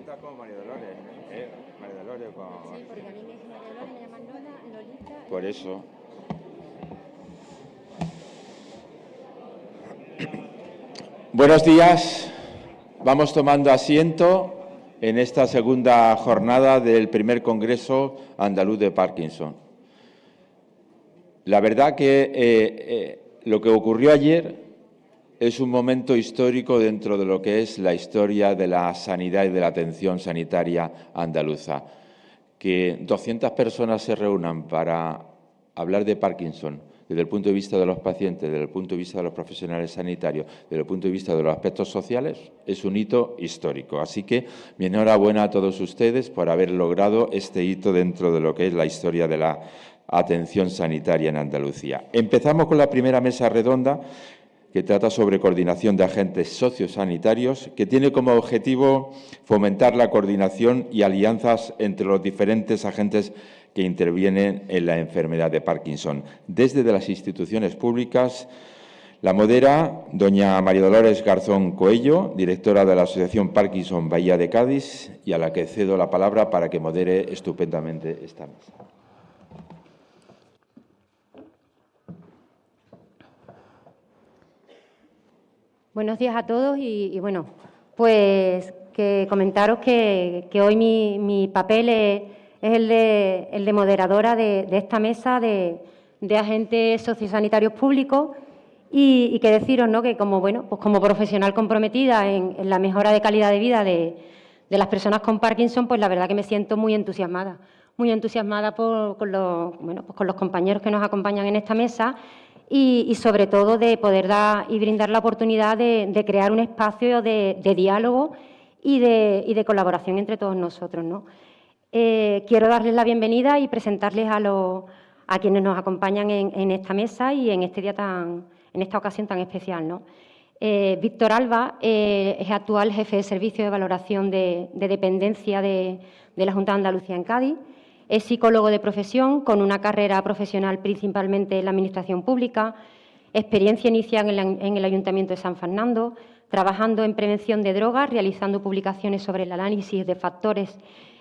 preguntas como María Dolores, ¿eh? María Dolores con... Sí, porque a mí me dicen María Dolores, me llaman Lola, Lolita... Por eso. Buenos días. Vamos tomando asiento en esta segunda jornada del primer Congreso Andaluz de Parkinson. La verdad que lo que ocurrió ayer es un momento histórico dentro de lo que es la historia de la sanidad y de la atención sanitaria andaluza. Que 200 personas se reúnan para hablar de Parkinson desde el punto de vista de los pacientes, desde el punto de vista de los profesionales sanitarios, desde el punto de vista de los aspectos sociales, es un hito histórico. Así que mi enhorabuena a todos ustedes por haber logrado este hito dentro de lo que es la historia de la atención sanitaria en Andalucía. Empezamos con la primera mesa redonda, que trata sobre coordinación de agentes sociosanitarios, que tiene como objetivo fomentar la coordinación y alianzas entre los diferentes agentes que intervienen en la enfermedad de Parkinson. Desde las instituciones públicas, la modera doña María Dolores Garzón Coello, directora de la Asociación Parkinson Bahía de Cádiz, y a la que cedo la palabra para que modere estupendamente esta mesa. Buenos días a todos y bueno, pues que comentaros que hoy mi papel es el de moderadora de esta mesa de agentes sociosanitarios públicos y que deciros, ¿no?, que como, bueno, pues como profesional comprometida en la mejora de calidad de vida de las personas con Parkinson, pues la verdad que me siento muy entusiasmada con los compañeros que nos acompañan en esta mesa y sobre todo de poder dar y brindar la oportunidad de crear un espacio de diálogo y de colaboración entre todos nosotros, ¿no? Quiero darles la bienvenida y presentarles a quienes nos acompañan en esta mesa y en esta ocasión tan especial, ¿no? Víctor Alba es actual jefe de servicio de valoración de dependencia de la Junta de Andalucía en Cádiz. Es psicólogo de profesión, con una carrera profesional principalmente en la Administración Pública, experiencia inicial en el Ayuntamiento de San Fernando, trabajando en prevención de drogas, realizando publicaciones sobre el análisis de factores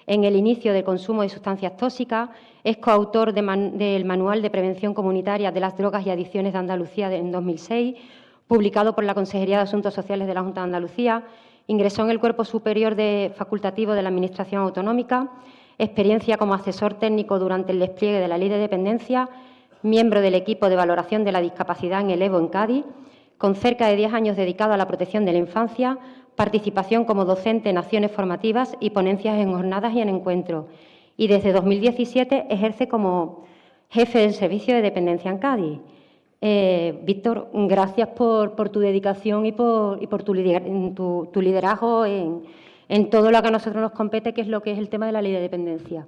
en el inicio del consumo de sustancias tóxicas, es coautor del Manual de Prevención Comunitaria de las Drogas y Adicciones de Andalucía en 2006, publicado por la Consejería de Asuntos Sociales de la Junta de Andalucía, ingresó en el Cuerpo Superior Facultativo de la Administración Autonómica, experiencia como asesor técnico durante el despliegue de la Ley de Dependencia, miembro del equipo de valoración de la discapacidad en el EVO en Cádiz, con cerca de 10 años dedicado a la protección de la infancia, participación como docente en acciones formativas y ponencias en jornadas y en encuentros. Y desde 2017 ejerce como jefe del Servicio de Dependencia en Cádiz. Víctor, gracias por tu dedicación y por tu liderazgo en todo lo que a nosotros nos compete, que es lo que es el tema de la Ley de Dependencia.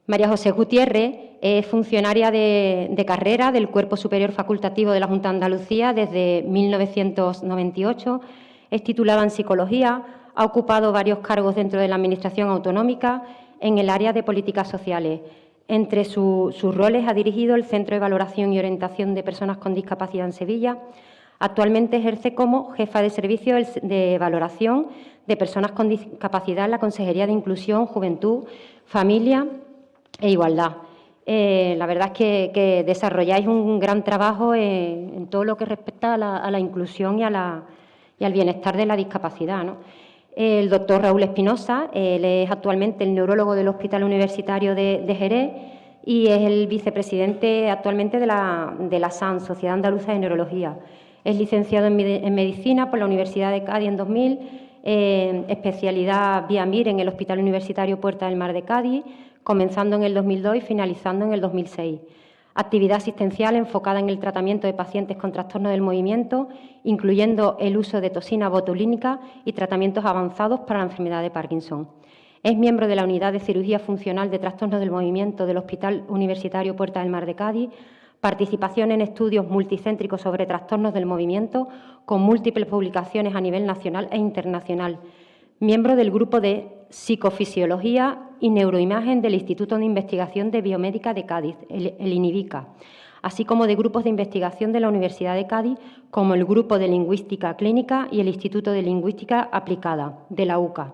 María José Gutiérrez es funcionaria de carrera del Cuerpo Superior Facultativo de la Junta de Andalucía desde 1998, es titulada en Psicología, ha ocupado varios cargos dentro de la Administración Autonómica en el área de políticas sociales. Entre sus roles ha dirigido el Centro de Valoración y Orientación de Personas con Discapacidad en Sevilla. Actualmente ejerce como jefa de servicio de valoración de personas con discapacidad en la Consejería de Inclusión, Juventud, Familia e Igualdad. La verdad es que desarrolláis un gran trabajo en todo lo que respecta a la inclusión y al bienestar de la discapacidad, ¿no? El doctor Raúl Espinosa, él es actualmente el neurólogo del Hospital Universitario de Jerez y es el vicepresidente actualmente de la SAN, Sociedad Andaluza de Neurología. Es licenciado en Medicina por la Universidad de Cádiz en 2000, especialidad vía MIR en el Hospital Universitario Puerta del Mar de Cádiz, comenzando en el 2002 y finalizando en el 2006. Actividad asistencial enfocada en el tratamiento de pacientes con trastorno del movimiento, incluyendo el uso de toxina botulínica y tratamientos avanzados para la enfermedad de Parkinson. Es miembro de la Unidad de Cirugía Funcional de Trastornos del Movimiento del Hospital Universitario Puerta del Mar de Cádiz, participación en estudios multicéntricos sobre trastornos del movimiento, con múltiples publicaciones a nivel nacional e internacional. Miembro del Grupo de Psicofisiología y Neuroimagen del Instituto de Investigación de Biomédica de Cádiz, el INIBICA, así como de grupos de investigación de la Universidad de Cádiz, como el Grupo de Lingüística Clínica y el Instituto de Lingüística Aplicada, de la UCA.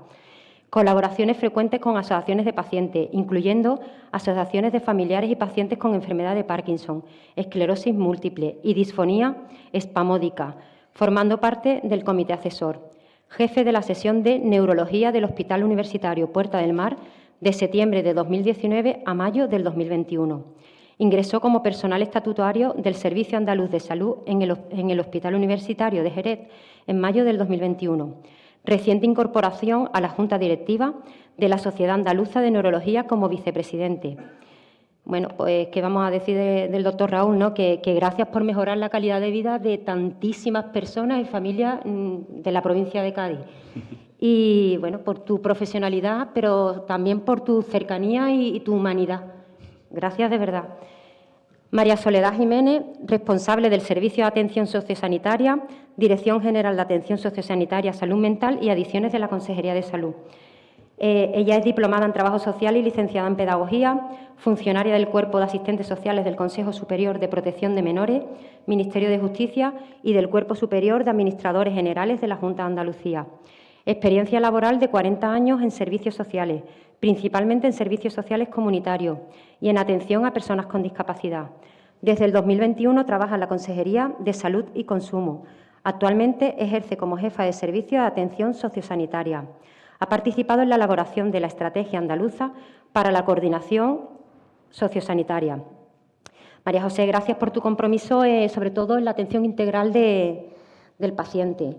Colaboraciones frecuentes con asociaciones de pacientes, incluyendo asociaciones de familiares y pacientes con enfermedad de Parkinson, esclerosis múltiple y disfonía espasmódica, formando parte del comité asesor. Jefe de la sesión de neurología del Hospital Universitario Puerta del Mar de septiembre de 2019 a mayo del 2021. Ingresó como personal estatutario del Servicio Andaluz de Salud en el Hospital Universitario de Jerez en mayo del 2021. Reciente incorporación a la Junta Directiva de la Sociedad Andaluza de Neurología como vicepresidente. Bueno, pues, ¿qué vamos a decir del doctor Raúl? ¿No? Que gracias por mejorar la calidad de vida de tantísimas personas y familias de la provincia de Cádiz. Y, bueno, por tu profesionalidad, pero también por tu cercanía y tu humanidad. Gracias de verdad. María Soledad Jiménez, responsable del Servicio de Atención Sociosanitaria, Dirección General de Atención Sociosanitaria, Salud Mental y Adicciones de la Consejería de Salud. Ella es diplomada en Trabajo Social y licenciada en Pedagogía, funcionaria del Cuerpo de Asistentes Sociales del Consejo Superior de Protección de Menores, Ministerio de Justicia y del Cuerpo Superior de Administradores Generales de la Junta de Andalucía. Experiencia laboral de 40 años en servicios sociales, principalmente en servicios sociales comunitarios y en atención a personas con discapacidad. Desde el 2021 trabaja en la Consejería de Salud y Consumo. Actualmente ejerce como jefa de servicio de atención sociosanitaria. Ha participado en la elaboración de la Estrategia Andaluza para la Coordinación Sociosanitaria. María José, gracias por tu compromiso, sobre todo en la atención integral del paciente.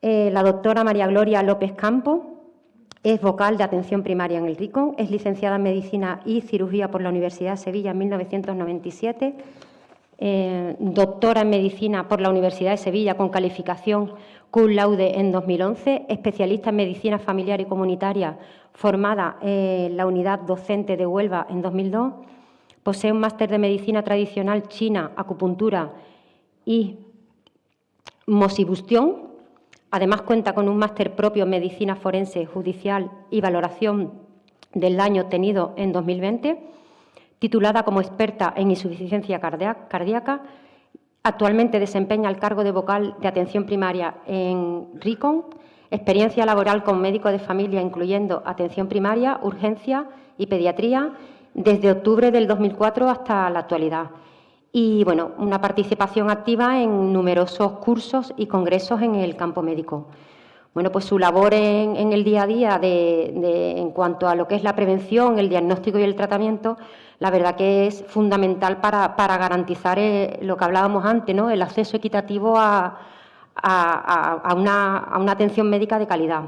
La doctora María Gloria López Campo es vocal de atención primaria en el RICON, es licenciada en Medicina y Cirugía por la Universidad de Sevilla en 1997, doctora en Medicina por la Universidad de Sevilla con calificación cum laude en 2011, especialista en Medicina Familiar y Comunitaria, formada en la Unidad Docente de Huelva en 2002, posee un máster de Medicina Tradicional China, Acupuntura y Mosibustión. Además, cuenta con un máster propio en Medicina Forense, Judicial y Valoración del daño obtenido en 2020, titulada como experta en insuficiencia cardíaca. Actualmente desempeña el cargo de vocal de atención primaria en RICON, experiencia laboral con médico de familia, incluyendo atención primaria, urgencia y pediatría, desde octubre del 2004 hasta la actualidad. Y, bueno, una participación activa en numerosos cursos y congresos en el campo médico. Bueno, pues su labor en el día a día en cuanto a lo que es la prevención, el diagnóstico y el tratamiento, la verdad que es fundamental para garantizar lo que hablábamos antes, ¿no? El acceso equitativo a una atención médica de calidad.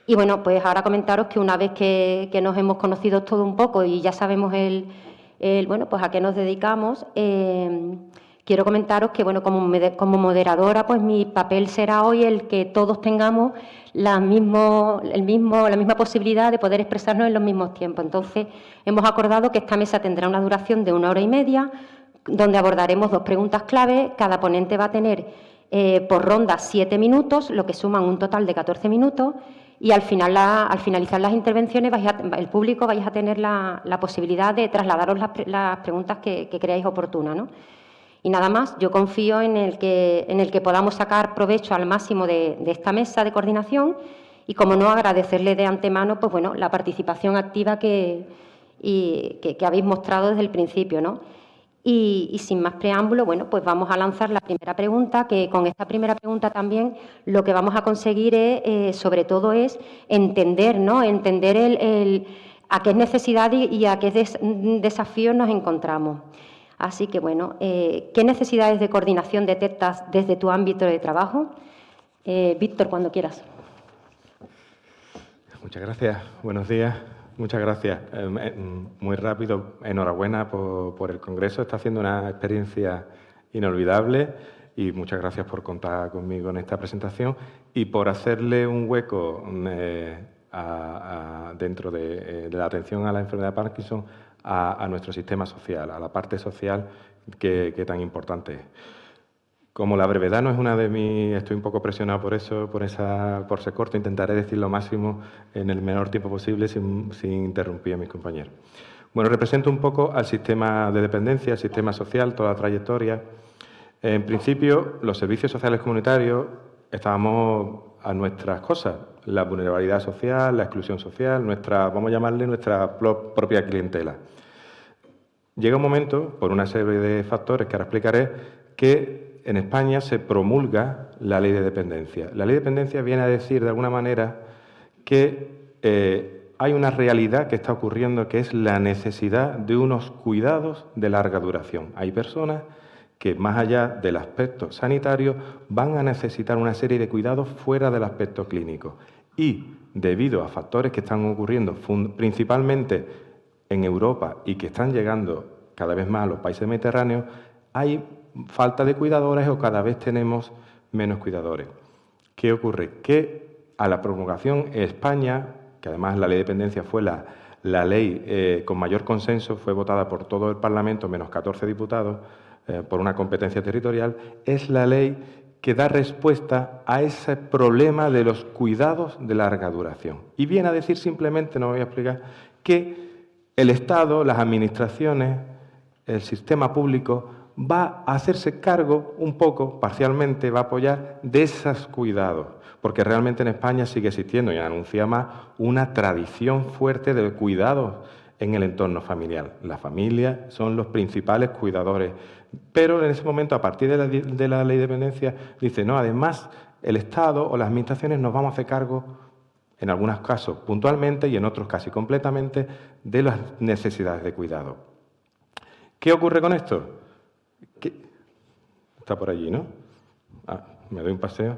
Y, bueno, pues ahora comentaros que una vez que nos hemos conocido todo un poco y ya sabemos bueno, pues a qué nos dedicamos, quiero comentaros que, bueno, como moderadora, pues mi papel será hoy el que todos tengamos la misma posibilidad de poder expresarnos en los mismos tiempos. Entonces, hemos acordado que esta mesa tendrá una duración de 1 hora y media, donde abordaremos 2 preguntas clave. Cada ponente va a tener por ronda 7 minutos, lo que suman un total de 14 minutos. Y al finalizar las intervenciones, el público vais a tener la posibilidad de trasladaros las preguntas que creáis oportunas, ¿no? Y nada más, yo confío en el que podamos sacar provecho al máximo de esta mesa de coordinación y, como no, agradecerle de antemano, pues, bueno, la participación activa que habéis mostrado desde el principio, ¿no? Y sin más preámbulo, bueno, pues vamos a lanzar la primera pregunta, que con esta primera pregunta también lo que vamos a conseguir sobre todo es entender, ¿no? Entender a qué necesidad y a qué desafíos nos encontramos. Así que, bueno, ¿qué necesidades de coordinación detectas desde tu ámbito de trabajo? Víctor, cuando quieras. Muchas gracias. Buenos días. Muchas gracias. Muy rápido, enhorabuena por el Congreso. Está haciendo una experiencia inolvidable y muchas gracias por contar conmigo en esta presentación y por hacerle un hueco dentro de la atención a la enfermedad de Parkinson a nuestro sistema social, a la parte social que tan importante es. Como la brevedad no es una de mis... Estoy un poco presionado por eso, por ser corto, intentaré decir lo máximo en el menor tiempo posible sin interrumpir a mis compañeros. Bueno, represento un poco al sistema de dependencia, al sistema social, toda la trayectoria. En principio, los servicios sociales comunitarios estábamos a nuestras cosas, la vulnerabilidad social, la exclusión social, vamos a llamarle nuestra propia clientela. Llega un momento, por una serie de factores que ahora explicaré, que en España se promulga la ley de dependencia. La ley de dependencia viene a decir, de alguna manera, que hay una realidad que está ocurriendo, que es la necesidad de unos cuidados de larga duración. Hay personas que, más allá del aspecto sanitario, van a necesitar una serie de cuidados fuera del aspecto clínico. Y, debido a factores que están ocurriendo principalmente en Europa y que están llegando cada vez más a los países mediterráneos, hay falta de cuidadores o cada vez tenemos menos cuidadores. ¿Qué ocurre? Que a la promulgación en España, que además la ley de dependencia fue la ley con mayor consenso, fue votada por todo el Parlamento, menos 14 diputados, por una competencia territorial, es la ley que da respuesta a ese problema de los cuidados de larga duración. Y viene a decir simplemente, no voy a explicar, que el Estado, las administraciones, el sistema público va a hacerse cargo un poco, parcialmente, va a apoyar de esos cuidados, porque realmente en España sigue existiendo, y anuncia más, una tradición fuerte de cuidados en el entorno familiar. La familia son los principales cuidadores, pero en ese momento, a partir de la ley de dependencia, dice, no, además, el Estado o las administraciones nos vamos a hacer cargo, en algunos casos puntualmente y en otros casi completamente, de las necesidades de cuidado. ¿Qué ocurre con esto? Está por allí, ¿no? Me doy un paseo.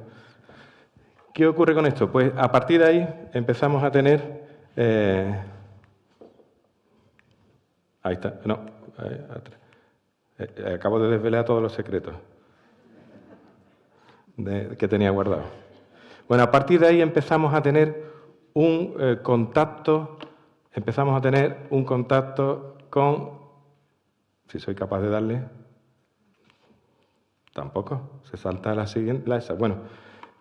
¿Qué ocurre con esto? Pues a partir de ahí empezamos a tener... ahí está, no. Acabo de desvelar todos los secretos que tenía guardado. Bueno, a partir de ahí empezamos a tener un contacto con... Si soy capaz de darle... Tampoco, se salta la siguiente, esa. Bueno,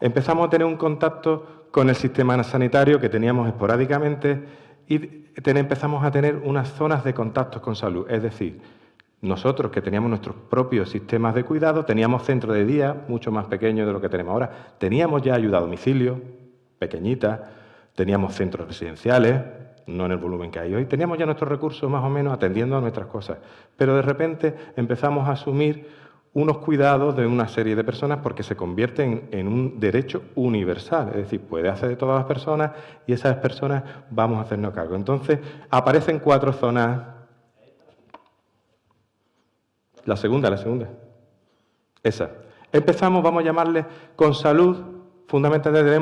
empezamos a tener un contacto con el sistema sanitario que teníamos esporádicamente y empezamos a tener unas zonas de contactos con salud. Es decir, nosotros que teníamos nuestros propios sistemas de cuidado, teníamos centros de día mucho más pequeños de lo que tenemos ahora, teníamos ya ayuda a domicilio, pequeñita, teníamos centros residenciales, no en el volumen que hay hoy, teníamos ya nuestros recursos más o menos atendiendo a nuestras cosas, pero de repente empezamos a asumir unos cuidados de una serie de personas porque se convierten en un derecho universal, es decir, puede hacer de todas las personas y esas personas vamos a hacernos cargo. Entonces, aparecen 4 zonas. La segunda. Esa. Empezamos, vamos a llamarle, con salud, fundamentalmente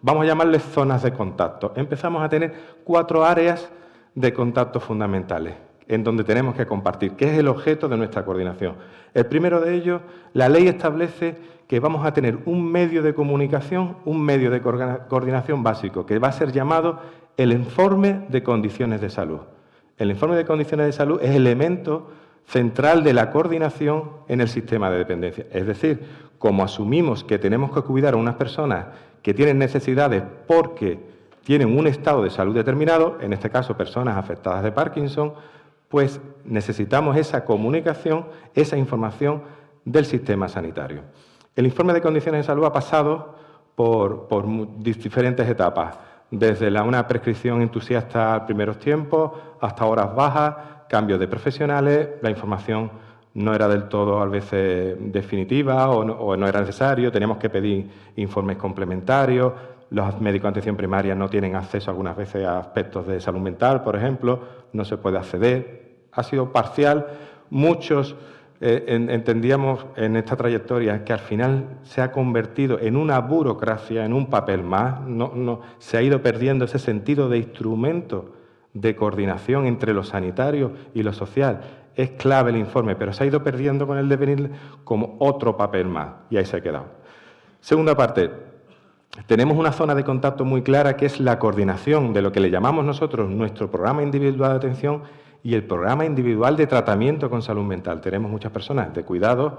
vamos a llamarle zonas de contacto. Empezamos a tener 4 áreas de contacto fundamentales, en donde tenemos que compartir, que es el objeto de nuestra coordinación. El primero de ellos, la ley establece que vamos a tener un medio de comunicación, un medio de coordinación básico, que va a ser llamado el informe de condiciones de salud. El informe de condiciones de salud es el elemento central de la coordinación en el sistema de dependencia. Es decir, como asumimos que tenemos que cuidar a unas personas que tienen necesidades porque tienen un estado de salud determinado, en este caso personas afectadas de Parkinson, pues necesitamos esa comunicación, esa información del sistema sanitario. El informe de condiciones de salud ha pasado por diferentes etapas, desde una prescripción entusiasta a primeros tiempos, hasta horas bajas, cambios de profesionales, la información no era del todo a veces definitiva o no era necesario, teníamos que pedir informes complementarios, los médicos de atención primaria no tienen acceso algunas veces a aspectos de salud mental, por ejemplo, no se puede acceder, ha sido parcial. Muchos entendíamos en esta trayectoria que al final se ha convertido en una burocracia, en un papel más, se ha ido perdiendo ese sentido de instrumento de coordinación entre lo sanitario y lo social. Es clave el informe, pero se ha ido perdiendo con el devenir como otro papel más, y ahí se ha quedado. Segunda parte, tenemos una zona de contacto muy clara que es la coordinación de lo que le llamamos nosotros nuestro programa individual de atención y el programa individual de tratamiento con salud mental. Tenemos muchas personas de cuidado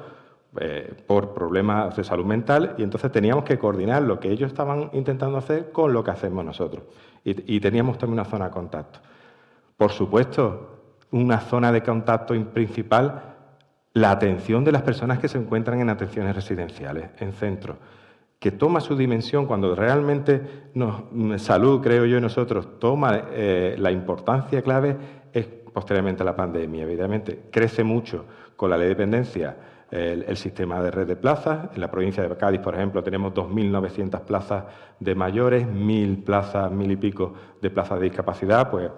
por problemas de salud mental y entonces teníamos que coordinar lo que ellos estaban intentando hacer con lo que hacemos nosotros. Y teníamos también una zona de contacto. Por supuesto, una zona de contacto principal, la atención de las personas que se encuentran en atenciones residenciales, en centros. que toma su dimensión cuando realmente salud, creo yo, y nosotros toma la importancia clave, es posteriormente a la pandemia. Evidentemente, crece mucho con la ley de dependencia el sistema de red de plazas. En la provincia de Cádiz, por ejemplo, tenemos 2.900 plazas de mayores, 1.000 plazas, 1.000 y pico de plazas de discapacidad, pues,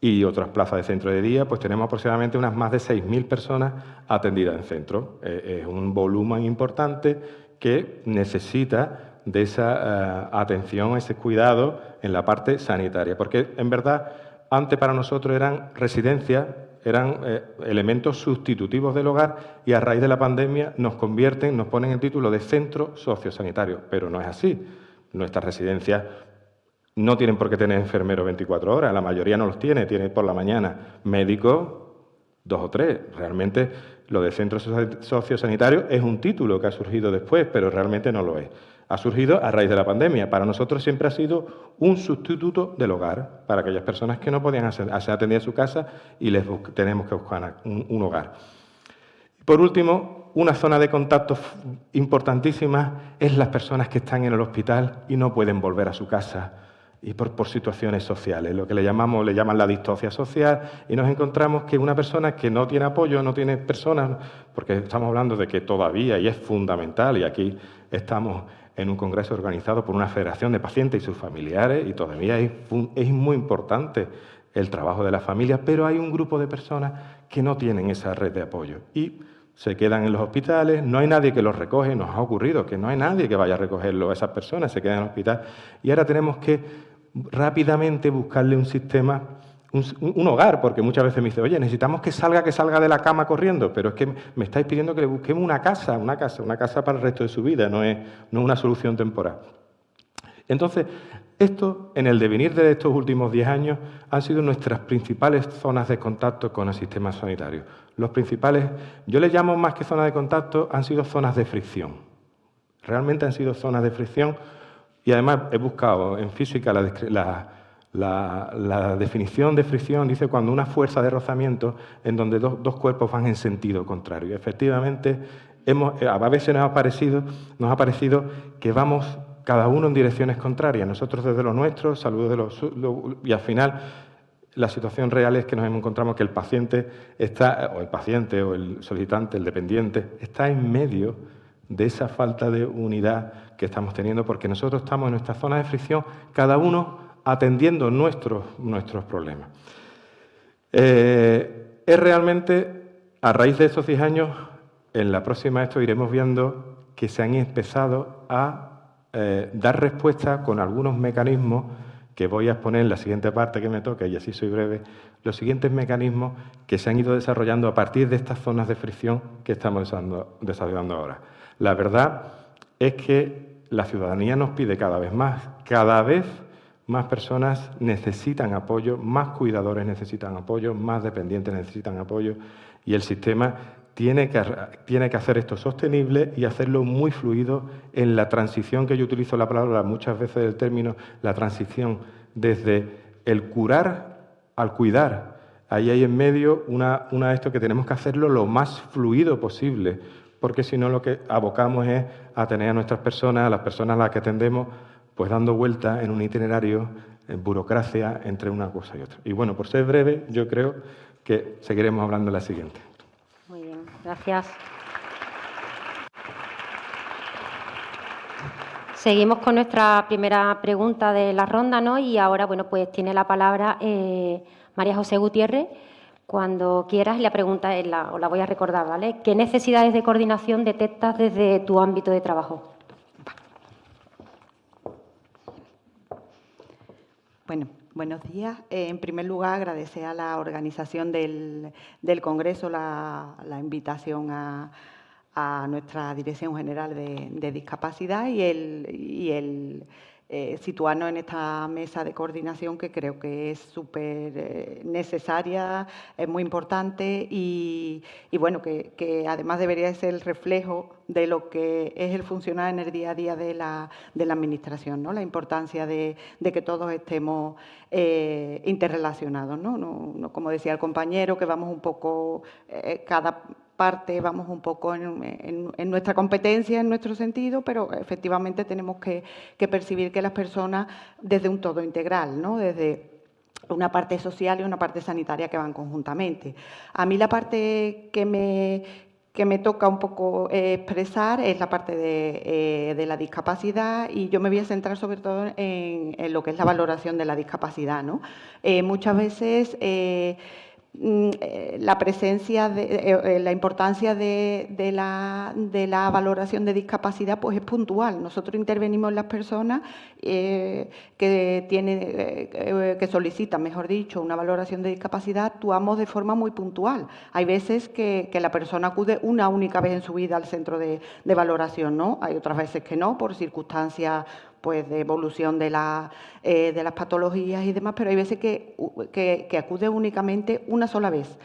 y otras plazas de centro de día, pues tenemos aproximadamente unas más de 6.000 personas atendidas en centro. Es un volumen importante que necesita de esa atención, ese cuidado en la parte sanitaria, porque en verdad antes para nosotros eran residencias, eran elementos sustitutivos del hogar y a raíz de la pandemia nos ponen el título de centro sociosanitario, pero no es así. Nuestras residencias no tienen por qué tener enfermeros 24 horas, la mayoría no los tiene por la mañana médicos 2 o 3. Realmente lo de centro sociosanitario es un título que ha surgido después, pero realmente no lo es. Ha surgido a raíz de la pandemia. Para nosotros siempre ha sido un sustituto del hogar para aquellas personas que no podían ser atendidas en su casa y tenemos que buscar un hogar. Por último, una zona de contacto importantísima es las personas que están en el hospital y no pueden volver a su casa y por situaciones sociales, lo que le llaman la distocia social, y nos encontramos que una persona que no tiene apoyo, no tiene personas, porque estamos hablando de que todavía, y es fundamental, y aquí estamos en un congreso organizado por una federación de pacientes y sus familiares, y todavía es muy importante el trabajo de la familia, pero hay un grupo de personas que no tienen esa red de apoyo y se quedan en los hospitales, no hay nadie que los recoge, nos ha ocurrido que no hay nadie que vaya a recogerlo, esas personas se quedan en el hospital y ahora tenemos que rápidamente buscarle un sistema, un hogar, porque muchas veces me dice, oye, necesitamos que salga de la cama corriendo, pero es que me estáis pidiendo que le busquemos una casa para el resto de su vida, no es una solución temporal. Entonces, esto, en el devenir de estos últimos 10 años, han sido nuestras principales zonas de contacto con el sistema sanitario. Los principales, yo les llamo más que zonas de contacto, han sido zonas de fricción. Realmente han sido zonas de fricción y además he buscado en física la definición de fricción, dice cuando una fuerza de rozamiento en donde dos cuerpos van en sentido contrario. Y efectivamente, a veces nos ha parecido que vamos cada uno en direcciones contrarias, nosotros desde lo nuestro, saludos de y al final la situación real es que nos encontramos que el paciente o el solicitante, el dependiente, está en medio de esa falta de unidad que estamos teniendo, porque nosotros estamos en nuestra zona de fricción, cada uno atendiendo nuestros problemas. Es realmente, a raíz de estos 10 años, en la próxima iremos viendo que se han empezado a dar respuesta con algunos mecanismos que voy a exponer en la siguiente parte que me toca, y así soy breve, los siguientes mecanismos que se han ido desarrollando a partir de estas zonas de fricción que estamos desarrollando ahora. La verdad es que la ciudadanía nos pide cada vez más personas necesitan apoyo, más cuidadores necesitan apoyo, más dependientes necesitan apoyo, y el sistema tiene que hacer esto sostenible y hacerlo muy fluido en la transición, que yo utilizo la palabra muchas veces del término, la transición desde el curar al cuidar. Ahí hay en medio una esto que tenemos que hacerlo lo más fluido posible, porque si no lo que abocamos es a tener a nuestras personas, a las personas a las que atendemos, pues dando vueltas en un itinerario, en burocracia, entre una cosa y otra. Y bueno, por ser breve, yo creo que seguiremos hablando en la siguiente. Muy bien, gracias. Seguimos con nuestra primera pregunta de la ronda, ¿no? Y ahora, bueno, pues tiene la palabra María José Gutiérrez. Cuando quieras, la pregunta os la voy a recordar, ¿vale? ¿Qué necesidades de coordinación detectas desde tu ámbito de trabajo? Bueno, buenos días. En primer lugar, agradecer a la organización del Congreso la invitación a nuestra Dirección General de Discapacidad y el situarnos en esta mesa de coordinación, que creo que es súper necesaria, es muy importante y bueno, que además debería ser el reflejo de lo que es el funcionar en el día a día de la Administración, ¿no? La importancia de que todos estemos interrelacionados, ¿no? No, como decía el compañero, que vamos un poco, cada parte vamos un poco en nuestra competencia, en nuestro sentido, pero efectivamente tenemos que percibir que las personas desde un todo integral, ¿no? Desde una parte social y una parte sanitaria que van conjuntamente. A mí la parte que me toca un poco expresar es la parte de la discapacidad, y yo me voy a centrar sobre todo en lo que es la valoración de la discapacidad, ¿no? Muchas veces la presencia, la importancia de la valoración de discapacidad pues es puntual. Nosotros intervenimos en las personas que solicitan, mejor dicho, una valoración de discapacidad, actuamos de forma muy puntual. Hay veces que la persona acude una única vez en su vida al centro de valoración, ¿no? Hay otras veces que no, por circunstancias pues de evolución de las patologías y demás, pero hay veces que acude únicamente una sola vez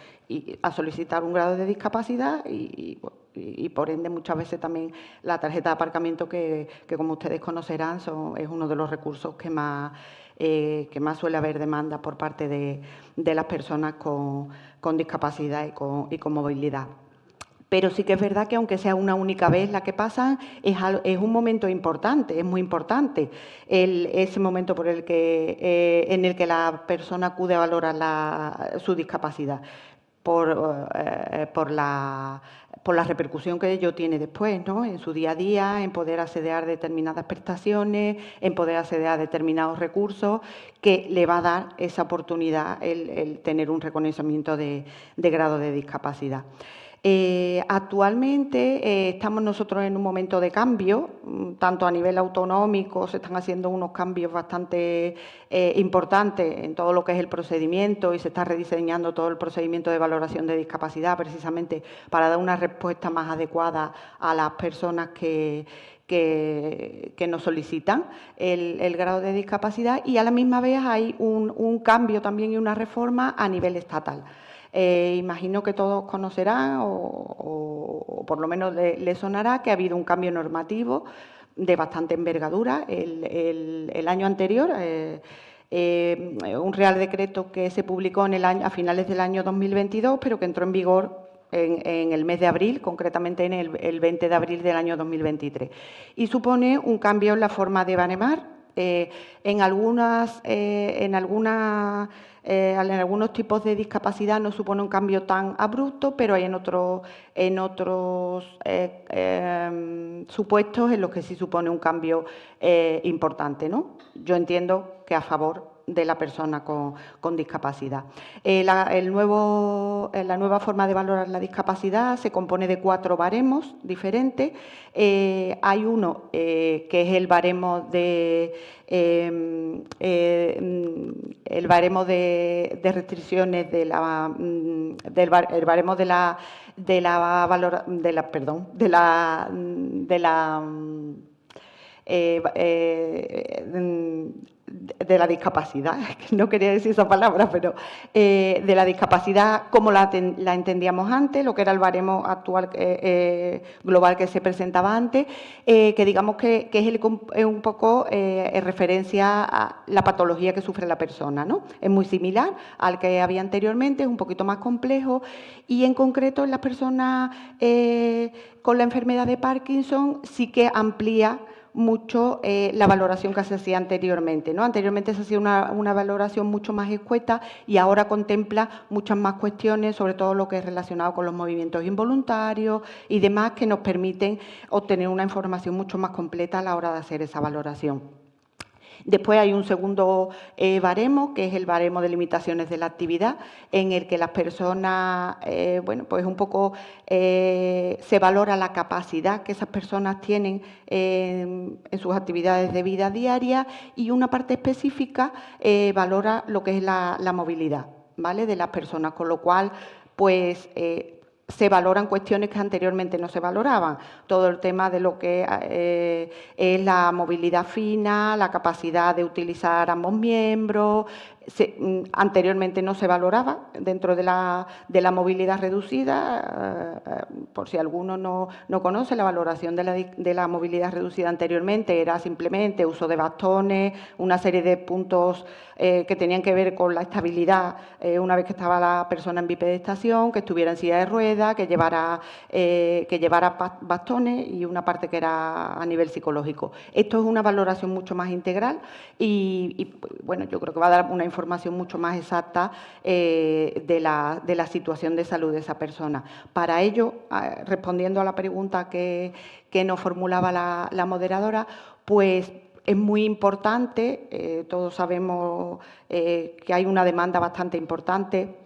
a solicitar un grado de discapacidad y por ende muchas veces también la tarjeta de aparcamiento que como ustedes conocerán es uno de los recursos que más suele haber demanda por parte de las personas con discapacidad y con movilidad. Pero sí que es verdad que aunque sea una única vez la que pasan, es un momento importante, es muy importante ese momento en el que la persona acude a valorar su discapacidad por la repercusión que ello tiene después, ¿no? En su día a día, en poder acceder a determinadas prestaciones, en poder acceder a determinados recursos, que le va a dar esa oportunidad el tener un reconocimiento de grado de discapacidad. Actualmente estamos nosotros en un momento de cambio, tanto a nivel autonómico se están haciendo unos cambios bastante importantes en todo lo que es el procedimiento, y se está rediseñando todo el procedimiento de valoración de discapacidad precisamente para dar una respuesta más adecuada a las personas que nos solicitan el grado de discapacidad, y a la misma vez hay un cambio también y una reforma a nivel estatal. Imagino que todos conocerán o por lo menos les sonará que ha habido un cambio normativo de bastante envergadura el año anterior, un Real Decreto que se publicó a finales del año 2022, pero que entró en vigor en el mes de abril, concretamente en el 20 de abril del año 2023. Y supone un cambio en la forma de baremar. En algunos tipos de discapacidad no supone un cambio tan abrupto, pero hay en otros supuestos en los que sí supone un cambio importante, ¿no? Yo entiendo que a favor de la persona con discapacidad. La nueva forma de valorar la discapacidad se compone de 4 baremos diferentes. Hay uno que es el baremo de restricciones el baremo de la discapacidad, no quería decir esa palabra, pero de la discapacidad como la entendíamos antes, lo que era el baremo actual global que se presentaba antes, que digamos que es un poco en referencia a la patología que sufre la persona, ¿no? Es muy similar al que había anteriormente, es un poquito más complejo, y en concreto en las personas con la enfermedad de Parkinson sí que amplía mucho la valoración que se hacía anteriormente, ¿no? Anteriormente se hacía una valoración mucho más escueta, y ahora contempla muchas más cuestiones, sobre todo lo que es relacionado con los movimientos involuntarios y demás, que nos permiten obtener una información mucho más completa a la hora de hacer esa valoración. Después hay un segundo baremo, que es el baremo de limitaciones de la actividad, en el que las personas, pues un poco se valora la capacidad que esas personas tienen en sus actividades de vida diaria, y una parte específica valora lo que es la movilidad, ¿vale?, de las personas, con lo cual, pues se valoran cuestiones que anteriormente no se valoraban. Todo el tema de lo que es la movilidad fina, la capacidad de utilizar ambos miembros, Anteriormente no se valoraba dentro de la movilidad reducida. Por si alguno no conoce, la valoración de la movilidad reducida anteriormente era simplemente uso de bastones, una serie de puntos que tenían que ver con la estabilidad una vez que estaba la persona en bipedestación, que estuviera en silla de ruedas, que llevara bastones y una parte que era a nivel psicológico. Esto es una valoración mucho más integral y bueno, yo creo que va a dar una información mucho más exacta de la situación de salud de esa persona. Para ello, respondiendo a la pregunta que nos formulaba la moderadora, pues es muy importante, todos sabemos que hay una demanda bastante importante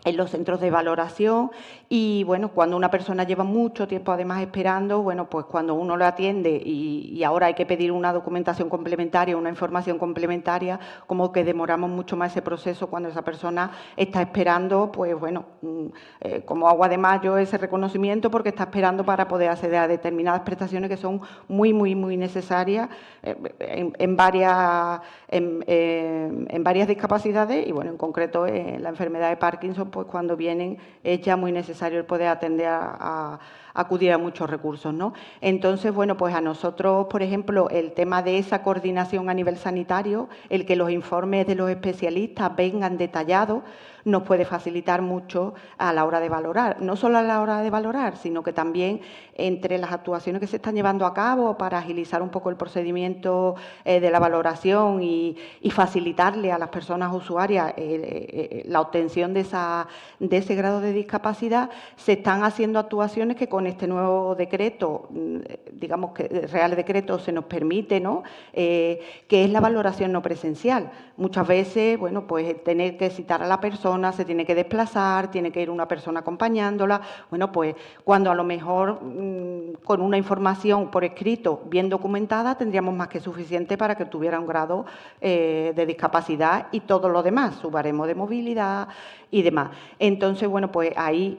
en los centros de valoración y, bueno, cuando una persona lleva mucho tiempo además esperando, bueno, pues cuando uno lo atiende y ahora hay que pedir una documentación complementaria, una información complementaria, como que demoramos mucho más ese proceso cuando esa persona está esperando, pues bueno, como agua de mayo ese reconocimiento porque está esperando para poder acceder a determinadas prestaciones que son muy, muy, muy necesarias en varias discapacidades y, bueno, en concreto en la enfermedad de Parkinson, pues cuando vienen es ya muy necesario el poder atender a acudir a muchos recursos, ¿no? Entonces, bueno, pues a nosotros, por ejemplo, el tema de esa coordinación a nivel sanitario, el que los informes de los especialistas vengan detallados, nos puede facilitar mucho a la hora de valorar. No solo a la hora de valorar, sino que también entre las actuaciones que se están llevando a cabo para agilizar un poco el procedimiento de la valoración y facilitarle a las personas usuarias la obtención de ese grado de discapacidad, se están haciendo actuaciones que con este nuevo decreto, digamos que Real Decreto se nos permite, ¿no? Que es la valoración no presencial. Muchas veces, bueno, pues tener que citar a la persona, se tiene que desplazar, tiene que ir una persona acompañándola. Bueno, pues cuando a lo mejor con una información por escrito bien documentada tendríamos más que suficiente para que tuviera un grado de discapacidad y todo lo demás, su baremo de movilidad y demás. Entonces, bueno, pues ahí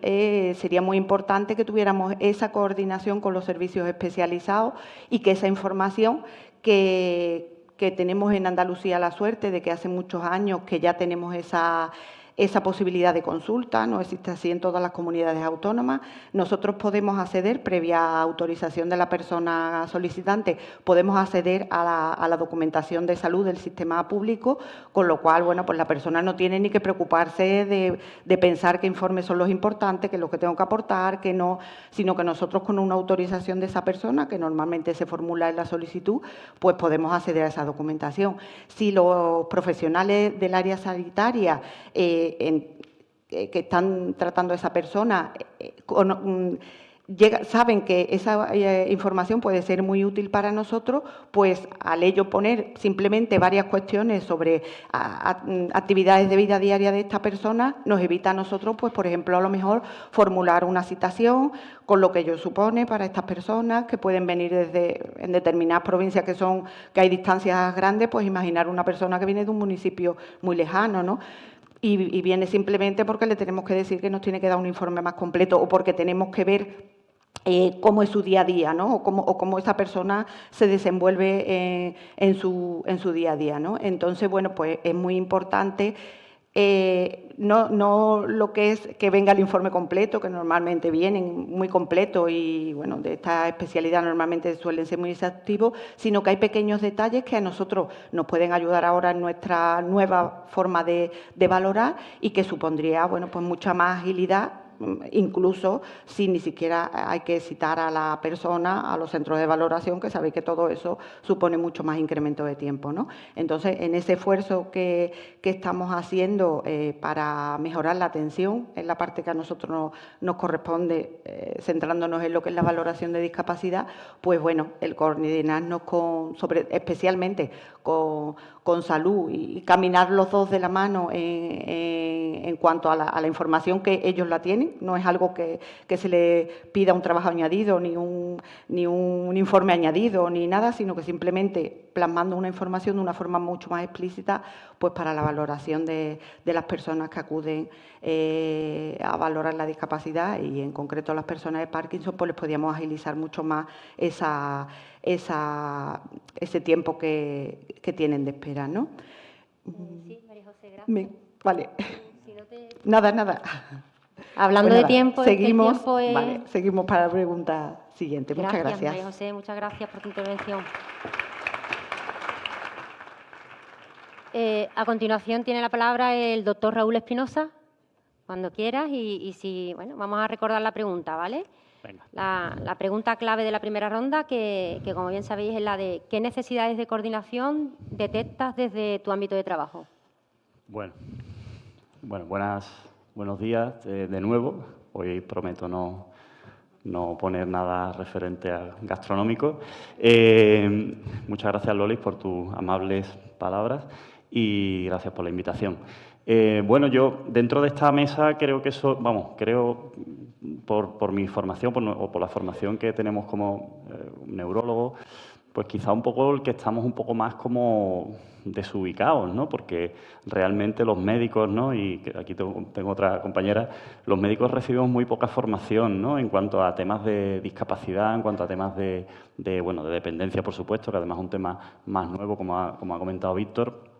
sería muy importante que tuviéramos esa coordinación con los servicios especializados y que esa información que tenemos en Andalucía la suerte de que hace muchos años que ya tenemos esa posibilidad de consulta, no existe así en todas las comunidades autónomas. Nosotros podemos acceder, previa autorización de la persona solicitante, podemos acceder a la documentación de salud del sistema público, con lo cual, bueno, pues la persona no tiene ni que preocuparse de pensar qué informes son los importantes, qué es lo que tengo que aportar, qué no, sino que nosotros con una autorización de esa persona, que normalmente se formula en la solicitud, pues podemos acceder a esa documentación. Si los profesionales del área sanitaria que están tratando a esa persona saben que esa información puede ser muy útil para nosotros, pues al ello poner simplemente varias cuestiones sobre actividades de vida diaria de esta persona, nos evita a nosotros, pues por ejemplo, a lo mejor formular una citación, con lo que ello supone para estas personas que pueden venir en determinadas provincias que hay distancias grandes, pues imaginar una persona que viene de un municipio muy lejano, ¿no? Y viene simplemente porque le tenemos que decir que nos tiene que dar un informe más completo o porque tenemos que ver cómo es su día a día, ¿no? O cómo esa persona se desenvuelve en su día a día, ¿no? Entonces, bueno, pues es muy importante no lo que es que venga el informe completo, que normalmente vienen muy completos y, bueno, de esta especialidad normalmente suelen ser muy exhaustivos, sino que hay pequeños detalles que a nosotros nos pueden ayudar ahora en nuestra nueva forma de valorar y que supondría, bueno, pues mucha más agilidad, incluso si ni siquiera hay que citar a la persona a los centros de valoración, que sabéis que todo eso supone mucho más incremento de tiempo, ¿no? Entonces, en ese esfuerzo que estamos haciendo para mejorar la atención, en la parte que a nosotros nos corresponde, centrándonos en lo que es la valoración de discapacidad, pues bueno, el coordinarnos especialmente con salud y caminar los dos de la mano en cuanto a la información que ellos la tienen. No es algo que se le pida un trabajo añadido, ni un informe añadido, ni nada, sino que simplemente plasmando una información de una forma mucho más explícita, pues para la valoración de las personas que acuden a valorar la discapacidad y en concreto a las personas de Parkinson, pues les podíamos agilizar mucho más ese tiempo que tienen de espera, ¿no? Sí, María José. Vale. Nada. Hablando Pues de nada, tiempo, seguimos, el tiempo es... vale, seguimos para la pregunta siguiente. Muchas gracias. María José, muchas gracias por tu intervención. A continuación tiene la palabra el doctor Raúl Espinosa, cuando quieras, y si, bueno, vamos a recordar la pregunta, ¿vale? Venga. La pregunta clave de la primera ronda, que como bien sabéis es la de ¿qué necesidades de coordinación detectas desde tu ámbito de trabajo? Bueno, buenos días de nuevo. Hoy prometo no poner nada referente a gastronómico. Muchas gracias, Lolis, por tus amables palabras y gracias por la invitación. Bueno, yo dentro de esta mesa creo que creo por mi formación o por la formación que tenemos como neurólogo, pues quizá un poco el que estamos un poco más como desubicados, ¿no? Porque realmente los médicos, ¿no? Y aquí tengo otra compañera, los médicos recibimos muy poca formación, ¿no? En cuanto a temas de discapacidad, en cuanto a temas de dependencia, por supuesto, que además es un tema más nuevo, como ha comentado Víctor.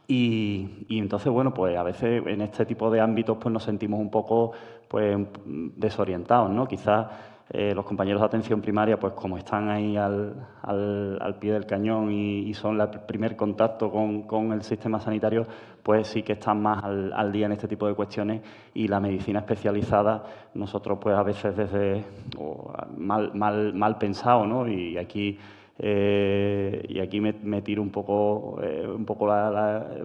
Y entonces, bueno, pues a veces en este tipo de ámbitos pues nos sentimos un poco pues desorientados, ¿no? Quizás los compañeros de atención primaria, pues como están ahí al pie del cañón y son el primer contacto con el sistema sanitario, pues sí que están más al día en este tipo de cuestiones, y la medicina especializada, nosotros pues a veces desde mal pensado, ¿no? Y aquí me tiro un poco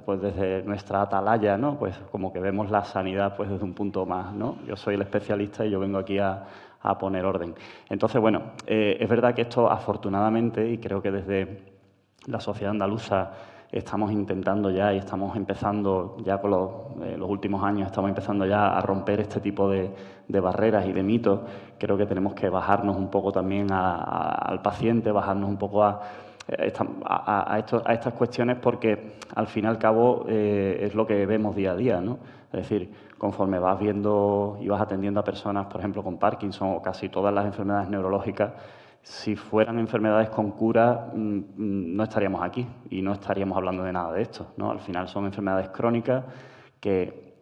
pues desde nuestra atalaya, ¿no? Pues como que vemos la sanidad pues desde un punto más, ¿no? Yo soy el especialista y yo vengo aquí a poner orden. Entonces, bueno, es verdad que esto afortunadamente, y creo que desde la sociedad andaluza estamos intentando ya y estamos empezando ya con los últimos años, estamos empezando ya a romper este tipo de barreras y de mitos. Creo que tenemos que bajarnos un poco también al paciente, bajarnos un poco a estas cuestiones, porque al fin y al cabo es lo que vemos día a día, ¿no? Es decir, conforme vas viendo y vas atendiendo a personas, por ejemplo, con Parkinson o casi todas las enfermedades neurológicas, si fueran enfermedades con cura, no estaríamos aquí y no estaríamos hablando de nada de esto, ¿no? Al final son enfermedades crónicas que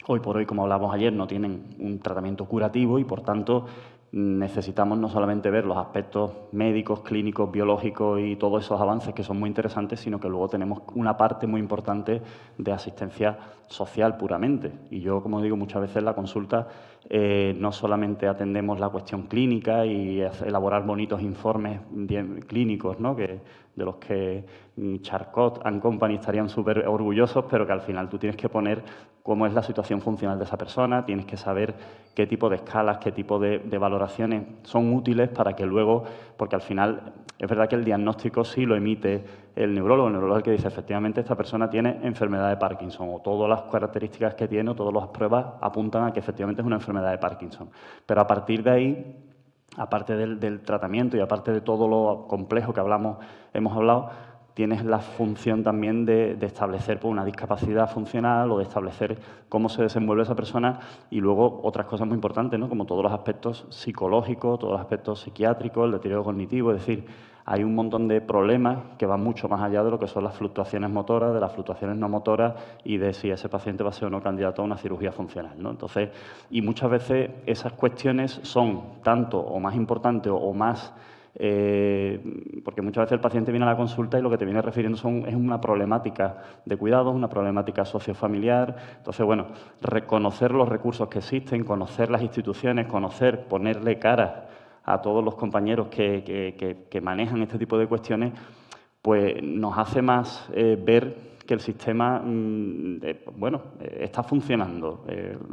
hoy por hoy, como hablábamos ayer, no tienen un tratamiento curativo y, por tanto, necesitamos no solamente ver los aspectos médicos, clínicos, biológicos y todos esos avances que son muy interesantes, sino que luego tenemos una parte muy importante de asistencia social puramente. Y yo, como digo, muchas veces en la consulta no solamente atendemos la cuestión clínica y elaborar bonitos informes clínicos, ¿no? De los que Charcot and Company estarían súper orgullosos, pero que al final tú tienes que poner cómo es la situación funcional de esa persona, tienes que saber qué tipo de escalas, qué tipo de valoraciones son útiles para que luego, porque al final es verdad que el diagnóstico sí lo emite el neurólogo es el que dice efectivamente esta persona tiene enfermedad de Parkinson, o todas las características que tiene o todas las pruebas apuntan a que efectivamente es una enfermedad de Parkinson. Pero a partir de ahí, aparte del tratamiento y aparte de todo lo complejo que hemos hablado, tienes la función también de establecer pues, una discapacidad funcional o de establecer cómo se desenvuelve esa persona, y luego otras cosas muy importantes, ¿no? Como todos los aspectos psicológicos, todos los aspectos psiquiátricos, el deterioro cognitivo. Es decir, hay un montón de problemas que van mucho más allá de lo que son las fluctuaciones motoras, de las fluctuaciones no motoras y de si ese paciente va a ser o no candidato a una cirugía funcional, ¿no? Entonces, y muchas veces esas cuestiones son tanto o más importantes o más... porque muchas veces el paciente viene a la consulta y lo que te viene refiriendo es una problemática de cuidados, una problemática sociofamiliar. Entonces, bueno, reconocer los recursos que existen, conocer las instituciones, ponerle cara a todos los compañeros que manejan este tipo de cuestiones, pues nos hace más ver que el sistema, está funcionando.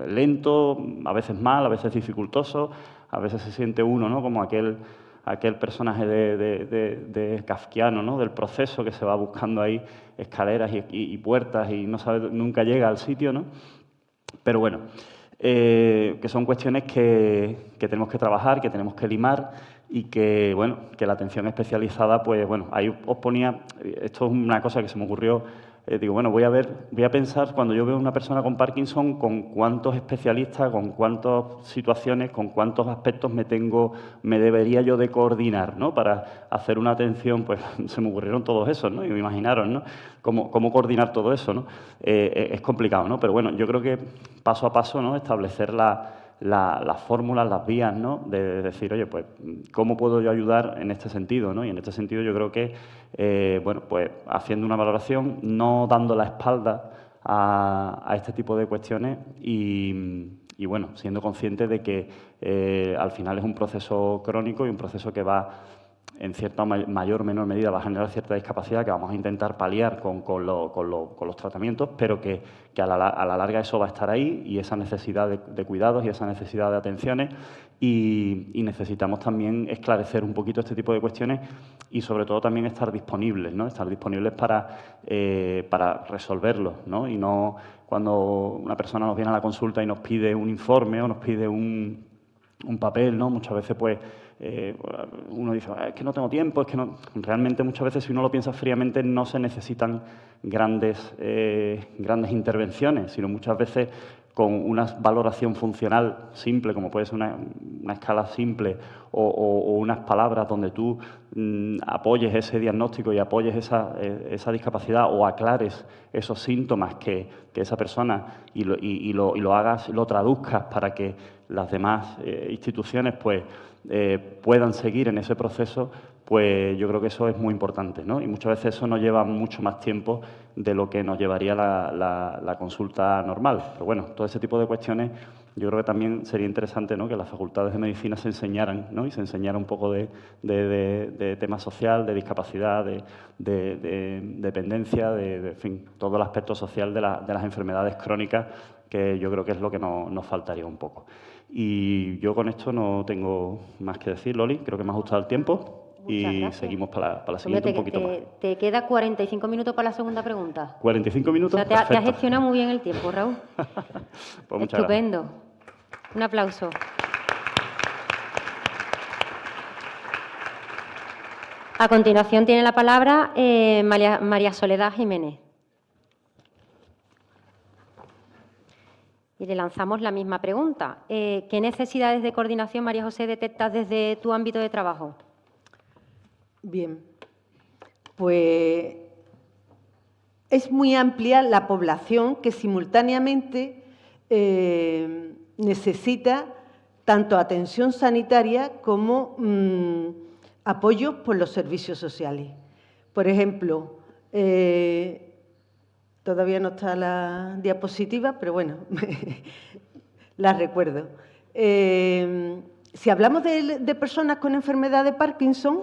Lento, a veces mal, a veces dificultoso, a veces se siente uno, ¿no? Como aquel personaje de Kafkiano, ¿no? Del proceso, que se va buscando ahí escaleras y puertas y no sabe, nunca llega al sitio, ¿no? Pero bueno, que son cuestiones que tenemos que trabajar, que tenemos que limar, y que, bueno, que la atención especializada, pues bueno, ahí os ponía, esto es una cosa que se me ocurrió digo, bueno, voy a pensar cuando yo veo a una persona con Parkinson con cuántos especialistas, con cuántas situaciones, con cuántos aspectos me debería yo de coordinar, ¿no? Para hacer una atención, pues se me ocurrieron todos esos, ¿no? Y me imaginaron, ¿no? Cómo coordinar todo eso, ¿no? Es complicado, ¿no? Pero bueno, yo creo que paso a paso, ¿no? Establecer las fórmulas, las vías, ¿no? De decir, oye, pues, ¿cómo puedo yo ayudar en este sentido, ¿no? Y en este sentido yo creo que, bueno, pues haciendo una valoración, no dando la espalda a este tipo de cuestiones y bueno, siendo consciente de que al final es un proceso crónico y un proceso que va, en cierta mayor o menor medida, va a generar cierta discapacidad que vamos a intentar paliar con los tratamientos, pero que a la larga eso va a estar ahí y esa necesidad de cuidados y esa necesidad de atenciones y necesitamos también esclarecer un poquito este tipo de cuestiones y sobre todo también estar disponibles, ¿no? Estar disponibles para resolverlos, ¿no? Y no cuando una persona nos viene a la consulta y nos pide un informe o nos pide un papel, ¿no? Muchas veces, pues, uno dice, es que no tengo tiempo, es que no... Realmente, muchas veces, si uno lo piensa fríamente, no se necesitan grandes intervenciones, sino muchas veces con una valoración funcional simple, como puede ser una escala simple o unas palabras donde tú apoyes ese diagnóstico y apoyes esa discapacidad o aclares esos síntomas que esa persona y lo hagas, lo traduzcas para que las demás instituciones pues, puedan seguir en ese proceso, pues yo creo que eso es muy importante, ¿no? Y muchas veces eso nos lleva mucho más tiempo de lo que nos llevaría la consulta normal. Pero bueno, todo ese tipo de cuestiones yo creo que también sería interesante, ¿no? Que las facultades de medicina se enseñaran, ¿no? Y se enseñara un poco de tema social, de discapacidad, de dependencia, en fin, todo el aspecto social de las enfermedades crónicas, que yo creo que es lo que nos faltaría un poco. Y yo con esto no tengo más que decir, Loli, creo que me ha gustado el tiempo. Y seguimos para la siguiente un poquito más. Te queda 45 minutos para la segunda pregunta. 45 minutos, o sea, te has gestionado muy bien el tiempo, Raúl. Pues muchas estupendo. Gracias. Un aplauso. A continuación tiene la palabra María Soledad Jiménez. Y le lanzamos la misma pregunta. ¿Qué necesidades de coordinación, María José, detectas desde tu ámbito de trabajo? Bien, pues es muy amplia la población que simultáneamente necesita tanto atención sanitaria como apoyo por los servicios sociales. Por ejemplo, todavía no está la diapositiva, pero bueno, la recuerdo. Si hablamos de personas con enfermedad de Parkinson,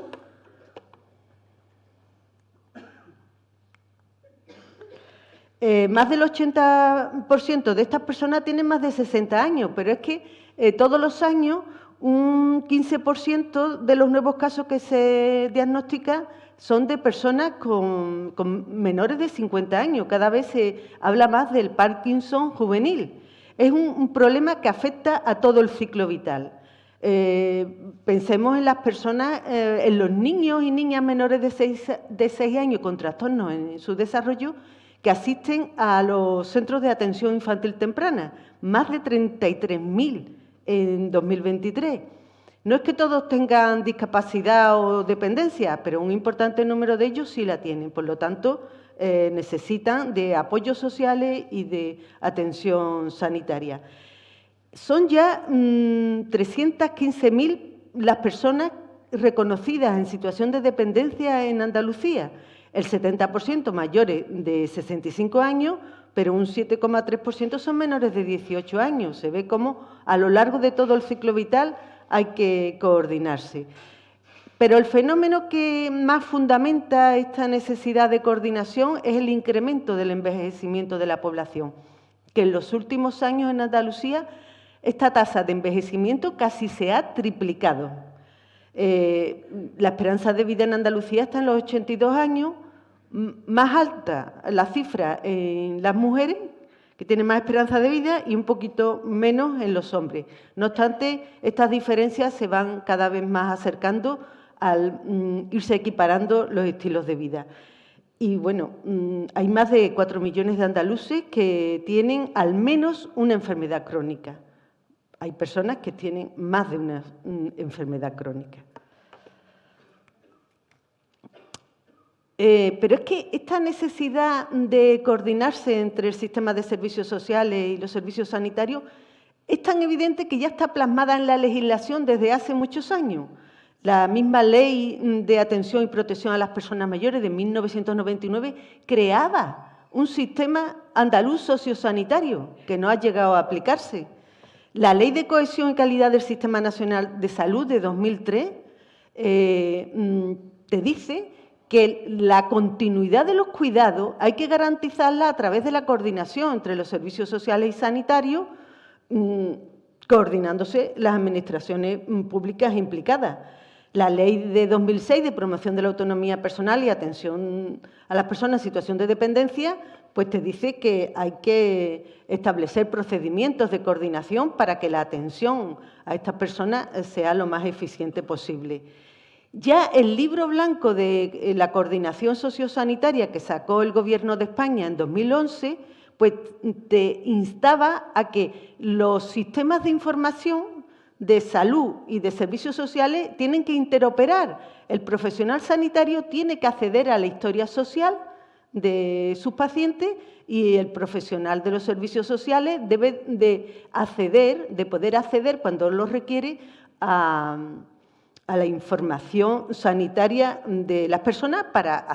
más del 80% de estas personas tienen más de 60 años, pero es que todos los años un 15% de los nuevos casos que se diagnostican son de personas con menores de 50 años. Cada vez se habla más del Parkinson juvenil. Es un problema que afecta a todo el ciclo vital. Pensemos en las personas, en los niños y niñas menores de 6 años con trastornos en su desarrollo, que asisten a los centros de atención infantil temprana, más de 33.000 en 2023. No es que todos tengan discapacidad o dependencia, pero un importante número de ellos sí la tienen. Por lo tanto, necesitan de apoyos sociales y de atención sanitaria. Son ya 315.000 las personas reconocidas en situación de dependencia en Andalucía, el 70% mayores de 65 años, pero un 7,3% son menores de 18 años. Se ve cómo a lo largo de todo el ciclo vital hay que coordinarse. Pero el fenómeno que más fundamenta esta necesidad de coordinación es el incremento del envejecimiento de la población, que en los últimos años en Andalucía esta tasa de envejecimiento casi se ha triplicado. La esperanza de vida en Andalucía está en los 82 años, más alta la cifra en las mujeres, que tienen más esperanza de vida, y un poquito menos en los hombres. No obstante, estas diferencias se van cada vez más acercando al irse equiparando los estilos de vida. Y bueno, hay más de 4 millones de andaluces que tienen al menos una enfermedad crónica. Hay personas que tienen más de una enfermedad crónica. Pero es que esta necesidad de coordinarse entre el sistema de servicios sociales y los servicios sanitarios es tan evidente que ya está plasmada en la legislación desde hace muchos años. La misma Ley de Atención y Protección a las Personas Mayores de 1999 creaba un sistema andaluz sociosanitario que no ha llegado a aplicarse. La Ley de Cohesión y Calidad del Sistema Nacional de Salud de 2003 te dice que la continuidad de los cuidados hay que garantizarla a través de la coordinación entre los servicios sociales y sanitarios, coordinándose las administraciones públicas implicadas. La Ley de 2006 de promoción de la autonomía personal y atención a las personas en situación de dependencia, pues te dice que hay que establecer procedimientos de coordinación para que la atención a estas personas sea lo más eficiente posible. Ya el libro blanco de la coordinación sociosanitaria que sacó el Gobierno de España en 2011, pues te instaba a que los sistemas de información de salud y de servicios sociales tienen que interoperar. El profesional sanitario tiene que acceder a la historia social de sus pacientes y el profesional de los servicios sociales debe de poder acceder cuando lo requiere a la información sanitaria de las personas para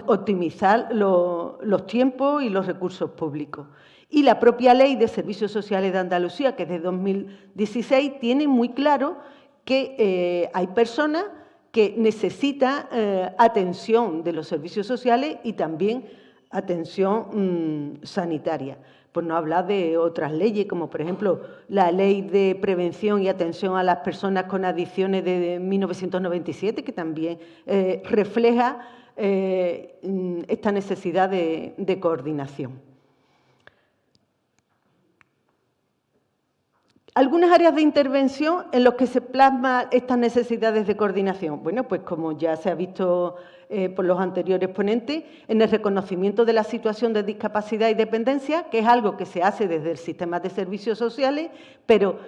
optimizar los tiempos y los recursos públicos. Y la propia Ley de Servicios Sociales de Andalucía, que es de 2016, tiene muy claro que hay personas que necesitan atención de los servicios sociales y también atención sanitaria. Por no hablar de otras leyes, como por ejemplo la Ley de Prevención y Atención a las Personas con Adicciones de 1997, que también refleja esta necesidad de coordinación. Algunas áreas de intervención en las que se plasman estas necesidades de coordinación. Bueno, pues como ya se ha visto por los anteriores ponentes, en el reconocimiento de la situación de discapacidad y dependencia, que es algo que se hace desde el sistema de servicios sociales, pero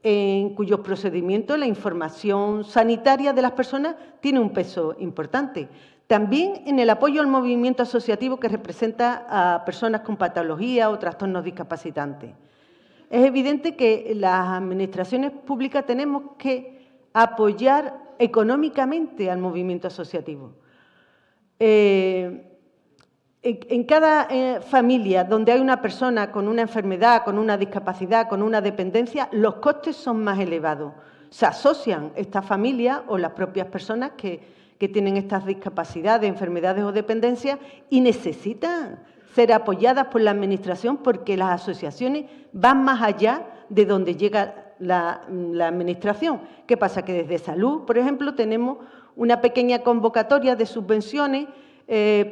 en cuyos procedimientos la información sanitaria de las personas tiene un peso importante. También en el apoyo al movimiento asociativo que representa a personas con patología o trastornos discapacitantes. Es evidente que las administraciones públicas tenemos que apoyar económicamente al movimiento asociativo. En cada familia donde hay una persona con una enfermedad, con una discapacidad, con una dependencia, los costes son más elevados. Se asocian estas familias o las propias personas que tienen estas discapacidades, enfermedades o dependencias y necesitan ser apoyadas por la Administración porque las asociaciones van más allá de donde llega la Administración. ¿Qué pasa? Que desde Salud, por ejemplo, tenemos una pequeña convocatoria de subvenciones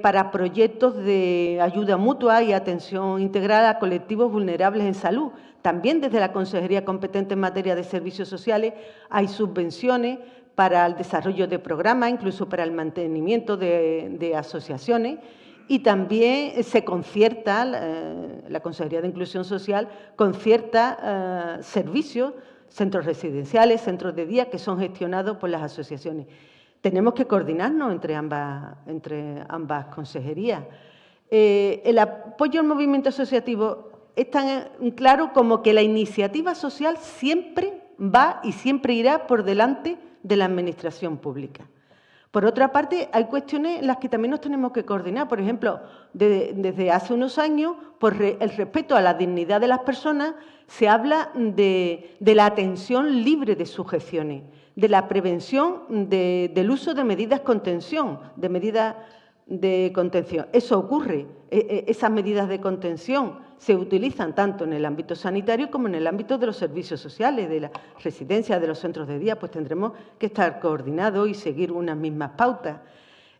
para proyectos de ayuda mutua y atención integral a colectivos vulnerables en salud. También desde la Consejería competente en materia de servicios sociales hay subvenciones para el desarrollo de programas, incluso para el mantenimiento de asociaciones. Y también se concierta, la Consejería de Inclusión Social concierta servicios, centros residenciales, centros de día, que son gestionados por las asociaciones. Tenemos que coordinarnos entre ambas consejerías. El apoyo al movimiento asociativo es tan claro como que la iniciativa social siempre va y siempre irá por delante de la Administración pública. Por otra parte, hay cuestiones en las que también nos tenemos que coordinar. Por ejemplo, desde hace unos años, por el respeto a la dignidad de las personas, se habla de la atención libre de sujeciones, de la prevención del uso de medidas de contención, Eso ocurre, esas medidas de contención se utilizan tanto en el ámbito sanitario como en el ámbito de los servicios sociales, de las residencias, de los centros de día, pues tendremos que estar coordinados y seguir unas mismas pautas.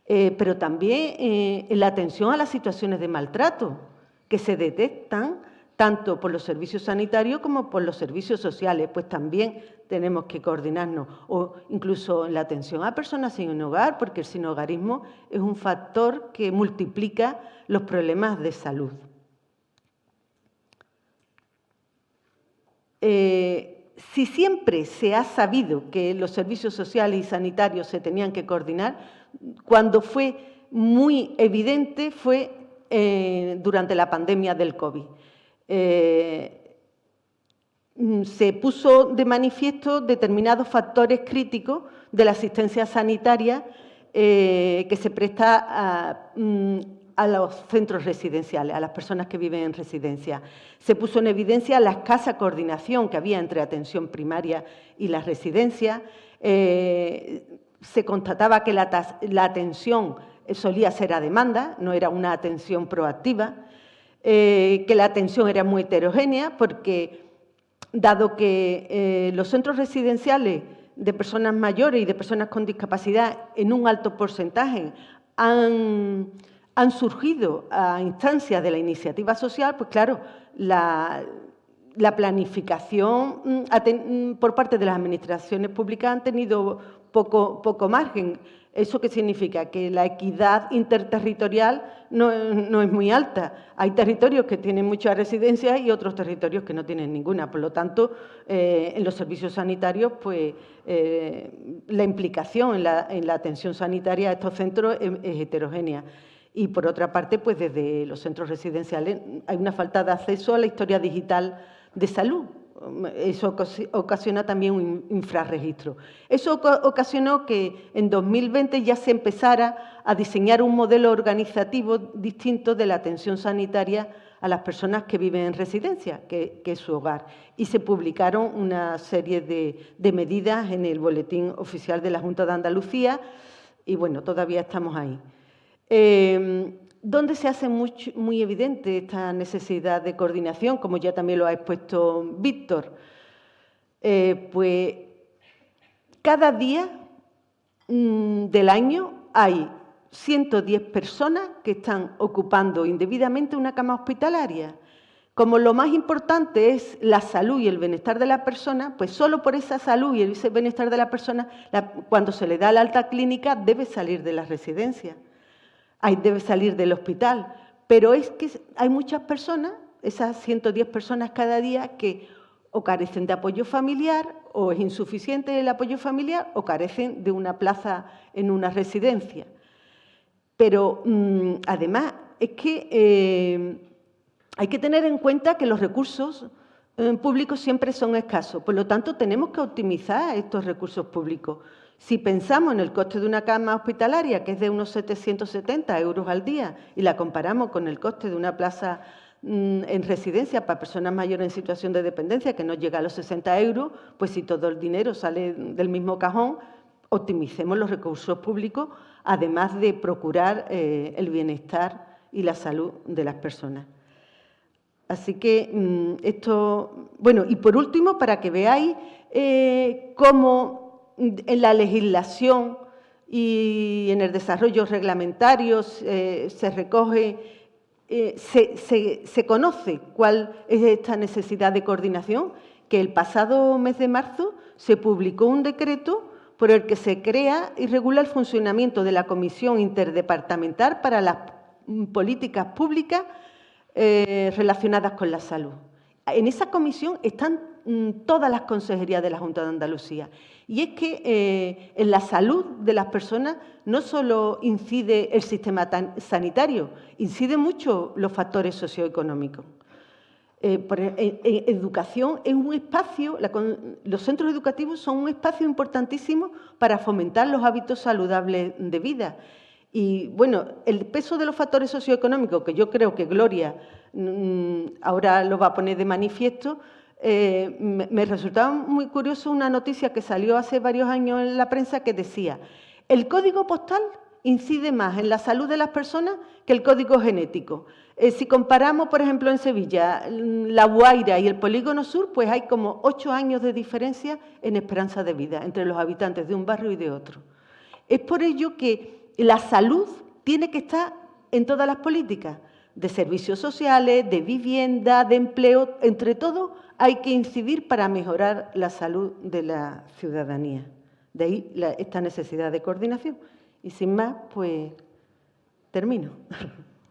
Pero también en la atención a las situaciones de maltrato que se detectan tanto por los servicios sanitarios como por los servicios sociales, pues también tenemos que coordinarnos, o incluso en la atención a personas sin hogar, porque el sinhogarismo es un factor que multiplica los problemas de salud. Si siempre se ha sabido que los servicios sociales y sanitarios se tenían que coordinar, cuando fue muy evidente fue durante la pandemia del COVID. Se puso de manifiesto determinados factores críticos de la asistencia sanitaria que se presta a los centros residenciales, a las personas que viven en residencia. Se puso en evidencia la escasa coordinación que había entre atención primaria y la residencia. Se constataba que la atención solía ser a demanda, no era una atención proactiva, que la atención era muy heterogénea porque, dado que los centros residenciales de personas mayores y de personas con discapacidad en un alto porcentaje han surgido a instancias de la iniciativa social, pues claro, la planificación por parte de las administraciones públicas han tenido poco margen. ¿Eso qué significa? Que la equidad interterritorial no es muy alta. Hay territorios que tienen muchas residencias y otros territorios que no tienen ninguna. Por lo tanto, en los servicios sanitarios, pues la implicación en la atención sanitaria a estos centros es heterogénea. Y, por otra parte, pues desde los centros residenciales hay una falta de acceso a la historia digital de salud. Eso ocasiona también un infrarregistro. Eso ocasionó que en 2020 ya se empezara a diseñar un modelo organizativo distinto de la atención sanitaria a las personas que viven en residencia, que es su hogar. Y se publicaron una serie de medidas en el Boletín Oficial de la Junta de Andalucía y, bueno, todavía estamos ahí. ¿Dónde se hace muy evidente esta necesidad de coordinación? Como ya también lo ha expuesto Víctor. Pues cada día del año hay 110 personas que están ocupando indebidamente una cama hospitalaria. Como lo más importante es la salud y el bienestar de la persona, pues solo por esa salud y ese bienestar de la persona, cuando se le da la alta clínica, debe salir de la residencia. Debe salir del hospital, pero es que hay muchas personas, esas 110 personas cada día, que o carecen de apoyo familiar, o es insuficiente el apoyo familiar, o carecen de una plaza en una residencia. Pero, además, es que hay que tener en cuenta que los recursos públicos siempre son escasos. Por lo tanto, tenemos que optimizar estos recursos públicos. Si pensamos en el coste de una cama hospitalaria, que es de unos 770 euros al día, y la comparamos con el coste de una plaza en residencia para personas mayores en situación de dependencia, que no llega a los 60 euros, pues si todo el dinero sale del mismo cajón, optimicemos los recursos públicos, además de procurar el bienestar y la salud de las personas. Así que esto... Bueno, y por último, para que veáis cómo en la legislación y en el desarrollo reglamentario se recoge, se conoce cuál es esta necesidad de coordinación, que el pasado mes de marzo se publicó un decreto por el que se crea y regula el funcionamiento de la Comisión Interdepartamental para las Políticas Públicas relacionadas con la salud. En esa comisión están todas las consejerías de la Junta de Andalucía. Y es que en la salud de las personas no solo incide el sistema sanitario, incide mucho los factores socioeconómicos. En educación es un espacio, los centros educativos son un espacio importantísimo para fomentar los hábitos saludables de vida. Y, bueno, el peso de los factores socioeconómicos, que yo creo que Gloria ahora lo va a poner de manifiesto, me resultaba muy curioso una noticia que salió hace varios años en la prensa que decía: el código postal incide más en la salud de las personas que el código genético. Si comparamos, por ejemplo, en Sevilla, La Guaira y el Polígono Sur, pues hay como 8 años de diferencia en esperanza de vida entre los habitantes de un barrio y de otro. Es por ello que la salud tiene que estar en todas las políticas, de servicios sociales, de vivienda, de empleo. Entre todo, hay que incidir para mejorar la salud de la ciudadanía. De ahí esta necesidad de coordinación. Y sin más, pues termino.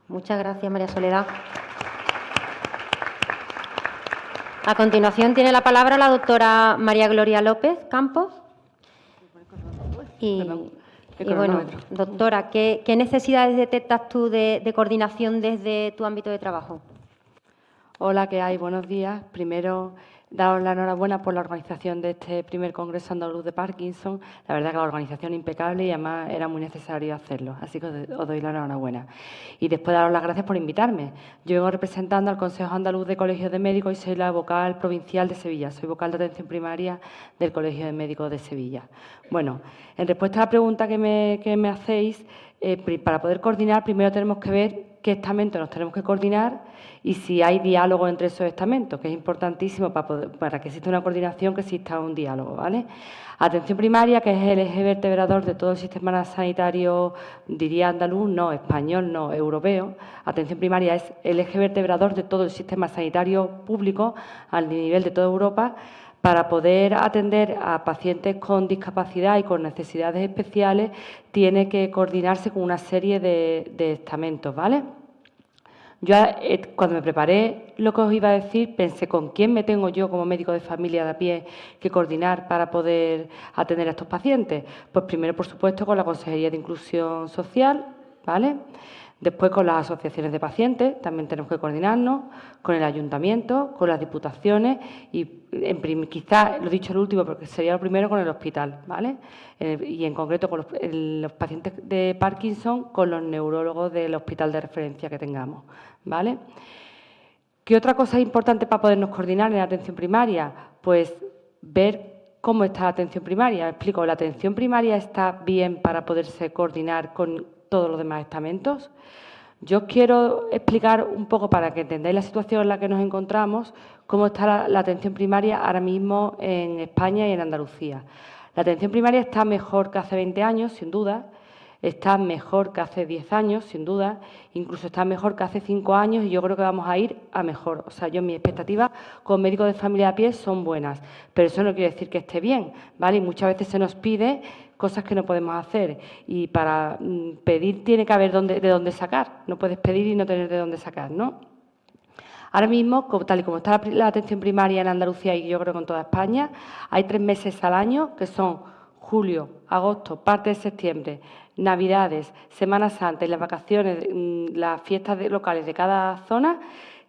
Muchas gracias, María Soledad. A continuación tiene la palabra la doctora María Gloria López Campos. Y bueno, doctora, ¿qué necesidades detectas tú de coordinación desde tu ámbito de trabajo? Hola, ¿qué hay? Buenos días. Primero, daros la enhorabuena por la organización de este primer Congreso Andaluz de Parkinson. La verdad que la organización impecable y además era muy necesario hacerlo, así que os doy la enhorabuena. Y después daros las gracias por invitarme. Yo vengo representando al Consejo Andaluz de Colegios de Médicos y soy la vocal provincial de Sevilla. Soy vocal de atención primaria del Colegio de Médicos de Sevilla. Bueno, en respuesta a la pregunta que me hacéis, para poder coordinar primero tenemos que ver qué estamentos nos tenemos que coordinar y si hay diálogo entre esos estamentos, que es importantísimo para que exista una coordinación, que exista un diálogo, ¿vale? Atención primaria, que es el eje vertebrador de todo el sistema sanitario, diría andaluz, no, español, no, europeo. Atención primaria es el eje vertebrador de todo el sistema sanitario público a nivel de toda Europa, para poder atender a pacientes con discapacidad y con necesidades especiales, tiene que coordinarse con una serie de estamentos, ¿vale? Yo, cuando me preparé lo que os iba a decir, pensé con quién me tengo yo como médico de familia de a pie que coordinar para poder atender a estos pacientes. Pues primero, por supuesto, con la Consejería de Inclusión Social, ¿vale? Después con las asociaciones de pacientes, también tenemos que coordinarnos, con el ayuntamiento, con las diputaciones y quizás, lo he dicho el último, porque sería lo primero, con el hospital, ¿vale? Y en concreto con los pacientes de Parkinson, con los neurólogos del hospital de referencia que tengamos, ¿vale? ¿Qué otra cosa es importante para podernos coordinar en la atención primaria? Pues ver cómo está la atención primaria. Explico, la atención primaria está bien para poderse coordinar con todos los demás estamentos. Yo os quiero explicar un poco, para que entendáis la situación en la que nos encontramos, cómo está la atención primaria ahora mismo en España y en Andalucía. La atención primaria está mejor que hace 20 años, sin duda, está mejor que hace 10 años, sin duda, incluso está mejor que hace 5 años y yo creo que vamos a ir a mejor. O sea, mis expectativas como médico de familia a pie son buenas, pero eso no quiere decir que esté bien, ¿vale? Y muchas veces se nos pide cosas que no podemos hacer y para pedir tiene que haber de dónde sacar. No puedes pedir y no tener de dónde sacar, ¿no? Ahora mismo, tal y como está la atención primaria en Andalucía y yo creo que en toda España, hay 3 meses al año que son julio, agosto, parte de septiembre, Navidades, Semana Santa y las vacaciones, las fiestas locales de cada zona,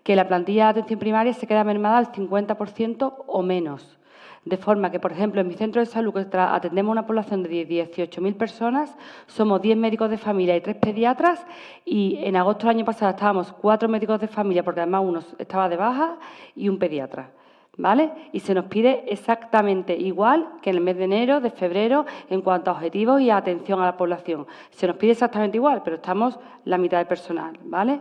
que la plantilla de atención primaria se queda mermada al 50% o menos. De forma que, por ejemplo, en mi centro de salud, que atendemos una población de 18.000 personas, somos 10 médicos de familia y 3 pediatras, y en agosto del año pasado estábamos 4 médicos de familia, porque además uno estaba de baja, y un pediatra, ¿vale? Y se nos pide exactamente igual que en el mes de enero, de febrero, en cuanto a objetivos y a atención a la población. Se nos pide exactamente igual, pero estamos la mitad de personal, ¿vale?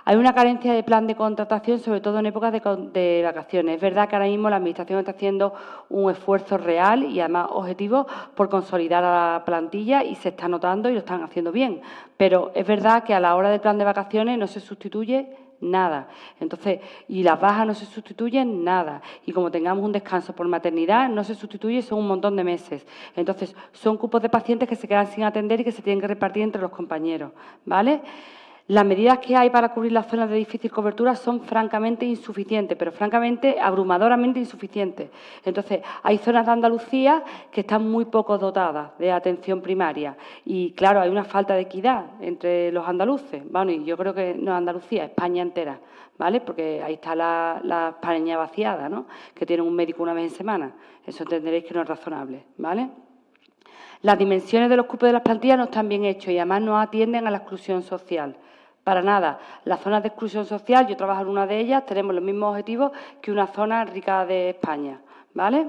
Hay una carencia de plan de contratación, sobre todo en épocas de vacaciones. Es verdad que ahora mismo la Administración está haciendo un esfuerzo real y además objetivo por consolidar a la plantilla y se está notando y lo están haciendo bien. Pero es verdad que a la hora del plan de vacaciones no se sustituye nada. Entonces, y las bajas no se sustituyen nada. Y como tengamos un descanso por maternidad, no se sustituye, son un montón de meses. Entonces, son cupos de pacientes que se quedan sin atender y que se tienen que repartir entre los compañeros, ¿vale? Las medidas que hay para cubrir las zonas de difícil cobertura son francamente insuficientes, pero francamente abrumadoramente insuficientes. Entonces, hay zonas de Andalucía que están muy poco dotadas de atención primaria y, claro, hay una falta de equidad entre los andaluces. Bueno, y yo creo que no Andalucía, España entera, ¿vale? Porque ahí está la España vaciada, ¿no? Que tienen un médico una vez en semana. Eso entenderéis que no es razonable, ¿vale? Las dimensiones de los cupos de las plantillas no están bien hechos y además no atienden a la exclusión social. Para nada. Las zonas de exclusión social, yo trabajo en una de ellas, tenemos los mismos objetivos que una zona rica de España, ¿vale?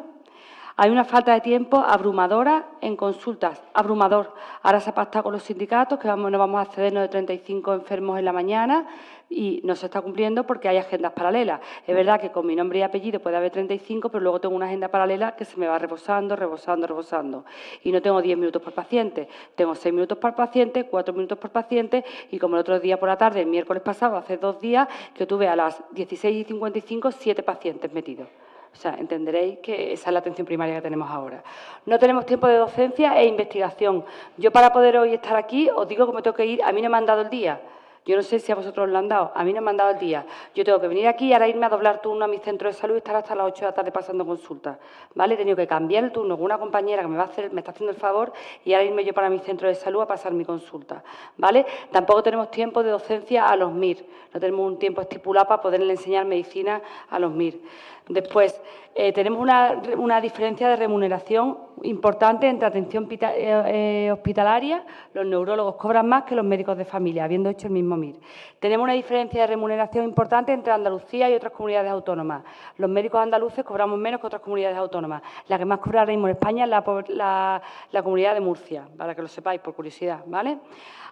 Hay una falta de tiempo abrumadora en consultas, abrumador. Ahora se ha pactado con los sindicatos que no vamos a accedernos de 35 enfermos en la mañana y no se está cumpliendo porque hay agendas paralelas. Es verdad que con mi nombre y apellido puede haber 35, pero luego tengo una agenda paralela que se me va rebosando. Y no tengo 10 minutos por paciente, tengo 6 minutos por paciente, 4 minutos por paciente y como el otro día por la tarde, el miércoles pasado, hace 2 días, que tuve a las 16:55 7 pacientes metidos. O sea, entenderéis que esa es la atención primaria que tenemos ahora. No tenemos tiempo de docencia e investigación. Yo para poder hoy estar aquí, os digo que me tengo que ir, a mí no me han dado el día. Yo no sé si a vosotros lo han dado, a mí no me han dado el día. Yo tengo que venir aquí y ahora irme a doblar turno a mi centro de salud y estar hasta las 8 de la tarde pasando consultas, ¿vale? He tenido que cambiar el turno con una compañera que me está haciendo el favor y ahora irme yo para mi centro de salud a pasar mi consulta, ¿vale? Tampoco tenemos tiempo de docencia a los MIR, no tenemos un tiempo estipulado para poderle enseñar medicina a los MIR. Después, tenemos una diferencia de remuneración importante entre atención hospitalaria. Los neurólogos cobran más que los médicos de familia, habiendo hecho el mismo MIR. Tenemos una diferencia de remuneración importante entre Andalucía y otras comunidades autónomas. Los médicos andaluces cobramos menos que otras comunidades autónomas. La que más cobra ahora mismo en España es la comunidad de Murcia, para que lo sepáis, por curiosidad, ¿vale?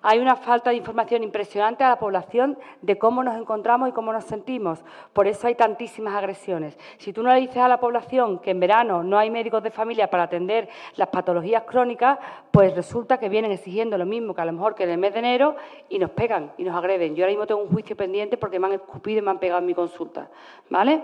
Hay una falta de información impresionante a la población de cómo nos encontramos y cómo nos sentimos. Por eso hay tantísimas agresiones. Si tú no le dices a la población que en verano no hay médicos de familia para atender las patologías crónicas, pues resulta que vienen exigiendo lo mismo que a lo mejor que en el mes de enero y nos pegan y nos agreden. Yo ahora mismo tengo un juicio pendiente porque me han escupido y me han pegado en mi consulta, ¿vale?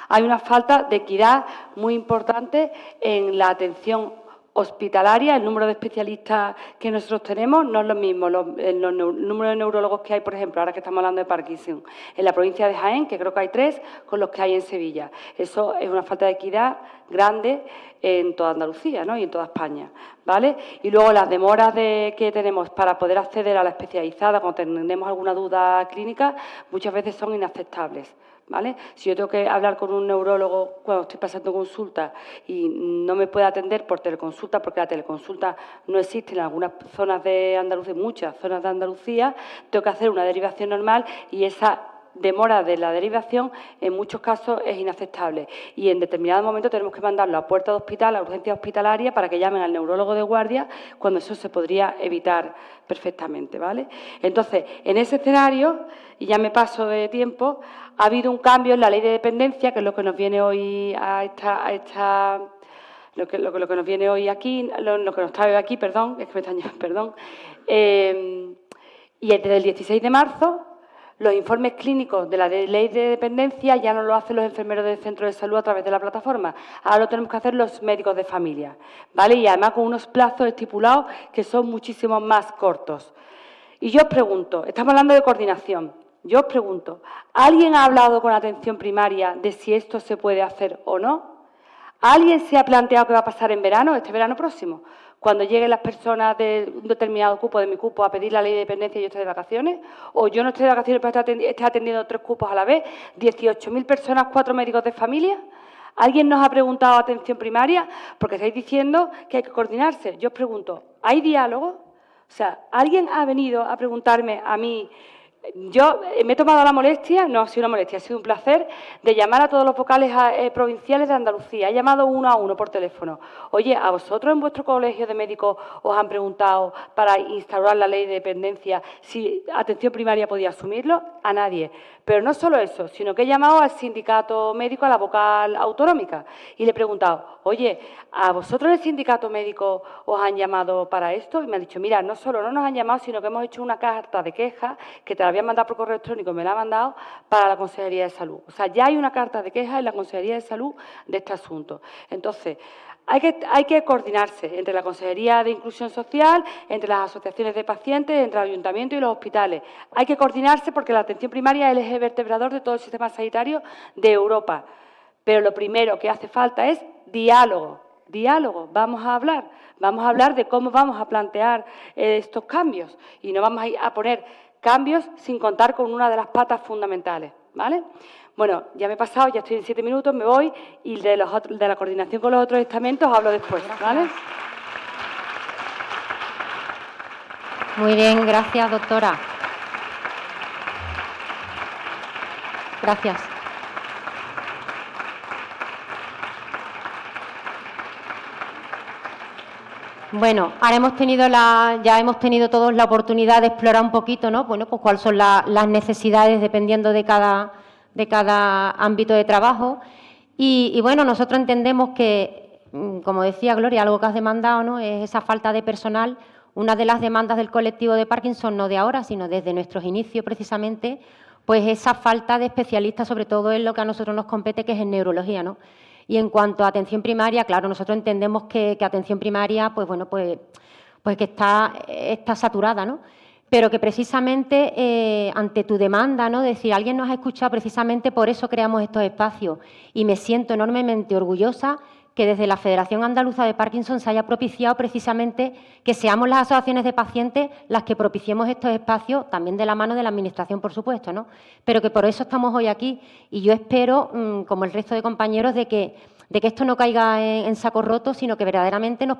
Hay una falta de equidad muy importante en la atención hospitalaria. El número de especialistas que nosotros tenemos no es lo mismo. El número de neurólogos que hay, por ejemplo, ahora que estamos hablando de Parkinson, en la provincia de Jaén, que creo que hay 3, con los que hay en Sevilla. Eso es una falta de equidad grande en toda Andalucía, ¿no? Y en toda España, ¿vale? Y luego las demoras que tenemos para poder acceder a la especializada cuando tenemos alguna duda clínica, muchas veces son inaceptables, ¿vale? Si yo tengo que hablar con un neurólogo cuando estoy pasando consulta y no me puede atender por teleconsulta, porque la teleconsulta no existe en algunas zonas de Andalucía, muchas zonas de Andalucía, tengo que hacer una derivación normal y esa demora de la derivación en muchos casos es inaceptable y en determinado momento tenemos que mandarlo a puerta de hospital, a urgencia hospitalaria para que llamen al neurólogo de guardia cuando eso se podría evitar perfectamente, ¿vale? Entonces, en ese escenario, y ya me paso de tiempo, ha habido un cambio en la ley de dependencia, que es lo que nos viene hoy lo que nos viene hoy aquí, lo que nos trae aquí, perdón, es que me están llamando, perdón, y desde el 16 de marzo los informes clínicos de la ley de dependencia ya no lo hacen los enfermeros del centro de salud a través de la plataforma, ahora lo tenemos que hacer los médicos de familia, ¿vale? Y además con unos plazos estipulados que son muchísimo más cortos. Y yo os pregunto, estamos hablando de coordinación, yo os pregunto, ¿alguien ha hablado con atención primaria de si esto se puede hacer o no? ¿Alguien se ha planteado qué va a pasar en verano, este verano próximo? Cuando lleguen las personas de un determinado cupo, de mi cupo, a pedir la ley de dependencia y yo esté de vacaciones, o yo no estoy de vacaciones pero esté atendiendo 3 cupos a la vez, 18.000 personas, 4 médicos de familia. ¿Alguien nos ha preguntado atención primaria? Porque estáis diciendo que hay que coordinarse. Yo os pregunto, ¿hay diálogo? O sea, ¿alguien ha venido a preguntarme a mí? Yo me he tomado la molestia, no ha sido una molestia, ha sido un placer, de llamar a todos los vocales provinciales de Andalucía. He llamado uno a uno por teléfono. Oye, ¿a vosotros en vuestro colegio de médicos os han preguntado para instaurar la ley de dependencia si atención primaria podía asumirlo? A nadie. Pero no solo eso, sino que he llamado al sindicato médico, a la vocal autonómica, y le he preguntado, oye, ¿a vosotros el sindicato médico os han llamado para esto? Y me han dicho, mira, no solo no nos han llamado, sino que hemos hecho una carta de queja que te la habían mandado por correo electrónico, me la han mandado para la Consejería de Salud. O sea, ya hay una carta de queja en la Consejería de Salud de este asunto. Entonces, hay que coordinarse entre la Consejería de Inclusión Social, entre las asociaciones de pacientes, entre el Ayuntamiento y los hospitales. Hay que coordinarse porque la atención primaria es el eje vertebrador de todo el sistema sanitario de Europa. Pero lo primero que hace falta es diálogo. Diálogo, vamos a hablar de cómo vamos a plantear estos cambios y no vamos a poner cambios sin contar con una de las patas fundamentales, ¿vale? Bueno, ya me he pasado, ya estoy en 7 minutos, me voy y de la coordinación con los otros estamentos hablo después, ¿vale? Muy bien, gracias, doctora. Gracias. Bueno, ahora ya hemos tenido todos la oportunidad de explorar un poquito, ¿no? Bueno, pues cuáles son las necesidades dependiendo de cada ámbito de trabajo. Y bueno, nosotros entendemos que, como decía Gloria, algo que has demandado, ¿no?, es esa falta de personal. Una de las demandas del colectivo de Parkinson, no de ahora, sino desde nuestros inicios precisamente, pues esa falta de especialistas, sobre todo en lo que a nosotros nos compete, que es en neurología, ¿no? Y en cuanto a atención primaria, claro, nosotros entendemos que atención primaria, pues bueno, pues que está saturada, ¿no? Pero que precisamente ante tu demanda, ¿no?, decir, alguien nos ha escuchado, precisamente por eso creamos estos espacios. Y me siento enormemente orgullosa que desde la Federación Andaluza de Parkinson se haya propiciado precisamente que seamos las asociaciones de pacientes las que propiciemos estos espacios, también de la mano de la Administración, por supuesto, ¿no? Pero que por eso estamos hoy aquí. Y yo espero, como el resto de compañeros, de que esto no caiga en saco roto, sino que verdaderamente nos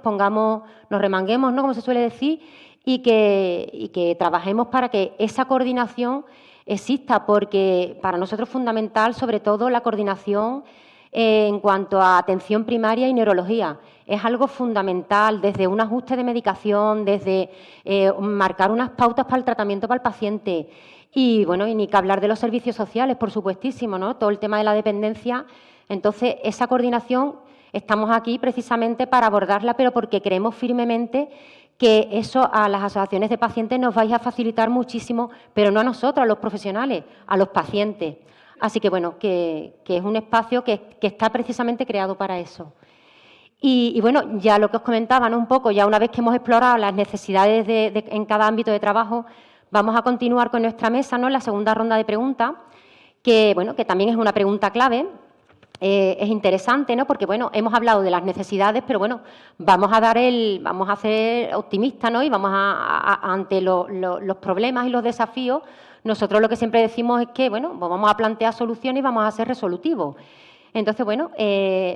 remanguemos, ¿no?, como se suele decir, y que trabajemos para que esa coordinación exista, porque para nosotros es fundamental, sobre todo, la coordinación en cuanto a atención primaria y neurología. Es algo fundamental, desde un ajuste de medicación, desde marcar unas pautas para el tratamiento para el paciente. Y, bueno, y ni que hablar de los servicios sociales, por supuestísimo, ¿no?, todo el tema de la dependencia. Entonces, esa coordinación estamos aquí precisamente para abordarla, pero porque creemos firmemente que eso a las asociaciones de pacientes nos vais a facilitar muchísimo, pero no a nosotros, a los profesionales, a los pacientes. Así que, bueno, que es un espacio que está precisamente creado para eso. Y, bueno, ya lo que os comentaba, ¿no?, un poco, ya una vez que hemos explorado las necesidades en cada ámbito de trabajo, vamos a continuar con nuestra mesa, ¿no?, en la segunda ronda de preguntas, que, bueno, que también es una pregunta clave. Es interesante, ¿no?, porque, bueno, hemos hablado de las necesidades, pero, bueno, vamos a ser optimistas, ¿no?, y vamos ante los problemas y los desafíos. Nosotros lo que siempre decimos es que, bueno, pues vamos a plantear soluciones y vamos a ser resolutivos. Entonces, bueno,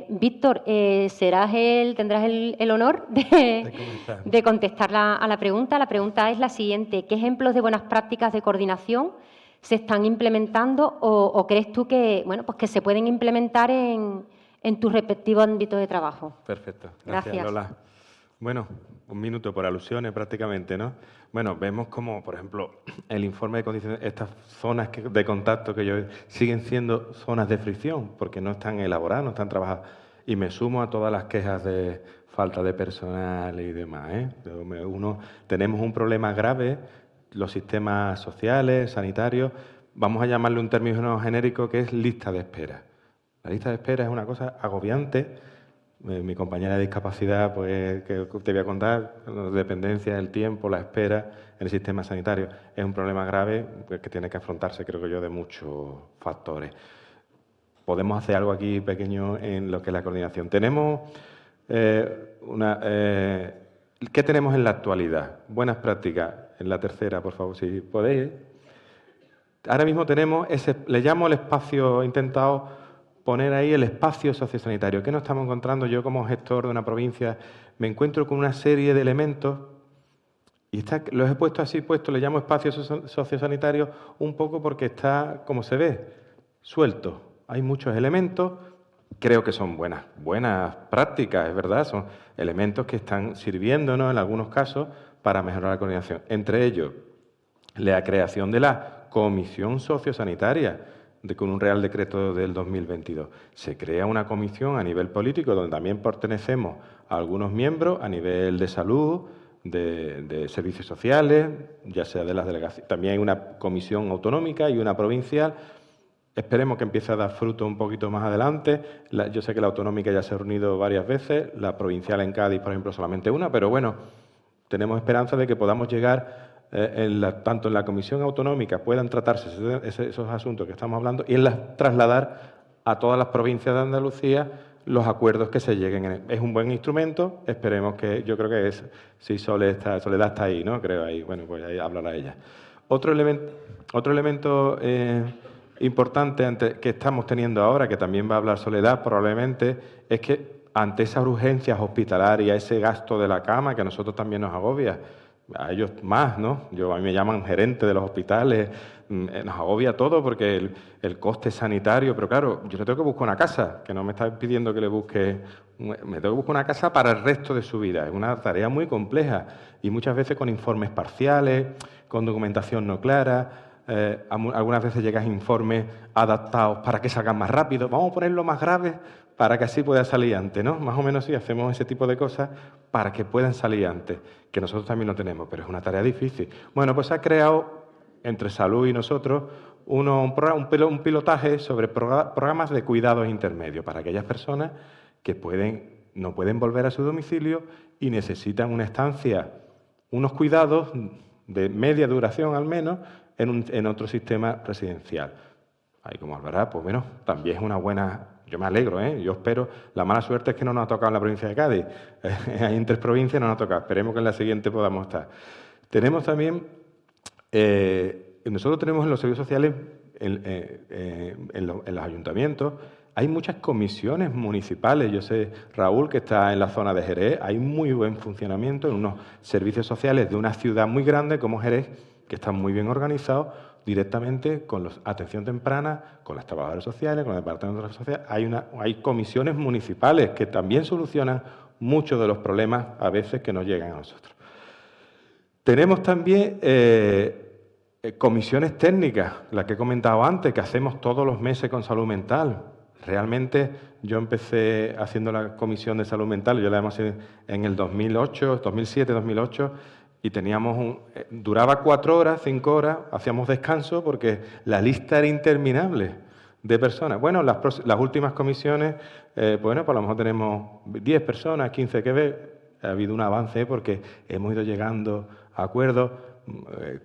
Víctor, tendrás el honor de contestar a la pregunta. La pregunta es la siguiente: ¿qué ejemplos de buenas prácticas de coordinación se están implementando o crees tú que, bueno, pues que se pueden implementar en tu respectivo ámbito de trabajo? Perfecto. Gracias, Lola. Bueno, un minuto por alusiones prácticamente, ¿no? Bueno, vemos como, por ejemplo, el informe de condiciones, estas zonas de contacto que yo siguen siendo zonas de fricción porque no están elaboradas, no están trabajadas. Y me sumo a todas las quejas de falta de personal y demás, ¿eh? Tenemos un problema grave, los sistemas sociales, sanitarios, vamos a llamarle un término genérico que es lista de espera. La lista de espera es una cosa agobiante. Mi compañera de discapacidad, pues, que te voy a contar, la dependencia, el tiempo, la espera en el sistema sanitario, es un problema grave que tiene que afrontarse, creo que yo, de muchos factores. Podemos hacer algo aquí pequeño en lo que es la coordinación. Tenemos ¿qué tenemos en la actualidad? Buenas prácticas. En la tercera, por favor, si podéis. Ahora mismo tenemos le llamo el espacio, he intentado poner ahí el espacio sociosanitario. ¿Qué nos estamos encontrando? Yo, como gestor de una provincia, me encuentro con una serie de elementos y los he puesto así, le llamo espacio sociosanitario un poco porque está, como se ve, suelto. Hay muchos elementos, creo que son buenas prácticas, es verdad, son elementos que están sirviéndonos en algunos casos para mejorar la coordinación. Entre ellos, la creación de la Comisión Sociosanitaria, con un Real Decreto del 2022. Se crea una comisión a nivel político donde también pertenecemos a algunos miembros a nivel de salud, de servicios sociales, ya sea de las delegaciones. También hay una comisión autonómica y una provincial. Esperemos que empiece a dar fruto un poquito más adelante. Yo sé que la autonómica ya se ha reunido varias veces, la provincial en Cádiz, por ejemplo, solamente una, pero bueno, tenemos esperanza de que podamos llegar tanto en la Comisión Autonómica puedan tratarse esos asuntos que estamos hablando y trasladar a todas las provincias de Andalucía los acuerdos que se lleguen. Es un buen instrumento, esperemos que, yo creo que es, si Soledad está ahí, ¿no? Creo ahí, bueno, pues ahí hablará ella. Otro elemento importante que estamos teniendo ahora, que también va a hablar Soledad probablemente, es que ante esas urgencias hospitalarias, ese gasto de la cama que a nosotros también nos agobia, a ellos más, ¿no? A mí me llaman gerente de los hospitales, nos agobia todo porque el coste sanitario, pero claro, yo le tengo que buscar una casa, que no me está pidiendo que le busque, me tengo que buscar una casa para el resto de su vida. Es una tarea muy compleja y muchas veces con informes parciales, con documentación no clara. Algunas veces llegan informes adaptados para que salgan más rápido. Vamos a ponerlo más grave para que así pueda salir antes, ¿no? Más o menos sí, hacemos ese tipo de cosas para que puedan salir antes, que nosotros también lo tenemos, pero es una tarea difícil. Bueno, pues se ha creado entre Salud y nosotros un pilotaje sobre programas de cuidados intermedios para aquellas personas que no pueden volver a su domicilio y necesitan una estancia, unos cuidados de media duración al menos, en otro sistema residencial. Ahí, como verá, pues bueno, también es una buena... Yo me alegro, yo espero. La mala suerte es que no nos ha tocado en la provincia de Cádiz. Ahí en 3 provincias no nos ha tocado. Esperemos que en la siguiente podamos estar. Tenemos también... nosotros tenemos en los servicios sociales, en los ayuntamientos, hay muchas comisiones municipales. Yo sé, Raúl, que está en la zona de Jerez, hay muy buen funcionamiento en unos servicios sociales de una ciudad muy grande como Jerez, que están muy bien organizados directamente con la atención temprana, con las trabajadoras sociales, con el departamento de la sociedad. Hay comisiones municipales que también solucionan muchos de los problemas a veces que nos llegan a nosotros. Tenemos también comisiones técnicas, la que he comentado antes, que hacemos todos los meses con salud mental. Realmente yo empecé haciendo la comisión de salud mental, yo la hemos hecho en el 2008, 2007, 2008, y duraba 4 horas, 5 horas, hacíamos descanso porque la lista era interminable de personas. Bueno, las últimas comisiones, pues a lo mejor tenemos 10 personas, 15 que ver. Ha habido un avance porque hemos ido llegando a acuerdos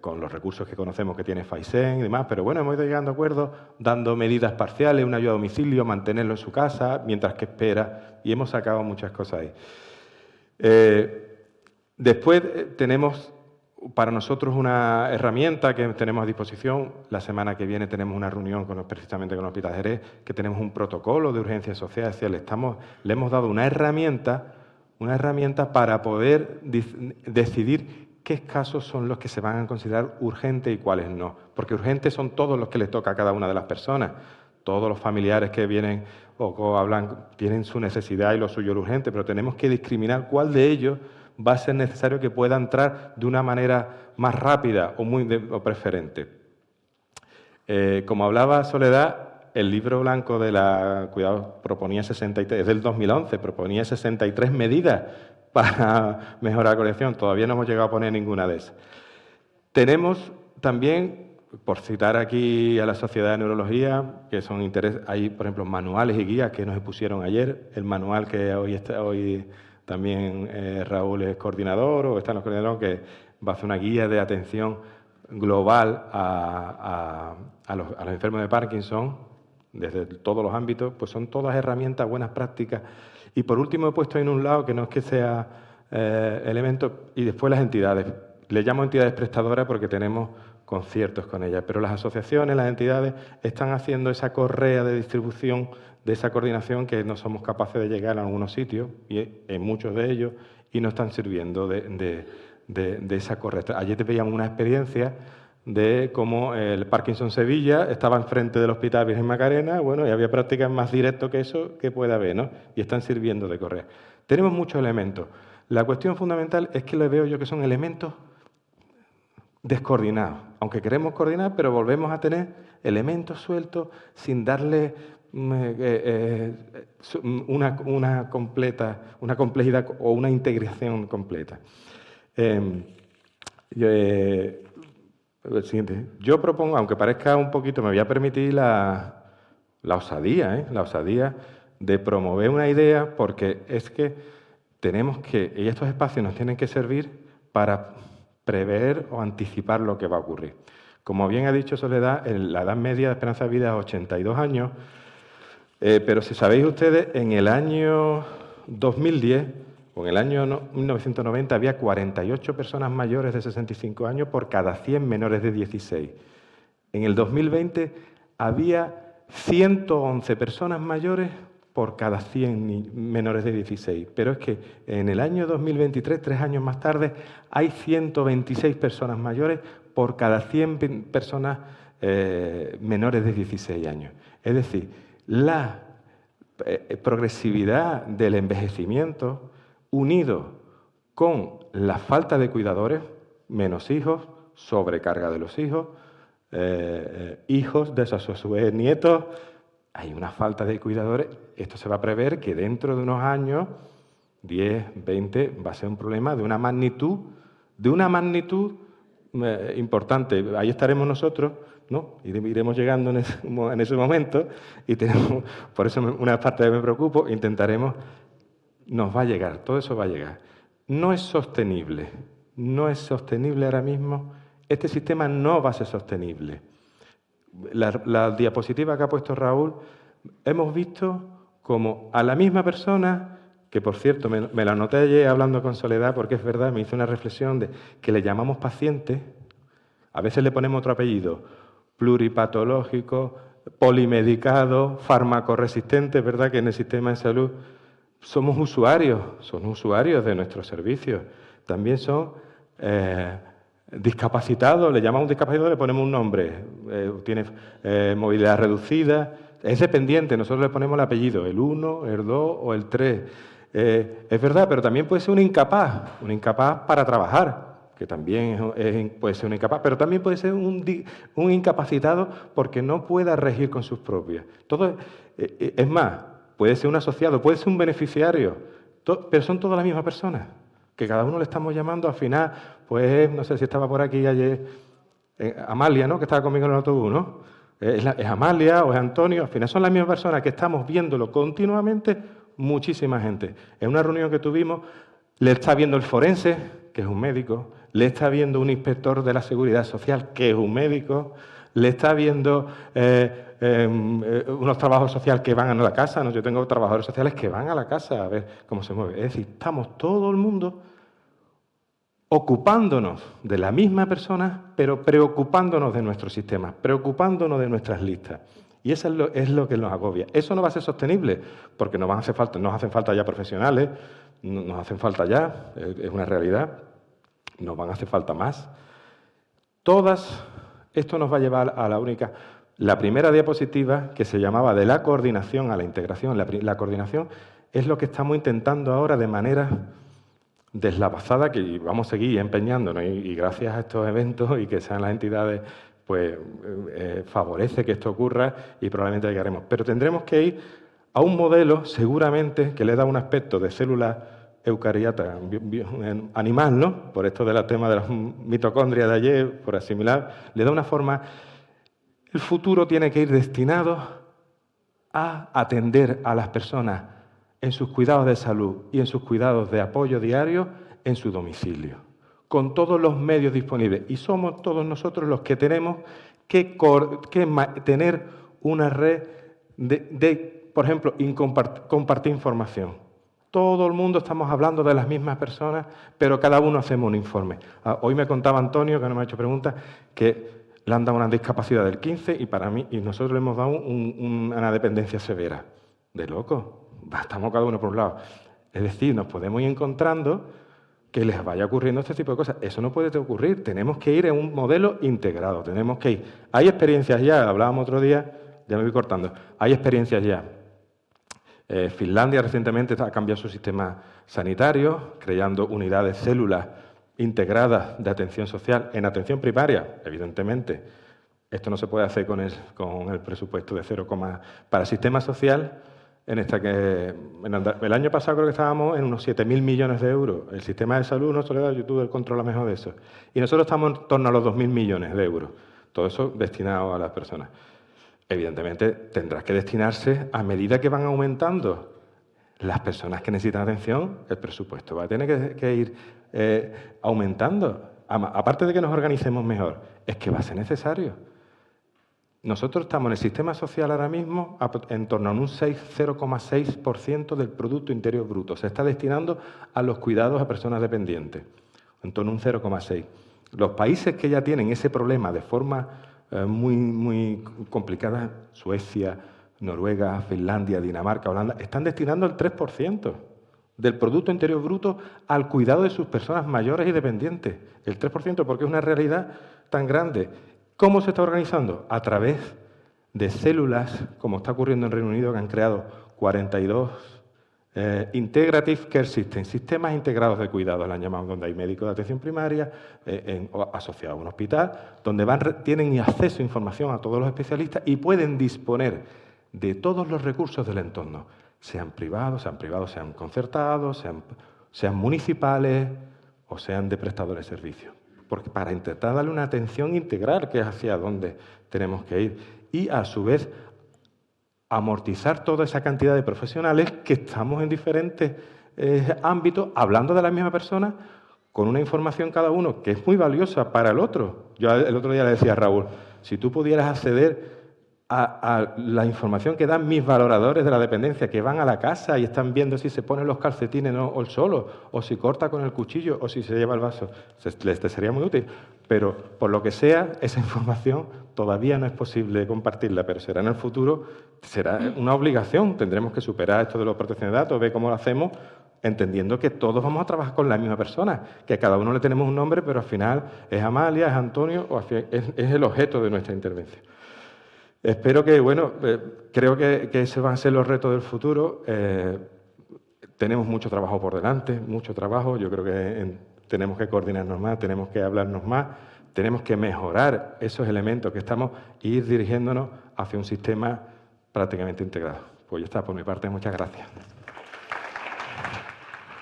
con los recursos que conocemos que tiene Faisen y demás, pero bueno, hemos ido llegando a acuerdos, dando medidas parciales, una ayuda a domicilio, mantenerlo en su casa mientras que espera, y hemos sacado muchas cosas ahí. Después tenemos para nosotros una herramienta que tenemos a disposición. La semana que viene tenemos una reunión precisamente con el Hospital de Jerez, que tenemos un protocolo de urgencia social. Es decir, le hemos dado una herramienta para poder decidir qué casos son los que se van a considerar urgentes y cuáles no. Porque urgentes son todos los que les toca a cada una de las personas. Todos los familiares que vienen o hablan tienen su necesidad y lo suyo es urgente, pero tenemos que discriminar cuál de ellos va a ser necesario que pueda entrar de una manera más rápida o preferente. Como hablaba Soledad, el libro blanco de la cuidado proponía 63, es del 2011, proponía 63 medidas para mejorar la coordinación. Todavía no hemos llegado a poner ninguna de esas. Tenemos también, por citar aquí a la Sociedad de Neurología, que son hay, por ejemplo, manuales y guías que nos pusieron ayer. El manual que hoy también Raúl es coordinador, o está en los coordinadores, que va a hacer una guía de atención global a los enfermos de Parkinson, desde todos los ámbitos. Pues son todas herramientas, buenas prácticas. Y por último he puesto en un lado, que no es que sea elemento, y después las entidades. Le llamo entidades prestadoras porque tenemos conciertos con ellas, pero las asociaciones, las entidades, están haciendo esa correa de distribución de esa coordinación que no somos capaces de llegar a algunos sitios, y en muchos de ellos, y no están sirviendo de esa correa. Ayer te veíamos una experiencia de cómo el Parkinson Sevilla estaba enfrente del Hospital Virgen Macarena, bueno, y había prácticas más directo que eso que puede haber, ¿no? Y están sirviendo de correa. Tenemos muchos elementos. La cuestión fundamental es que le veo yo que son elementos descoordinados. Aunque queremos coordinar, pero volvemos a tener elementos sueltos sin darle una complejidad o una integración completa. El siguiente. Yo propongo, aunque parezca un poquito, me voy a permitir la osadía de promover una idea, porque es que tenemos que, y estos espacios nos tienen que servir para prever o anticipar lo que va a ocurrir. Como bien ha dicho Soledad, la edad media de esperanza de vida es 82 años, pero si sabéis ustedes, en el año 2010 o en el año 1990 había 48 personas mayores de 65 años por cada 100 menores de 16. En el 2020 había 111 personas mayores por cada 100 menores de 16. Pero es que en el año 2023, 3 años más tarde, hay 126 personas mayores por cada 100 personas menores de 16 años. Es decir, la progresividad del envejecimiento unido con la falta de cuidadores, menos hijos, sobrecarga de los hijos, hijos de esos nietos, hay una falta de cuidadores. Esto se va a prever que dentro de unos años, 10, 20, va a ser un problema de una magnitud importante. Ahí estaremos nosotros, ¿no? Iremos llegando en ese momento y tenemos, por eso una parte me preocupo, intentaremos, nos va a llegar, todo eso va a llegar. No es sostenible ahora mismo, este sistema no va a ser sostenible. La diapositiva que ha puesto Raúl, hemos visto como a la misma persona, que por cierto me la anoté ayer hablando con Soledad, porque es verdad, me hizo una reflexión de que le llamamos paciente, a veces le ponemos otro apellido, pluripatológico, polimedicado, farmacoresistente, ¿verdad? Que en el sistema de salud somos usuarios de nuestros servicios. También son discapacitados, le llamamos discapacitado, le ponemos un nombre, tiene movilidad reducida, es dependiente, nosotros le ponemos el apellido, el 1, el 2 o el 3. Es verdad, pero también puede ser un incapaz para trabajar, que también puede ser un incapaz, pero también puede ser un incapacitado porque no pueda regir con sus propias. Es más, puede ser un asociado, puede ser un beneficiario, pero son todas las mismas personas, que cada uno le estamos llamando al final, pues no sé si estaba por aquí ayer, Amalia, ¿no? Que estaba conmigo en el autobús, ¿no? Es Amalia o es Antonio, al final son las mismas personas que estamos viéndolo continuamente, muchísima gente. En una reunión que tuvimos, le está viendo el forense, que es un médico, le está viendo un inspector de la Seguridad Social, que es un médico, le está viendo unos trabajadores sociales que van a la casa, ¿no? Yo tengo trabajadores sociales que van a la casa a ver cómo se mueve. Es decir, estamos todo el mundo ocupándonos de la misma persona, pero preocupándonos de nuestro sistema, preocupándonos de nuestras listas. Y eso es lo que nos agobia. Eso no va a ser sostenible, porque nos hacen falta ya profesionales, nos hacen falta ya, es una realidad, nos van a hacer falta más. Esto nos va a llevar a la primera diapositiva, que se llamaba de la coordinación a la integración. La coordinación es lo que estamos intentando ahora de manera deslavazada, que vamos a seguir empeñándonos, y gracias a estos eventos y que sean las entidades, pues favorece que esto ocurra y probablemente llegaremos. Pero tendremos que ir a un modelo, seguramente, que le da un aspecto de célula eucariota animal, ¿no? Por esto del tema de las mitocondrias de ayer, por asimilar, le da una forma. El futuro tiene que ir destinado a atender a las personas en sus cuidados de salud y en sus cuidados de apoyo diario en su domicilio, con todos los medios disponibles. Y somos todos nosotros los que tenemos que tener una red por ejemplo, compartir información. Todo el mundo estamos hablando de las mismas personas, pero cada uno hacemos un informe. Hoy me contaba Antonio, que no me ha hecho preguntas, que le han dado una discapacidad del 15 y nosotros le hemos dado una dependencia severa. De loco. Estamos cada uno por un lado. Es decir, nos podemos ir encontrando que les vaya ocurriendo este tipo de cosas. Eso no puede ocurrir. Tenemos que ir en un modelo integrado. Tenemos que ir. Hay experiencias ya, hablábamos otro día, ya me voy cortando. Hay experiencias ya. Finlandia recientemente ha cambiado su sistema sanitario, creando unidades, células integradas de atención social en atención primaria, evidentemente. Esto no se puede hacer con el presupuesto de 0, para el sistema social. El año pasado creo que estábamos en unos 7.000 millones de euros. El sistema de salud, no Soledad, YouTube controla mejor de eso. Y nosotros estamos en torno a los 2.000 millones de euros. Todo eso destinado a las personas. Evidentemente tendrá que destinarse a medida que van aumentando las personas que necesitan atención, el presupuesto va a tener que ir aumentando. Aparte de que nos organicemos mejor, es que va a ser necesario. Nosotros estamos en el sistema social ahora mismo en torno a un 0,6% del Producto Interior Bruto. Se está destinando a los cuidados a personas dependientes, en torno a un 0,6%. Los países que ya tienen ese problema de forma muy complicada, Suecia, Noruega, Finlandia, Dinamarca, Holanda, están destinando el 3% del Producto Interior Bruto al cuidado de sus personas mayores y dependientes. El 3%, porque es una realidad tan grande. ¿Cómo se está organizando? A través de células, como está ocurriendo en Reino Unido, que han creado 42 Integrative Care Systems, sistemas integrados de cuidado, la han llamado, donde hay médicos de atención primaria asociados a un hospital, donde tienen acceso a información a todos los especialistas y pueden disponer de todos los recursos del entorno, sean privados, sean concertados, sean municipales o sean de prestadores de servicios. Porque para intentar darle una atención integral, que es hacia donde tenemos que ir, y a su vez amortizar toda esa cantidad de profesionales que estamos en diferentes ámbitos, hablando de la misma persona, con una información cada uno que es muy valiosa para el otro. Yo el otro día le decía a Raúl, si tú pudieras acceder a la información que dan mis valoradores de la dependencia, que van a la casa y están viendo si se ponen los calcetines o el solo, o si corta con el cuchillo, o si se lleva el vaso, les sería muy útil. Pero, por lo que sea, esa información todavía no es posible compartirla, pero será en el futuro, será una obligación. Tendremos que superar esto de la protección de datos, ver cómo lo hacemos, entendiendo que todos vamos a trabajar con la misma persona, que a cada uno le tenemos un nombre, pero al final es Amalia, es Antonio, o es el objeto de nuestra intervención. Espero que, bueno, creo que esos van a ser los retos del futuro. Tenemos mucho trabajo por delante, mucho trabajo. Yo creo que tenemos que coordinarnos más, tenemos que hablarnos más, tenemos que mejorar esos elementos que estamos e ir dirigiéndonos hacia un sistema prácticamente integrado. Pues ya está, por mi parte, muchas gracias.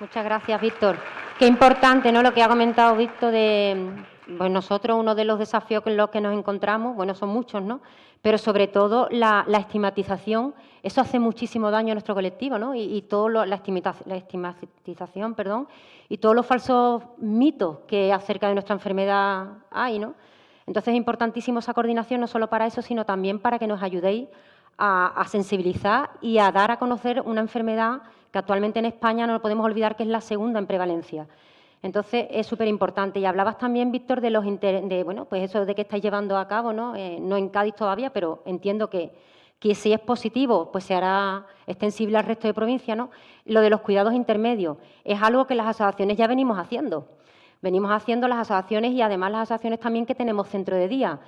Muchas gracias, Víctor. Qué importante, ¿no?, lo que ha comentado Víctor de... Pues nosotros uno de los desafíos con los que nos encontramos, bueno, son muchos, ¿no?, pero sobre todo la estigmatización, eso hace muchísimo daño a nuestro colectivo, ¿no?, y todo la estigmatización, y todos los falsos mitos que acerca de nuestra enfermedad hay, ¿no? Entonces es importantísimo esa coordinación, no solo para eso, sino también para que nos ayudéis a sensibilizar y a dar a conocer una enfermedad que actualmente en España no lo podemos olvidar que es la segunda en prevalencia. Entonces, es súper importante. Y hablabas también, Víctor, de bueno, pues eso de que estáis llevando a cabo, ¿no? No en Cádiz todavía, pero entiendo que si es positivo, pues se hará extensible al resto de provincias, ¿no? Lo de los cuidados intermedios es algo que las asociaciones ya venimos haciendo. Venimos haciendo las asociaciones y además las asociaciones también que tenemos centro de día.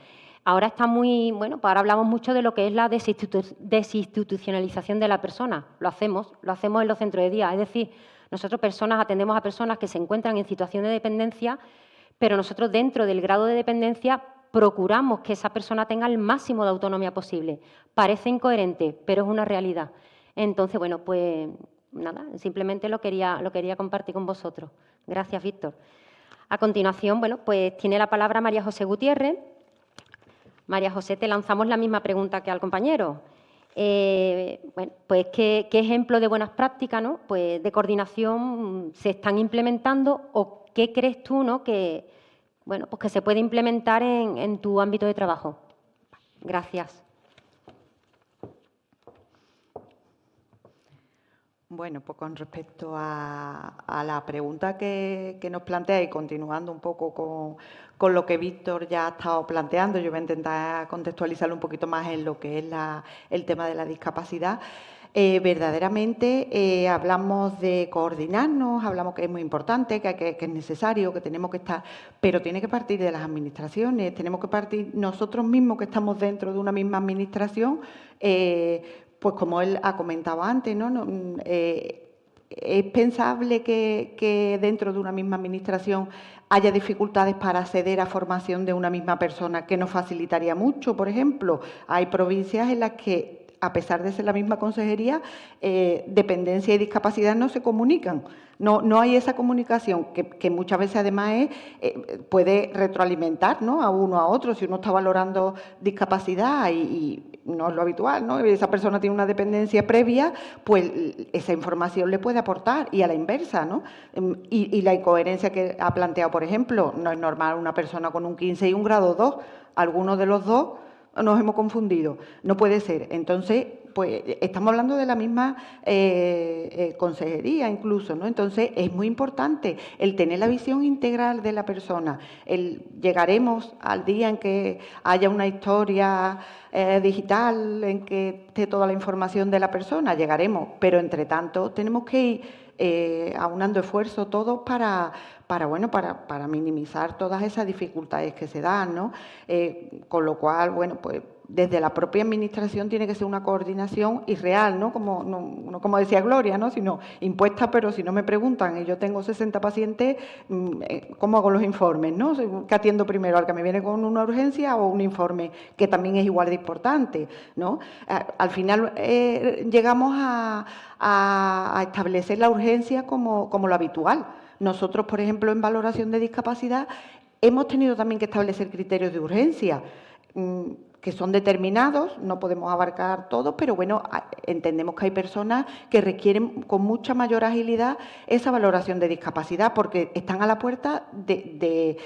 Ahora está muy, bueno, pues ahora hablamos mucho de lo que es la desinstitucionalización de la persona. Lo hacemos en los centros de día, es decir, nosotros atendemos a personas que se encuentran en situación de dependencia, pero nosotros dentro del grado de dependencia procuramos que esa persona tenga el máximo de autonomía posible. Parece incoherente, pero es una realidad. Entonces, bueno, pues nada, simplemente lo quería compartir con vosotros. Gracias, Víctor. A continuación, bueno, pues tiene la palabra María José Gutiérrez. María José, te lanzamos la misma pregunta que al compañero. Bueno, pues ¿qué ejemplo de buenas prácticas, ¿no?, pues de coordinación se están implementando o qué crees tú, ¿no?, que, bueno, pues que se puede implementar en tu ámbito de trabajo? Gracias. Bueno, pues con respecto a la pregunta que nos plantea y continuando un poco con lo que Víctor ya ha estado planteando, yo voy a intentar contextualizarlo un poquito más en lo que es el tema de la discapacidad. Verdaderamente hablamos de coordinarnos, hablamos que es muy importante, que es necesario, que tenemos que estar, pero tiene que partir de las administraciones, tenemos que partir nosotros mismos que estamos dentro de una misma administración. Pues como él ha comentado antes, ¿no? Es pensable que dentro de una misma administración haya dificultades para acceder a formación de una misma persona, que nos facilitaría mucho. Por ejemplo, hay provincias en las que, a pesar de ser la misma consejería, dependencia y discapacidad no se comunican. No hay esa comunicación que muchas veces además puede retroalimentar, ¿no?, a uno a otro. Si uno está valorando discapacidad y no es lo habitual, ¿no?, y esa persona tiene una dependencia previa, pues esa información le puede aportar, y a la inversa, ¿no? Y la incoherencia que ha planteado, por ejemplo, no es normal una persona con un 15 y un grado 2, algunos de los dos nos hemos confundido. No puede ser. Entonces, pues estamos hablando de la misma consejería incluso, ¿no? Entonces, es muy importante el tener la visión integral de la persona. Llegaremos al día en que haya una historia digital, en que esté toda la información de la persona, llegaremos, pero entre tanto tenemos que ir aunando esfuerzos todos para minimizar todas esas dificultades que se dan, ¿no? Con lo cual, bueno, pues desde la propia Administración tiene que ser una coordinación irreal, ¿no? No como decía Gloria, ¿no? Sino impuesta, pero si no me preguntan y yo tengo 60 pacientes, ¿cómo hago los informes, no? ¿Qué atiendo primero? ¿Al que me viene con una urgencia o un informe que también es igual de importante, ¿no? Al final llegamos a establecer la urgencia como lo habitual. Nosotros, por ejemplo, en valoración de discapacidad, hemos tenido también que establecer criterios de urgencia, que son determinados, no podemos abarcar todos, pero bueno, entendemos que hay personas que requieren con mucha mayor agilidad esa valoración de discapacidad, porque están a la puerta de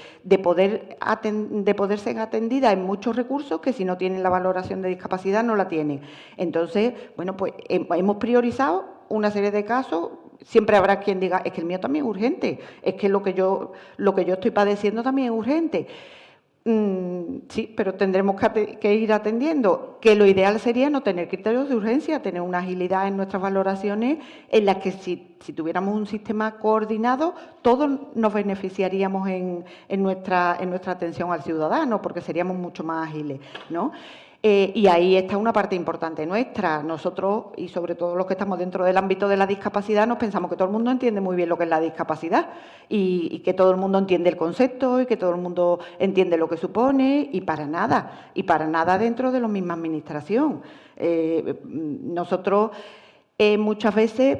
poder ser atendidas en muchos recursos que si no tienen la valoración de discapacidad no la tienen. Entonces, bueno, pues hemos priorizado una serie de casos. Siempre habrá quien diga, es que el mío también es urgente, es que lo que yo estoy padeciendo también es urgente. Sí, pero tendremos que ir atendiendo, que lo ideal sería no tener criterios de urgencia, tener una agilidad en nuestras valoraciones en las que si tuviéramos un sistema coordinado, todos nos beneficiaríamos en nuestra atención al ciudadano, porque seríamos mucho más ágiles, ¿no? Y ahí está una parte importante nuestra. Nosotros, y sobre todo los que estamos dentro del ámbito de la discapacidad, nos pensamos que todo el mundo entiende muy bien lo que es la discapacidad y que todo el mundo entiende el concepto y que todo el mundo entiende lo que supone y para nada dentro de la misma administración. Nosotros muchas veces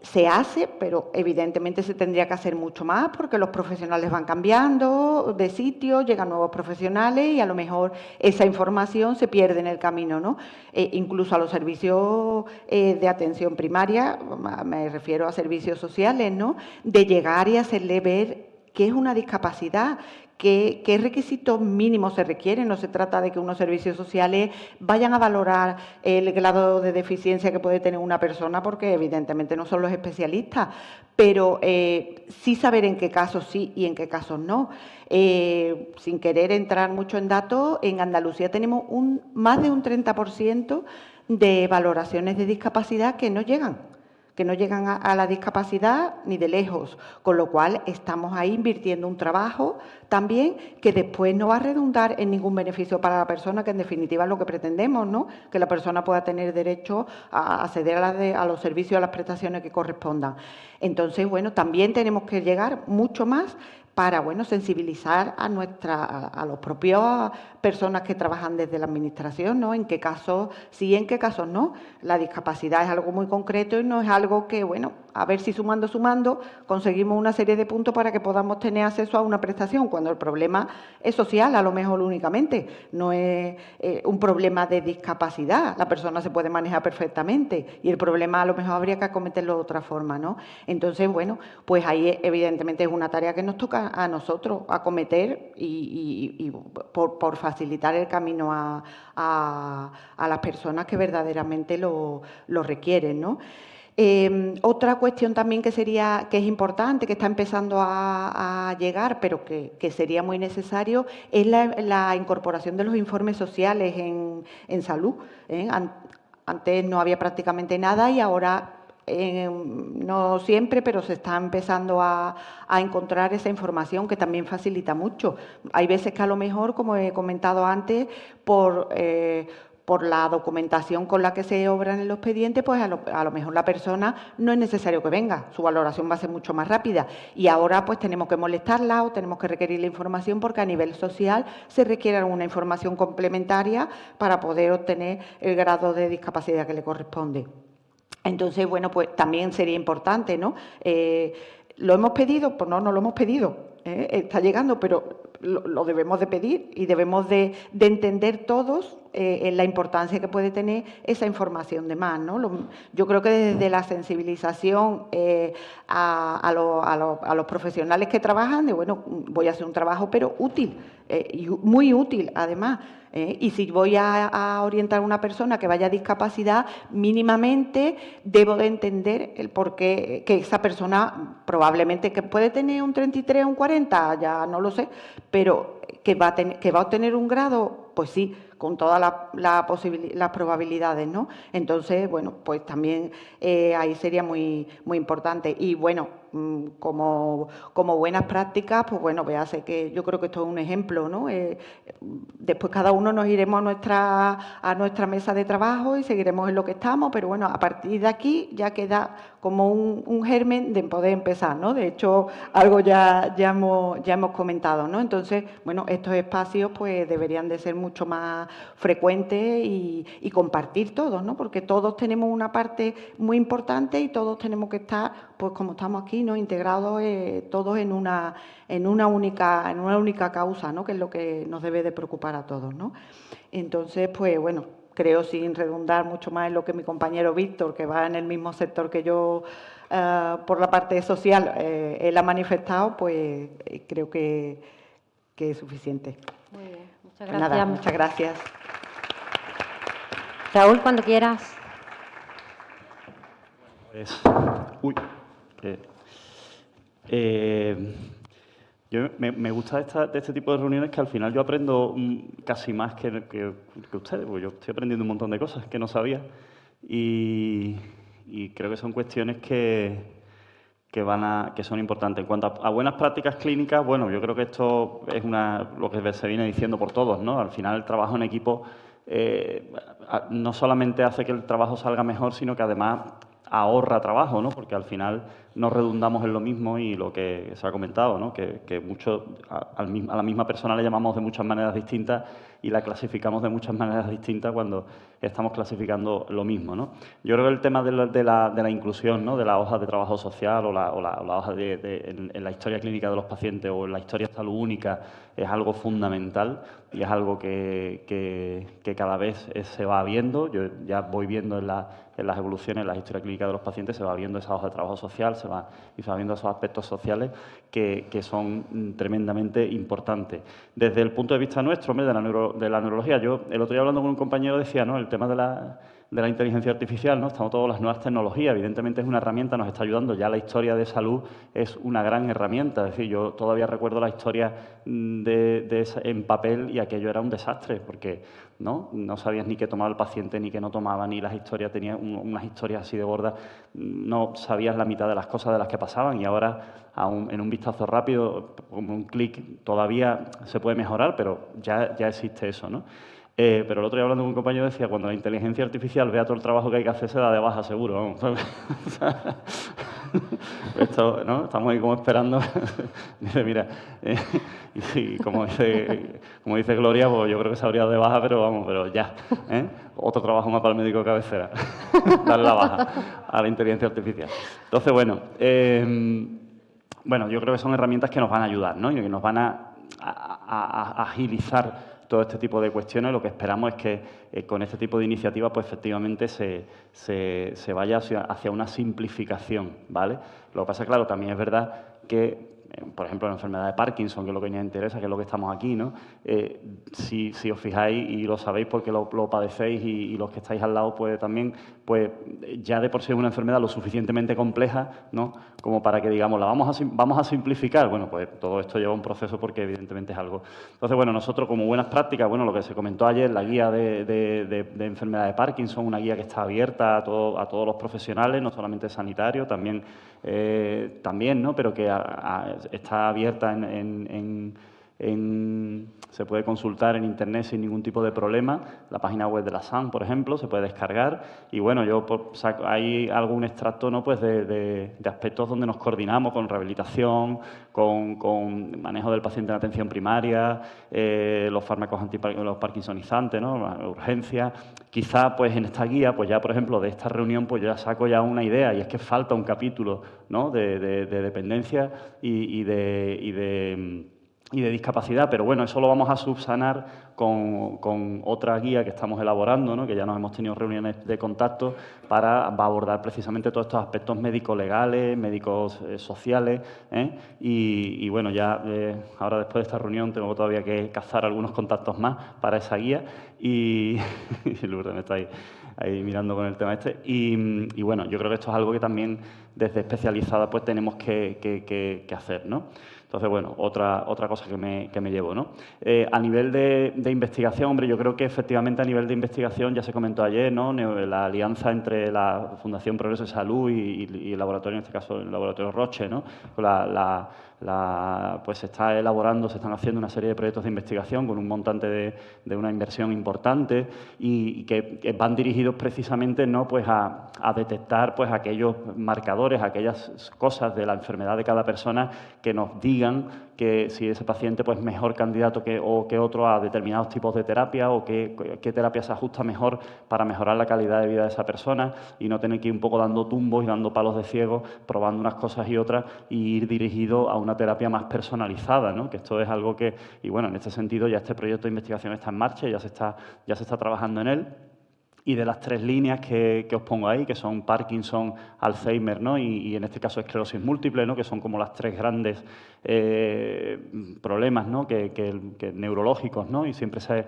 se hace, pero evidentemente se tendría que hacer mucho más porque los profesionales van cambiando de sitio, llegan nuevos profesionales y a lo mejor esa información se pierde en el camino, ¿no? Incluso a los servicios de atención primaria, me refiero a servicios sociales, ¿no? De llegar y hacerle ver qué es una discapacidad, ¿qué requisitos mínimos se requieren? No se trata de que unos servicios sociales vayan a valorar el grado de deficiencia que puede tener una persona, porque evidentemente no son los especialistas, pero sí saber en qué casos sí y en qué casos no. Sin querer entrar mucho en datos, en Andalucía tenemos más de un 30% de valoraciones de discapacidad que no llegan a la discapacidad ni de lejos, con lo cual estamos ahí invirtiendo un trabajo también que después no va a redundar en ningún beneficio para la persona, que en definitiva es lo que pretendemos, ¿no? Que la persona pueda tener derecho a acceder a los servicios, a las prestaciones que correspondan. Entonces, bueno, también tenemos que llegar mucho más para, bueno, sensibilizar a las propias personas que trabajan desde la Administración, ¿no? En qué casos sí, en qué casos no. La discapacidad es algo muy concreto y no es algo que, bueno, a ver si sumando, conseguimos una serie de puntos para que podamos tener acceso a una prestación, cuando el problema es social, a lo mejor únicamente, no es un problema de discapacidad. La persona se puede manejar perfectamente y el problema a lo mejor habría que acometerlo de otra forma, ¿no? Entonces, bueno, pues ahí evidentemente es una tarea que nos toca a nosotros acometer y por facilitar el camino a las personas que verdaderamente lo requieren, ¿no? Otra cuestión también que es importante, que está empezando a llegar, pero que sería muy necesario, es la incorporación de los informes sociales en salud, ¿eh? Antes no había prácticamente nada y ahora no siempre, pero se está empezando a encontrar esa información que también facilita mucho. Hay veces que a lo mejor, como he comentado antes, por la documentación con la que se obra en el expediente, pues a lo mejor la persona no es necesario que venga, su valoración va a ser mucho más rápida. Y ahora pues tenemos que molestarla o tenemos que requerir la información porque a nivel social se requiere alguna información complementaria para poder obtener el grado de discapacidad que le corresponde. Entonces, bueno, pues también sería importante, ¿no? ¿Lo hemos pedido? Pues no lo hemos pedido. está llegando, pero lo debemos de pedir y debemos de entender todos la importancia que puede tener esa información de más, ¿no? Yo creo que desde la sensibilización a los profesionales que trabajan, de bueno, voy a hacer un trabajo, pero útil, y muy útil además. Y si voy a orientar a una persona que vaya a discapacidad, mínimamente debo de entender el por qué que esa persona probablemente que puede tener un 33 o un 40, ya no lo sé, pero que va a obtener un grado, pues sí, con todas las probabilidades, ¿no? Entonces, bueno, pues también ahí sería muy importante. Y bueno, como buenas prácticas, pues bueno, véase que yo creo que esto es un ejemplo, ¿no? Después cada uno nos iremos a nuestra mesa de trabajo y seguiremos en lo que estamos, pero bueno, a partir de aquí ya queda como un germen de poder empezar, ¿no? De hecho, algo ya hemos comentado, ¿no? Entonces, bueno, estos espacios pues deberían de ser mucho más frecuentes y compartir todos, ¿no? Porque todos tenemos una parte muy importante y todos tenemos que estar, pues como estamos aquí, ¿no? Integrados todos en una única causa, ¿no? Que es lo que nos debe de preocupar a todos, ¿no? Entonces, pues bueno, creo, sin redundar mucho más en lo que mi compañero Víctor, que va en el mismo sector que yo por la parte social, él ha manifestado, pues creo que es suficiente. Muy bien, muchas Pues gracias. nada, muchas gracias. Raúl, cuando quieras. Pues, me gusta de este tipo de reuniones que al final yo aprendo casi más que ustedes, porque yo estoy aprendiendo un montón de cosas que no sabía y creo que son cuestiones que son importantes. En cuanto a buenas prácticas clínicas, bueno, yo creo que esto es lo que se viene diciendo por todos, ¿no? Al final el trabajo en equipo no solamente hace que el trabajo salga mejor, sino que además ahorra trabajo, ¿no? Porque al final no redundamos en lo mismo y lo que se ha comentado, ¿no? Que a la misma persona le llamamos de muchas maneras distintas y la clasificamos de muchas maneras distintas cuando estamos clasificando lo mismo, ¿no? Yo creo que el tema de la inclusión, ¿no? De la hoja de trabajo social o la hoja en la historia clínica de los pacientes o en la historia de salud única es algo fundamental y es algo que cada vez se va viendo. Yo ya voy viendo en las evoluciones, en la historia clínica de los pacientes, se va viendo esa hoja de trabajo social, se va viendo esos aspectos sociales que son tremendamente importantes. Desde el punto de vista nuestro, hombre, de la neurología, yo el otro día hablando con un compañero decía, ¿no? El tema de la inteligencia artificial, ¿no? Estamos todas las nuevas tecnologías, evidentemente es una herramienta, nos está ayudando. Ya la historia de salud es una gran herramienta. Es decir, yo todavía recuerdo la historia en papel y aquello era un desastre, porque no sabías ni qué tomaba el paciente, ni qué no tomaba, ni las historias, tenías unas historias así de gordas, no sabías la mitad de las cosas de las que pasaban y ahora en un vistazo rápido, con un clic, todavía se puede mejorar, pero ya existe eso, ¿no? Pero el otro día hablando con un compañero decía, cuando la inteligencia artificial vea todo el trabajo que hay que hacer, se da de baja seguro. Vamos. Esto, ¿no? Estamos ahí como esperando. Dice, mira, y como dice Gloria, pues yo creo que se habría dado de baja, pero ya. Otro trabajo más para el médico de cabecera. Darle la baja a la inteligencia artificial. Entonces, bueno, yo creo que son herramientas que nos van a ayudar, ¿no? Y que nos van a agilizar todo este tipo de cuestiones. Lo que esperamos es que con este tipo de iniciativas, pues efectivamente se vaya hacia una simplificación, ¿vale? Lo que pasa, claro, también es verdad que, por ejemplo, la enfermedad de Parkinson, que es lo que nos interesa, que es lo que estamos aquí, ¿no? Si os fijáis y lo sabéis porque lo padecéis y los que estáis al lado, pues también, pues ya de por sí es una enfermedad lo suficientemente compleja, ¿no? Como para que digamos, vamos a simplificar. Bueno, pues todo esto lleva un proceso porque evidentemente es algo. Entonces, bueno, nosotros como buenas prácticas, bueno, lo que se comentó ayer, la guía de enfermedad de Parkinson, una guía que está abierta a todos los profesionales, no solamente sanitarios, también, ¿no? Pero que está abierta se puede consultar en Internet sin ningún tipo de problema. La página web de la SAN, por ejemplo, se puede descargar. Y bueno, hay algún extracto, ¿no?, pues de aspectos donde nos coordinamos con rehabilitación, con manejo del paciente en atención primaria, los fármacos los parkinsonizantes, ¿no?, la urgencia. Quizá, pues en esta guía, pues ya, por ejemplo, de esta reunión, pues yo ya saco ya una idea, y es que falta un capítulo, ¿no?, de dependencia y de discapacidad, pero bueno, eso lo vamos a subsanar con otra guía que estamos elaborando, ¿no?, que ya nos hemos tenido reuniones de contacto para abordar precisamente todos estos aspectos médico-legales, médicos sociales, y bueno, ya ahora después de esta reunión tengo todavía que cazar algunos contactos más para esa guía y Lourdes me está ahí mirando con el tema este. Y bueno, yo creo que esto es algo que también desde especializada pues tenemos que hacer, ¿no? Entonces, bueno, otra cosa que me llevo, ¿no? A nivel de investigación, hombre, yo creo que efectivamente a nivel de investigación, ya se comentó ayer, ¿no?, la alianza entre la Fundación Progreso de Salud y el laboratorio, en este caso el laboratorio Roche, ¿no?, pues se está elaborando, se están haciendo una serie de proyectos de investigación con un montante de una inversión importante y que van dirigidos precisamente, ¿no?, pues a detectar pues aquellos marcadores, aquellas cosas de la enfermedad de cada persona que nos digan que si ese paciente pues mejor candidato que otro a determinados tipos de terapia o qué terapia se ajusta mejor para mejorar la calidad de vida de esa persona y no tener que ir un poco dando tumbos y dando palos de ciego, probando unas cosas y otras y ir dirigido a una terapia más personalizada, ¿no? Que esto es algo que, y bueno, en este sentido ya este proyecto de investigación está en marcha, ya se está trabajando en él. Y de las 3 líneas que os pongo ahí, que son Parkinson, Alzheimer, ¿no?, y en este caso esclerosis múltiple, ¿no?, que son como las 3 grandes problemas, ¿no?, que neurológicos, ¿no?, y siempre se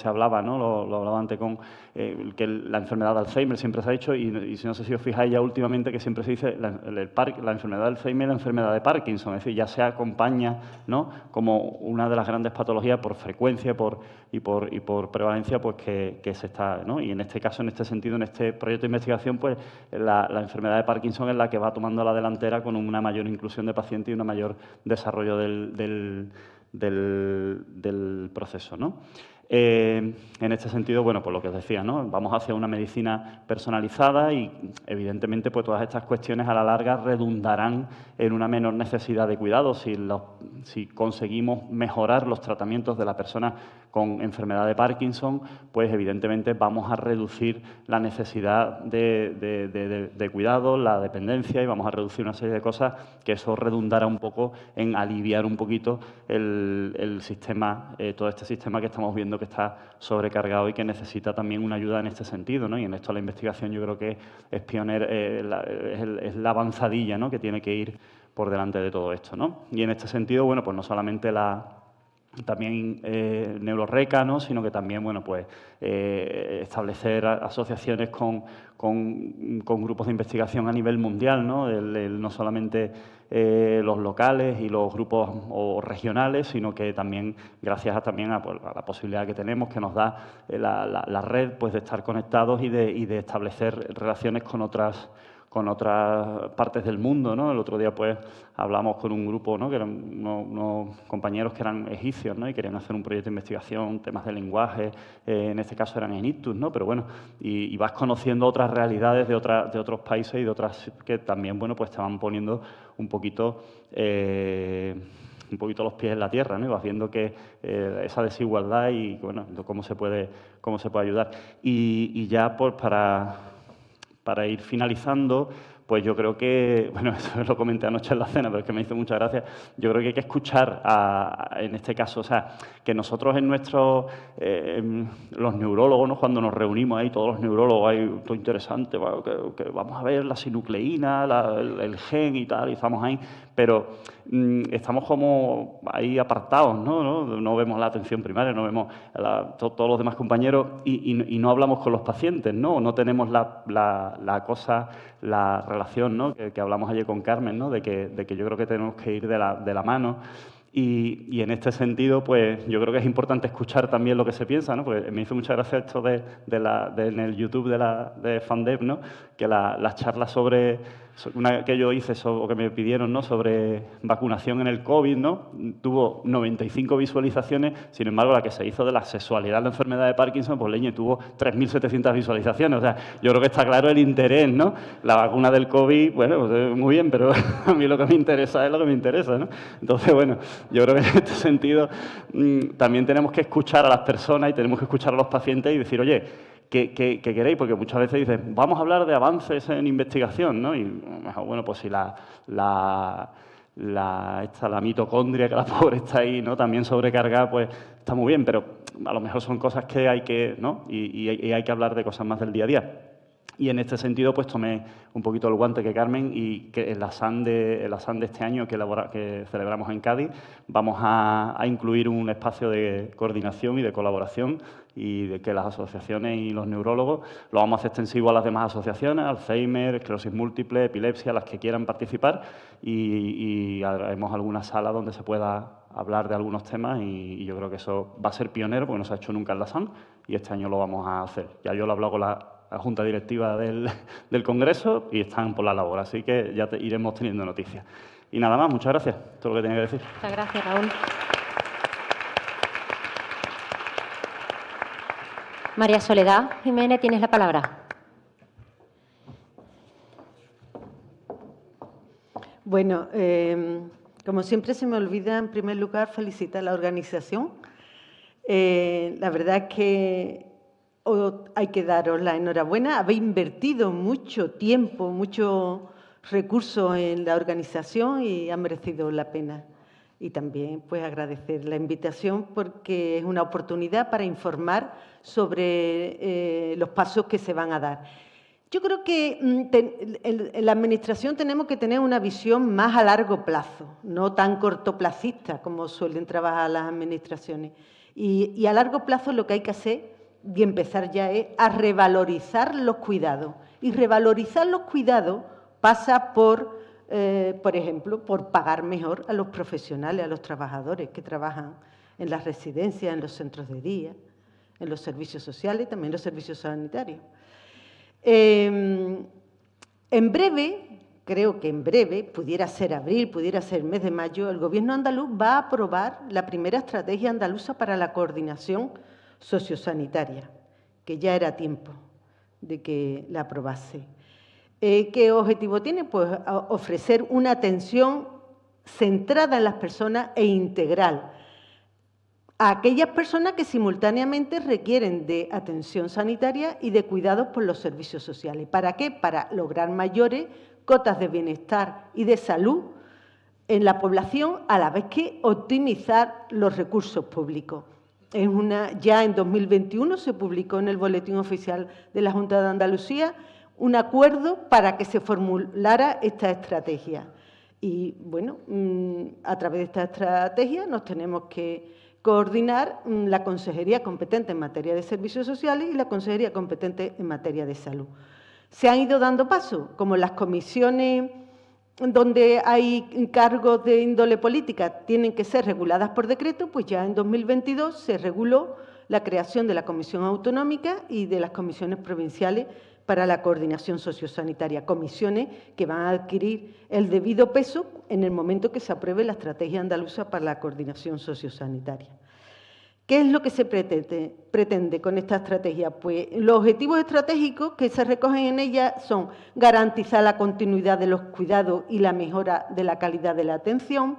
hablaba, ¿no?, lo hablaba antes con que la enfermedad de Alzheimer siempre se ha dicho, y si no sé si os fijáis ya últimamente que siempre se dice la enfermedad de Alzheimer y la enfermedad de Parkinson, es decir, ya se acompaña, ¿no?, como una de las grandes patologías por frecuencia y por prevalencia, pues que se está, ¿no? Y en este caso, en este sentido, en este proyecto de investigación, pues la enfermedad de Parkinson es la que va tomando la delantera con una mayor inclusión de pacientes y un mayor desarrollo del proceso, ¿no? En este sentido, bueno, pues lo que os decía, ¿no?, vamos hacia una medicina personalizada y, evidentemente, pues todas estas cuestiones a la larga redundarán en una menor necesidad de cuidados si conseguimos mejorar los tratamientos de la persona con enfermedad de Parkinson, pues evidentemente vamos a reducir la necesidad de cuidados, la dependencia, y vamos a reducir una serie de cosas que eso redundará un poco en aliviar un poquito el sistema, todo este sistema que estamos viendo que está sobrecargado y que necesita también una ayuda en este sentido, ¿no? Y en esto la investigación yo creo que es pionera, es la avanzadilla, ¿no?, que tiene que ir por delante de todo esto, ¿no? Y en este sentido, bueno, pues no solamente también Neuroreca, ¿no?, sino que también, bueno, pues establecer asociaciones con grupos de investigación a nivel mundial, ¿no?, no solamente los locales y los grupos o regionales, sino que también, gracias también a la posibilidad que tenemos, que nos da la red, pues de estar conectados y de establecer relaciones con otras partes del mundo, ¿no? El otro día, pues, hablamos con un grupo, ¿no?, que eran unos compañeros que eran egipcios, ¿no?, y querían hacer un proyecto de investigación, temas de lenguaje, en este caso eran en ictus, ¿no? Pero bueno, y vas conociendo otras realidades de otros países y de otras que también, bueno, pues te van poniendo un poquito los pies en la tierra, ¿no? Y vas viendo que esa desigualdad y, bueno, cómo se puede ayudar. Y ya, pues, para ir finalizando, pues yo creo que, bueno, eso lo comenté anoche en la cena, pero es que me hizo mucha gracia. Yo creo que hay que escuchar, en este caso, o sea, que nosotros los neurólogos, ¿no?, cuando nos reunimos ahí, todos los neurólogos, ahí, todo interesante, bueno, que vamos a ver la sinucleína, el gen y tal, y estamos ahí, pero estamos como ahí apartados, ¿no? No vemos la atención primaria, no vemos todos los demás compañeros y no hablamos con los pacientes, ¿no? No tenemos la relación, ¿no?, que hablamos ayer con Carmen, ¿no?, de que yo creo que tenemos que ir de la mano. Y en este sentido, pues yo creo que es importante escuchar también lo que se piensa, ¿no? Porque me hizo mucha gracia esto en el YouTube de FANDEP, ¿no?, que las charlas sobre una que yo hice o que me pidieron, ¿no?, sobre vacunación en el COVID, ¿no?, tuvo 95 visualizaciones. Sin embargo, la que se hizo de la sexualidad en la enfermedad de Parkinson, pues leñe, tuvo 3.700 visualizaciones. O sea, yo creo que está claro el interés, ¿no? La vacuna del COVID, bueno, pues, muy bien, pero a mí lo que me interesa es lo que me interesa, ¿no? Entonces, bueno, yo creo que en este sentido también tenemos que escuchar a las personas y tenemos que escuchar a los pacientes y decir, oye, ¿qué queréis? Porque muchas veces dicen, vamos a hablar de avances en investigación, ¿no? Y mejor, bueno, pues si la mitocondria, que la pobre está ahí, ¿no?, también sobrecargada, pues está muy bien, pero a lo mejor son cosas que hay que, ¿no?, y hay que hablar de cosas más del día a día. Y en este sentido, pues tomé un poquito el guante que Carmen, y que en la SAN de este año que celebramos en Cádiz, vamos a incluir un espacio de coordinación y de colaboración, y de que las asociaciones y los neurólogos lo vamos a hacer extensivo a las demás asociaciones, Alzheimer, esclerosis múltiple, epilepsia, las que quieran participar, y haremos alguna sala donde se pueda hablar de algunos temas, y yo creo que eso va a ser pionero porque no se ha hecho nunca en la SAN, y este año lo vamos a hacer. Ya yo lo he hablado con la Junta Directiva del Congreso y están por la labor, así que ya iremos teniendo noticias. Y nada más, muchas gracias. Esto es lo que tenía que decir. Muchas gracias, Raúl. María Soledad Jiménez, tienes la palabra. Bueno, como siempre se me olvida, en primer lugar, felicitar a la organización. La verdad es que hay que daros la enhorabuena. Habéis invertido mucho tiempo, muchos recursos en la organización y ha merecido la pena. Y también, pues, agradecer la invitación porque es una oportunidad para informar sobre los pasos que se van a dar. Yo creo que en la Administración tenemos que tener una visión más a largo plazo, no tan cortoplacista como suelen trabajar las administraciones. Y a largo plazo lo que hay que hacer, y empezar ya, es a revalorizar los cuidados. Y revalorizar los cuidados pasa por ejemplo, por pagar mejor a los profesionales, a los trabajadores que trabajan en las residencias, en los centros de día, en los servicios sociales y también en los servicios sanitarios. En breve, creo que en breve, pudiera ser abril, pudiera ser mes de mayo, el Gobierno andaluz va a aprobar la primera estrategia andaluza para la coordinación sociosanitaria, que ya era tiempo de que la aprobase. ¿Qué objetivo tiene? Pues ofrecer una atención centrada en las personas e integral a aquellas personas que simultáneamente requieren de atención sanitaria y de cuidados por los servicios sociales. ¿Para qué? Para lograr mayores cotas de bienestar y de salud en la población, a la vez que optimizar los recursos públicos. Ya en 2021 se publicó en el Boletín Oficial de la Junta de Andalucía un acuerdo para que se formulara esta estrategia. Y, bueno, a través de esta estrategia nos tenemos que coordinar la consejería competente en materia de servicios sociales y la consejería competente en materia de salud. Se han ido dando pasos, como las comisiones donde hay cargos de índole política tienen que ser reguladas por decreto, pues ya en 2022 se reguló la creación de la Comisión Autonómica y de las comisiones provinciales para la coordinación sociosanitaria, comisiones que van a adquirir el debido peso en el momento que se apruebe la estrategia andaluza para la coordinación sociosanitaria. ¿Qué es lo que se pretende con esta estrategia? Pues los objetivos estratégicos que se recogen en ella son garantizar la continuidad de los cuidados y la mejora de la calidad de la atención,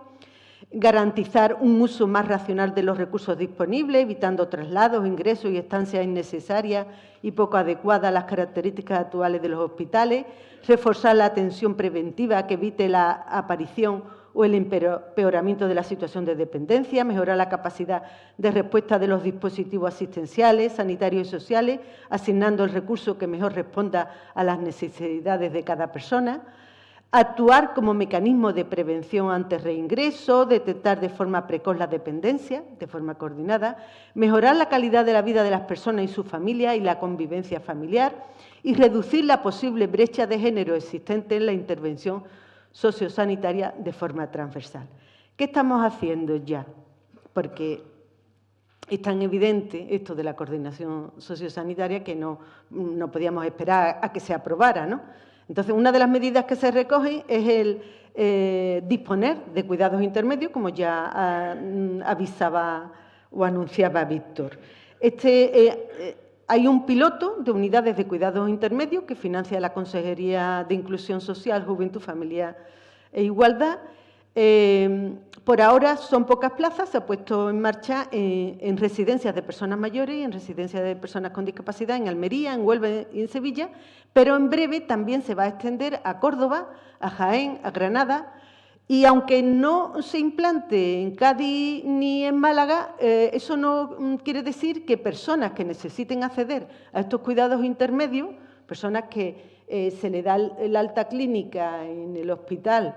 garantizar un uso más racional de los recursos disponibles, evitando traslados, ingresos y estancias innecesarias y poco adecuadas a las características actuales de los hospitales, reforzar la atención preventiva que evite la aparición o el empeoramiento de la situación de dependencia, mejorar la capacidad de respuesta de los dispositivos asistenciales, sanitarios y sociales, asignando el recurso que mejor responda a las necesidades de cada persona, actuar como mecanismo de prevención ante reingreso, detectar de forma precoz la dependencia, de forma coordinada, mejorar la calidad de la vida de las personas y sus familias y la convivencia familiar y reducir la posible brecha de género existente en la intervención sociosanitaria de forma transversal. ¿Qué estamos haciendo ya? Porque es tan evidente esto de la coordinación sociosanitaria que no podíamos esperar a que se aprobara, ¿no? Entonces, una de las medidas que se recogen es el disponer de cuidados intermedios, como ya avisaba o anunciaba Víctor. Hay un piloto de unidades de cuidados intermedios que financia la Consejería de Inclusión Social, Juventud, Familia e Igualdad. Por ahora son pocas plazas, se ha puesto en marcha en residencias de personas mayores y en residencias de personas con discapacidad en Almería, en Huelva y en Sevilla, pero en breve también se va a extender a Córdoba, a Jaén, a Granada. Y aunque no se implante en Cádiz ni en Málaga, eso no quiere decir que personas que necesiten acceder a estos cuidados intermedios, personas que se le da el alta clínica en el hospital,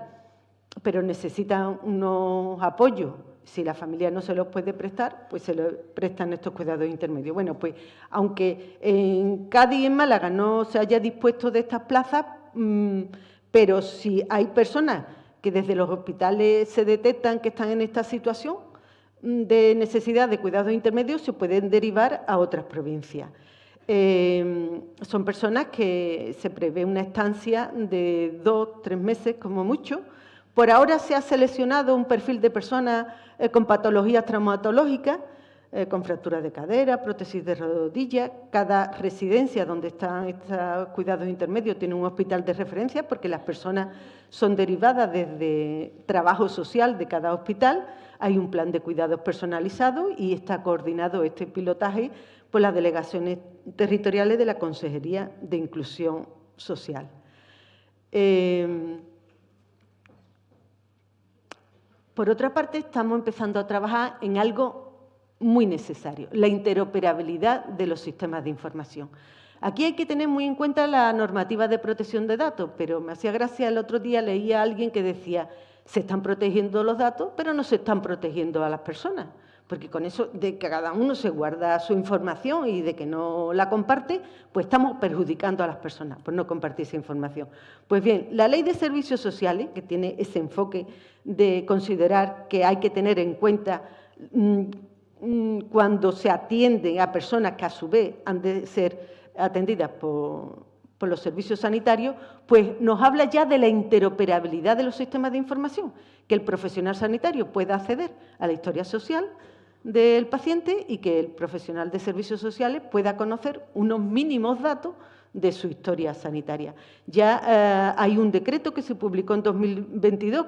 pero necesitan unos apoyos, si la familia no se los puede prestar, pues se les prestan estos cuidados intermedios. Bueno, pues aunque en Cádiz y en Málaga no se haya dispuesto de estas plazas, pero si hay personas que desde los hospitales se detectan que están en esta situación de necesidad de cuidados intermedios, se pueden derivar a otras provincias. Son personas que se prevé una estancia de 2, 3 meses como mucho. Por ahora se ha seleccionado un perfil de personas con patologías traumatológicas, con fracturas de cadera, prótesis de rodilla. Cada residencia donde están estos cuidados intermedios tiene un hospital de referencia porque las personas son derivadas desde trabajo social de cada hospital. Hay un plan de cuidados personalizado y está coordinado este pilotaje por las delegaciones territoriales de la Consejería de Inclusión Social. Por otra parte, estamos empezando a trabajar en algo muy necesario, la interoperabilidad de los sistemas de información. Aquí hay que tener muy en cuenta la normativa de protección de datos, pero me hacía gracia, el otro día leía a alguien que decía, se están protegiendo los datos, pero no se están protegiendo a las personas, porque con eso de que cada uno se guarda su información y de que no la comparte, pues estamos perjudicando a las personas por no compartir esa información. Pues bien, la Ley de Servicios Sociales, que tiene ese enfoque de considerar que hay que tener en cuenta cuando se atienden a personas que a su vez han de ser atendidas por los servicios sanitarios, pues nos habla ya de la interoperabilidad de los sistemas de información, que el profesional sanitario pueda acceder a la historia social del paciente y que el profesional de servicios sociales pueda conocer unos mínimos datos de su historia sanitaria. Ya hay un decreto que se publicó en 2022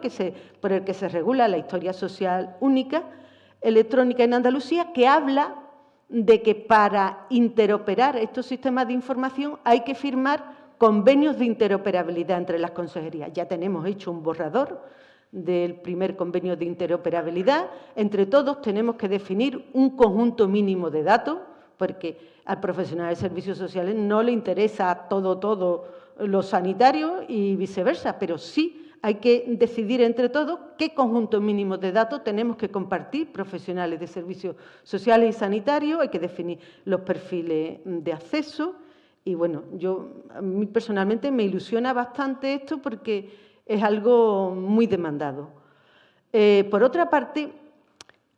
por el que se regula la historia social única electrónica en Andalucía, que habla de que para interoperar estos sistemas de información hay que firmar convenios de interoperabilidad entre las consejerías. Ya tenemos hecho un borrador del primer convenio de interoperabilidad. Entre todos tenemos que definir un conjunto mínimo de datos, porque al profesional de servicios sociales no le interesa todo lo sanitario y viceversa, pero sí hay que decidir entre todos qué conjunto mínimo de datos tenemos que compartir profesionales de servicios sociales y sanitarios, hay que definir los perfiles de acceso y, bueno, a mí personalmente me ilusiona bastante esto porque es algo muy demandado. Por otra parte,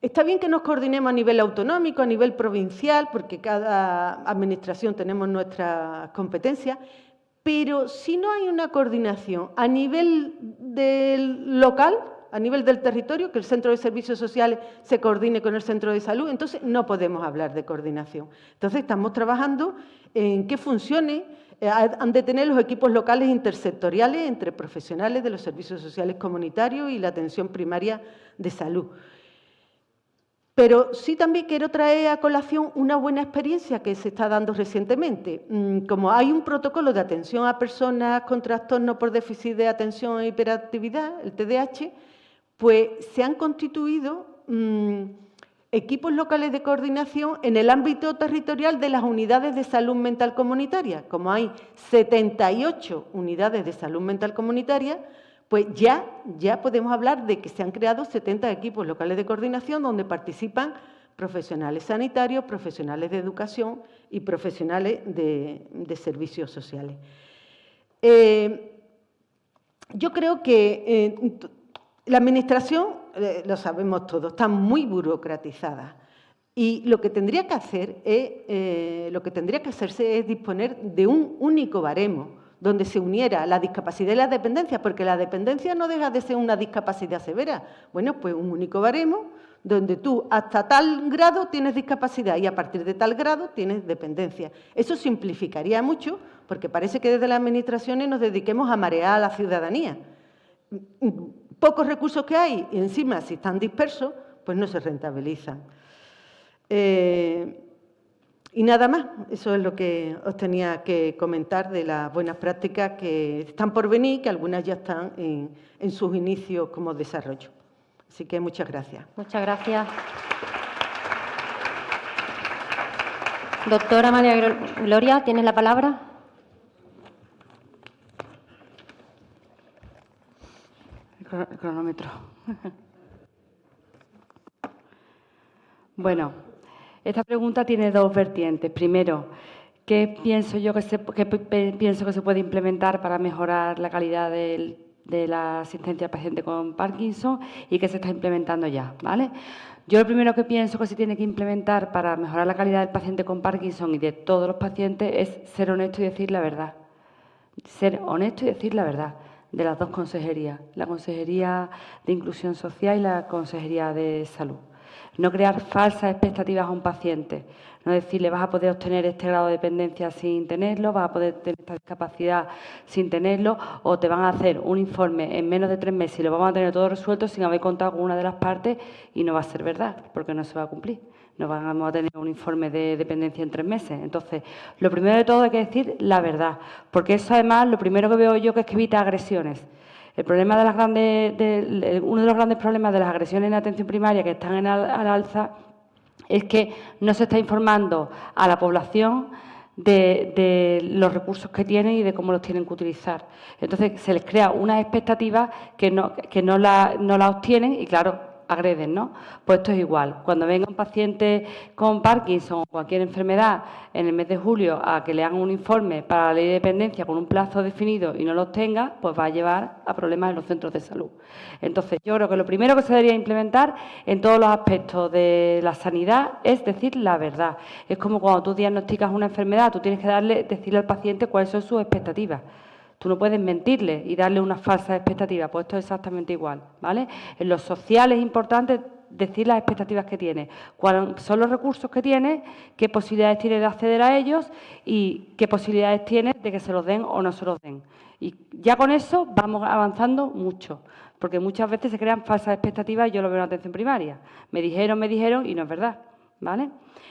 está bien que nos coordinemos a nivel autonómico, a nivel provincial, porque cada administración tenemos nuestras competencias, pero si no hay una coordinación a nivel del local, a nivel del territorio, que el Centro de Servicios Sociales se coordine con el Centro de Salud, entonces no podemos hablar de coordinación. Entonces estamos trabajando en que funcione, han de tener los equipos locales intersectoriales entre profesionales de los servicios sociales comunitarios y la atención primaria de salud. Pero sí también quiero traer a colación una buena experiencia que se está dando recientemente. Como hay un protocolo de atención a personas con trastorno por déficit de atención e hiperactividad, el TDAH, pues se han constituido equipos locales de coordinación en el ámbito territorial de las unidades de salud mental comunitaria. Como hay 78 unidades de salud mental comunitaria, pues ya podemos hablar de que se han creado 70 equipos locales de coordinación donde participan profesionales sanitarios, profesionales de educación y profesionales de servicios sociales. Yo creo que la Administración, lo sabemos todos, está muy burocratizada y lo que tendría que hacerse es disponer de un único baremo donde se uniera la discapacidad y la dependencia, porque la dependencia no deja de ser una discapacidad severa. Bueno, pues un único baremo donde tú hasta tal grado tienes discapacidad y a partir de tal grado tienes dependencia. Eso simplificaría mucho, porque parece que desde las administraciones nos dediquemos a marear a la ciudadanía. Pocos recursos que hay y encima si están dispersos, pues no se rentabilizan. Y nada más, eso es lo que os tenía que comentar de las buenas prácticas que están por venir, que algunas ya están en sus inicios como desarrollo. Así que muchas gracias. Muchas gracias. Doctora María Gloria, ¿tienes la palabra? El cronómetro. Bueno, esta pregunta tiene dos vertientes. Primero, ¿qué pienso yo pienso que se puede implementar para mejorar la calidad de la asistencia al paciente con Parkinson y qué se está implementando ya, ¿vale? Yo lo primero que pienso que se tiene que implementar para mejorar la calidad del paciente con Parkinson y de todos los pacientes es ser honesto y decir la verdad. Ser honesto y decir la verdad de las dos consejerías, la Consejería de Inclusión Social y la Consejería de Salud. No crear falsas expectativas a un paciente, no decirle vas a poder obtener este grado de dependencia sin tenerlo, vas a poder tener esta discapacidad sin tenerlo, o te van a hacer un informe en menos de 3 meses y lo vamos a tener todo resuelto sin haber contado con una de las partes y no va a ser verdad, porque no se va a cumplir. No vamos a tener un informe de dependencia en 3 meses. Entonces, lo primero de todo hay que decir la verdad, porque eso además lo primero que veo yo que es que evita agresiones. El problema de uno de los grandes problemas de las agresiones en atención primaria que están al alza es que no se está informando a la población de los recursos que tienen y de cómo los tienen que utilizar. Entonces, se les crea unas expectativas que no la obtienen y, claro, agreden, ¿no? Pues esto es igual. Cuando venga un paciente con Parkinson o cualquier enfermedad en el mes de julio a que le hagan un informe para la ley de dependencia con un plazo definido y no los tenga, pues va a llevar a problemas en los centros de salud. Entonces, yo creo que lo primero que se debería implementar en todos los aspectos de la sanidad es decir la verdad. Es como cuando tú diagnosticas una enfermedad, tú tienes que decirle al paciente cuáles son sus expectativas. Tú no puedes mentirle y darle unas falsas expectativas, pues esto es exactamente igual, ¿vale? En lo social es importante decir las expectativas que tiene, cuáles son los recursos que tiene, qué posibilidades tiene de acceder a ellos y qué posibilidades tiene de que se los den o no se los den. Y ya con eso vamos avanzando mucho, porque muchas veces se crean falsas expectativas y yo lo veo en atención primaria. Me dijeron y no es verdad, ¿vale?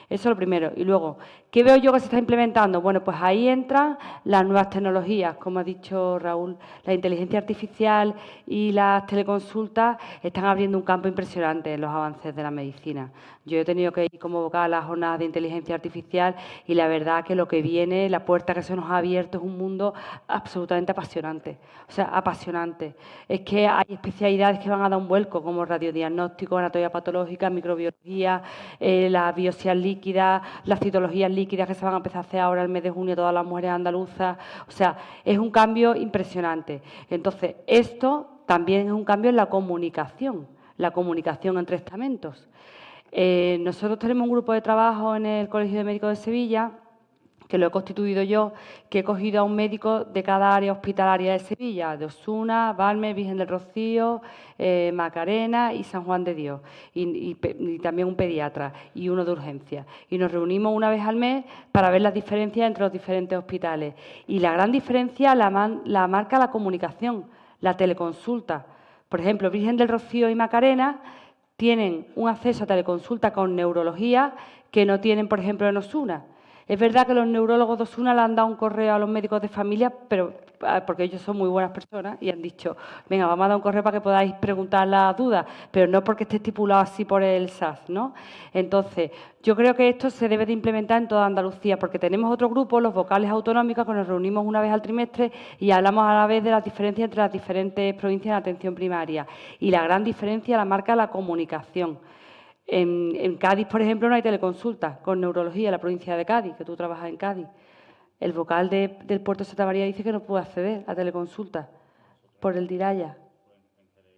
Eso es lo primero. Y luego, ¿qué veo yo que se está implementando? Bueno, pues ahí entran las nuevas tecnologías, como ha dicho Raúl. La inteligencia artificial y las teleconsultas están abriendo un campo impresionante en los avances de la medicina. Yo he tenido que ir como vocal a las jornadas de inteligencia artificial y la verdad que lo que viene, la puerta que se nos ha abierto es un mundo absolutamente apasionante. O sea, apasionante. Es que hay especialidades que van a dar un vuelco, como radiodiagnóstico, anatomía patológica, microbiología, la biopsia líquida, las citologías líquidas que se van a empezar a hacer ahora el mes de junio todas las mujeres andaluzas. O sea, es un cambio impresionante. Entonces, esto también es un cambio en la comunicación entre estamentos. Nosotros tenemos un grupo de trabajo en el Colegio de Médicos de Sevilla, que lo he constituido yo, que he cogido a un médico de cada área hospitalaria de Sevilla, de Osuna, Balmes, Virgen del Rocío, Macarena y San Juan de Dios, y también un pediatra y uno de urgencia. Y nos reunimos una vez al mes para ver las diferencias entre los diferentes hospitales. Y la gran diferencia la marca la comunicación, la teleconsulta. Por ejemplo, Virgen del Rocío y Macarena tienen un acceso a teleconsulta con neurología que no tienen, por ejemplo, en Osuna. Es verdad que los neurólogos de Osuna le han dado un correo a los médicos de familia, pero porque ellos son muy buenas personas y han dicho, venga, vamos a dar un correo para que podáis preguntar las dudas, pero no porque esté estipulado así por el SAS, ¿no? Entonces, yo creo que esto se debe de implementar en toda Andalucía, porque tenemos otro grupo, los vocales autonómicos, que nos reunimos una vez al trimestre y hablamos a la vez de las diferencias entre las diferentes provincias de atención primaria. Y la gran diferencia la marca la comunicación. En Cádiz, por ejemplo, no hay teleconsulta con neurología, en la provincia de Cádiz, que tú trabajas en Cádiz. El vocal del puerto de Santa María dice que no puede acceder a teleconsulta por el DIRAYA.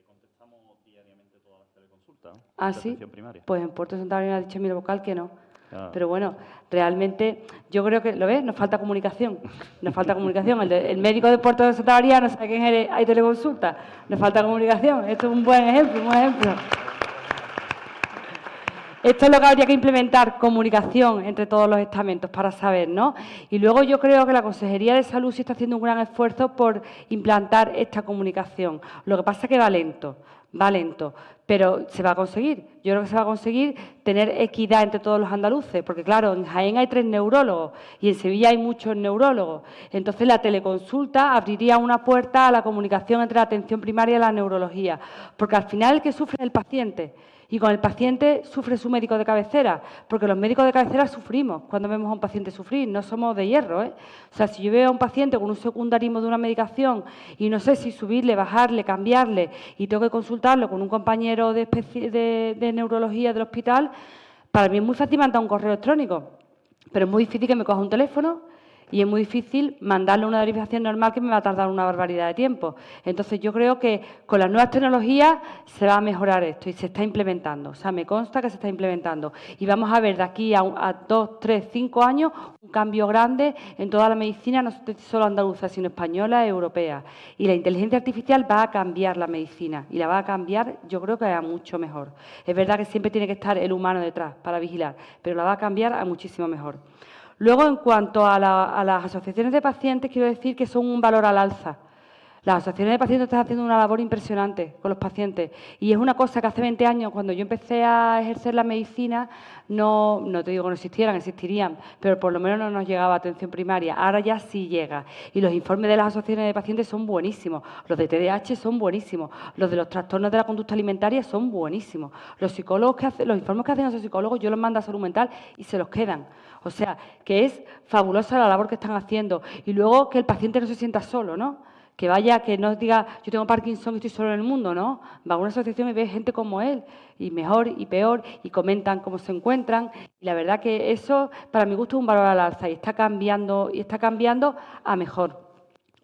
Contestamos diariamente todas las teleconsultas. ¿Ah, sí? Pues en Puerto de Santa María ha dicho mi vocal que no. Pero bueno, realmente yo creo que, ¿lo ves? Nos falta comunicación. Nos falta comunicación. El médico de Puerto de Santa María no sabe quién eres, hay teleconsulta. Nos falta comunicación. Esto es un buen ejemplo, un buen ejemplo. Esto es lo que habría que implementar, comunicación entre todos los estamentos para saber, ¿no? Y luego yo creo que la Consejería de Salud sí está haciendo un gran esfuerzo por implantar esta comunicación. Lo que pasa es que va lento, pero se va a conseguir. Yo creo que se va a conseguir tener equidad entre todos los andaluces, porque claro, en Jaén hay 3 neurólogos y en Sevilla hay muchos neurólogos. Entonces la teleconsulta abriría una puerta a la comunicación entre la atención primaria y la neurología, porque al final el que sufre es el paciente. Y con el paciente sufre su médico de cabecera, porque los médicos de cabecera sufrimos cuando vemos a un paciente sufrir, no somos de hierro, ¿eh? O sea, si yo veo a un paciente con un secundarismo de una medicación y no sé si subirle, bajarle, cambiarle y tengo que consultarlo con un compañero de neurología del hospital, para mí es muy fácil mandar un correo electrónico, pero es muy difícil que me coja un teléfono. Y es muy difícil mandarle una derivación normal que me va a tardar una barbaridad de tiempo. Entonces, yo creo que con las nuevas tecnologías se va a mejorar esto y se está implementando. O sea, me consta que se está implementando. Y vamos a ver de aquí a 2, 3, 5 años un cambio grande en toda la medicina, no solo andaluza, sino española, europea. Y la inteligencia artificial va a cambiar la medicina y la va a cambiar, yo creo que a mucho mejor. Es verdad que siempre tiene que estar el humano detrás para vigilar, pero la va a cambiar a muchísimo mejor. Luego, en cuanto a las asociaciones de pacientes, quiero decir que son un valor al alza. Las asociaciones de pacientes están haciendo una labor impresionante con los pacientes y es una cosa que hace 20 años, cuando yo empecé a ejercer la medicina, no te digo que no existieran, existirían, pero por lo menos no nos llegaba atención primaria. Ahora ya sí llega y los informes de las asociaciones de pacientes son buenísimos, los de TDAH son buenísimos, los de los trastornos de la conducta alimentaria son buenísimos. Los psicólogos los informes que hacen esos psicólogos yo los mando a salud mental y se los quedan. O sea, que es fabulosa la labor que están haciendo. Y luego que el paciente no se sienta solo, ¿no? Que vaya, que no diga, yo tengo Parkinson y estoy solo en el mundo, ¿no? Va a una asociación y ve gente como él, y mejor y peor, y comentan cómo se encuentran. Y la verdad que eso, para mi gusto, es un valor al alza y está cambiando a mejor.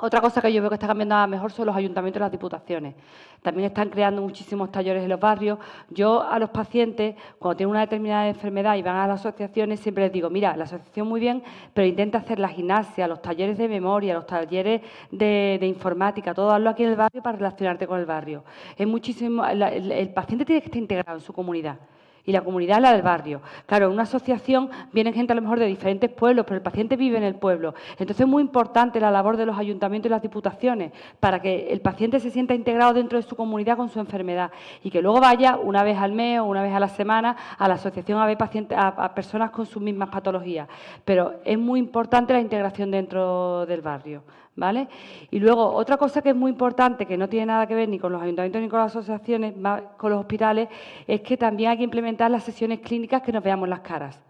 Otra cosa que yo veo que está cambiando a mejor son los ayuntamientos y las diputaciones. También están creando muchísimos talleres en los barrios. Yo a los pacientes, cuando tienen una determinada enfermedad y van a las asociaciones, siempre les digo, mira, la asociación muy bien, pero intenta hacer la gimnasia, los talleres de memoria, los talleres de informática, todo hazlo aquí en el barrio para relacionarte con el barrio. Es muchísimo, el paciente tiene que estar integrado en su comunidad. Y la comunidad es la del barrio. Claro, en una asociación vienen gente a lo mejor de diferentes pueblos, pero el paciente vive en el pueblo. Entonces es muy importante la labor de los ayuntamientos y las diputaciones para que el paciente se sienta integrado dentro de su comunidad con su enfermedad y que luego vaya una vez al mes o una vez a la semana a la asociación a ver a personas con sus mismas patologías. Pero es muy importante la integración dentro del barrio, ¿vale? Y luego, otra cosa que es muy importante, que no tiene nada que ver ni con los ayuntamientos ni con las asociaciones, con los hospitales, es que también hay que implementar las sesiones clínicas que nos veamos las caras.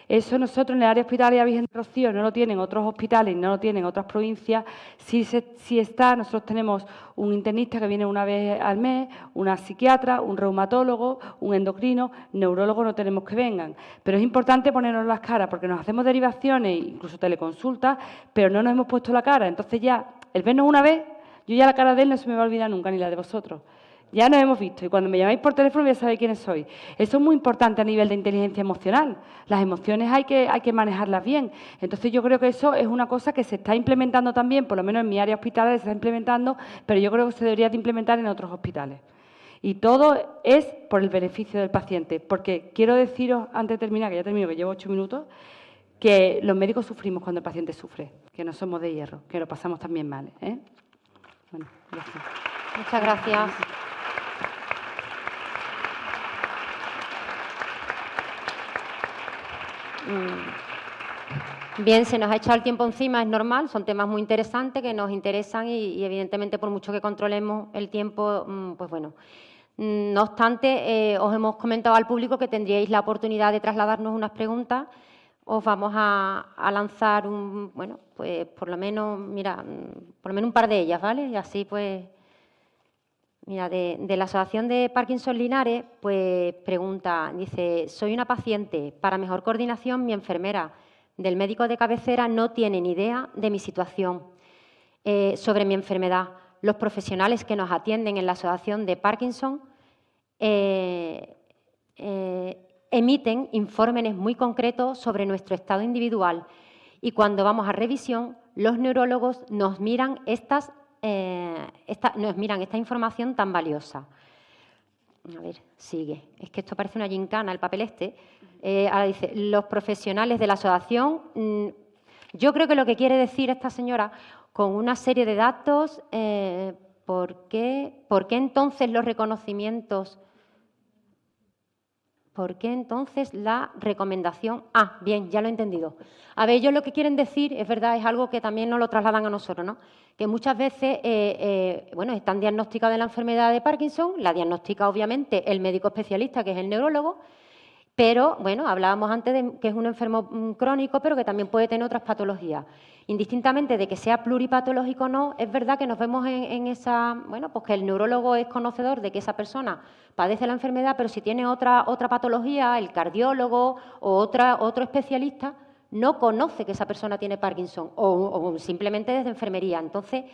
Eso nosotros en el área hospitalaria Virgen de Rocío no lo tienen otros hospitales, no lo tienen otras provincias. Sí está, nosotros tenemos un internista que viene una vez al mes, una psiquiatra, un reumatólogo, un endocrino, neurólogo no tenemos que vengan. Pero es importante ponernos las caras porque nos hacemos derivaciones, incluso teleconsultas, pero no nos hemos puesto la cara. Entonces ya, el vernos una vez, yo ya la cara de él no se me va a olvidar nunca, ni la de vosotros. Ya nos hemos visto y cuando me llamáis por teléfono voy a saber quiénes sois. Eso es muy importante a nivel de inteligencia emocional. Las emociones hay que manejarlas bien. Entonces yo creo que eso es una cosa que se está implementando también, por lo menos en mi área hospitalaria se está implementando, pero yo creo que se debería de implementar en otros hospitales. Y todo es por el beneficio del paciente, porque quiero deciros, antes de terminar, que ya termino, que llevo 8 minutos, que los médicos sufrimos cuando el paciente sufre, que no somos de hierro, que lo pasamos también mal, ¿eh? Bueno, gracias. Muchas gracias. Bien, se nos ha echado el tiempo encima, es normal, son temas muy interesantes que nos interesan y evidentemente por mucho que controlemos el tiempo, pues bueno. No obstante, os hemos comentado al público que tendríais la oportunidad de trasladarnos unas preguntas. Os vamos a lanzar pues por lo menos un par de ellas, ¿vale? Y así pues... Mira, de la Asociación de Parkinson Linares, pues pregunta, dice, soy una paciente, para mejor coordinación mi enfermera del médico de cabecera no tiene ni idea de mi situación sobre mi enfermedad. Los profesionales que nos atienden en la Asociación de Parkinson e emiten informes muy concretos sobre nuestro estado individual y cuando vamos a revisión, los neurólogos nos miran esta información tan valiosa. A ver, sigue. Es que esto parece una gincana, el papel este. Ahora dice, los profesionales de la asociación. Yo creo que lo que quiere decir esta señora con una serie de datos, ¿por qué entonces los reconocimientos? ¿Por qué entonces la recomendación? Ah, bien, ya lo he entendido. A ver, ellos lo que quieren decir, es verdad, es algo que también nos lo trasladan a nosotros, ¿no? Que muchas veces, bueno, están diagnosticados de la enfermedad de Parkinson, la diagnostica obviamente el médico especialista, que es el neurólogo, pero, bueno, hablábamos antes de que es un enfermo crónico, pero que también puede tener otras patologías. Indistintamente de que sea pluripatológico o no, es verdad que nos vemos en esa, bueno, pues que el neurólogo es conocedor de que esa persona padece la enfermedad, pero si tiene otra patología, el cardiólogo o otro especialista no conoce que esa persona tiene Parkinson o simplemente desde enfermería. Entonces,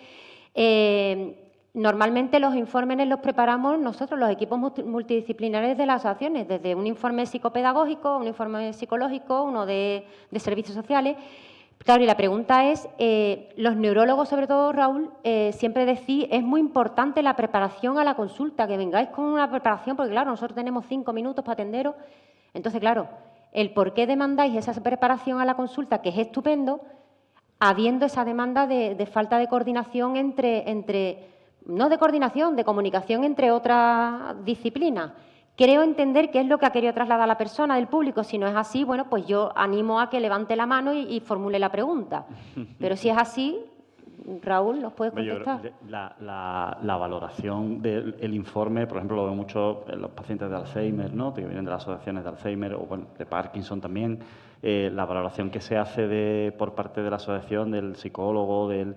normalmente los informes los preparamos nosotros, los equipos multidisciplinares de las asociaciones, desde un informe psicopedagógico, un informe psicológico, uno de servicios sociales. Claro, y la pregunta es, los neurólogos, sobre todo, Raúl, siempre decís, es muy importante la preparación a la consulta, que vengáis con una preparación, porque claro, nosotros tenemos 5 minutos para atenderos. Entonces, claro, el por qué demandáis esa preparación a la consulta, que es estupendo, habiendo esa demanda de falta de coordinación no de coordinación, de comunicación entre otras disciplinas. Creo entender qué es lo que ha querido trasladar la persona del público. Si no es así, bueno, pues yo animo a que levante la mano y formule la pregunta. Pero si es así, Raúl, ¿nos puedes contestar? La valoración del informe, por ejemplo, lo veo mucho en los pacientes de Alzheimer, ¿no?, que vienen de las asociaciones de Alzheimer o bueno, de Parkinson también. La valoración que se hace por parte de la asociación, del psicólogo, es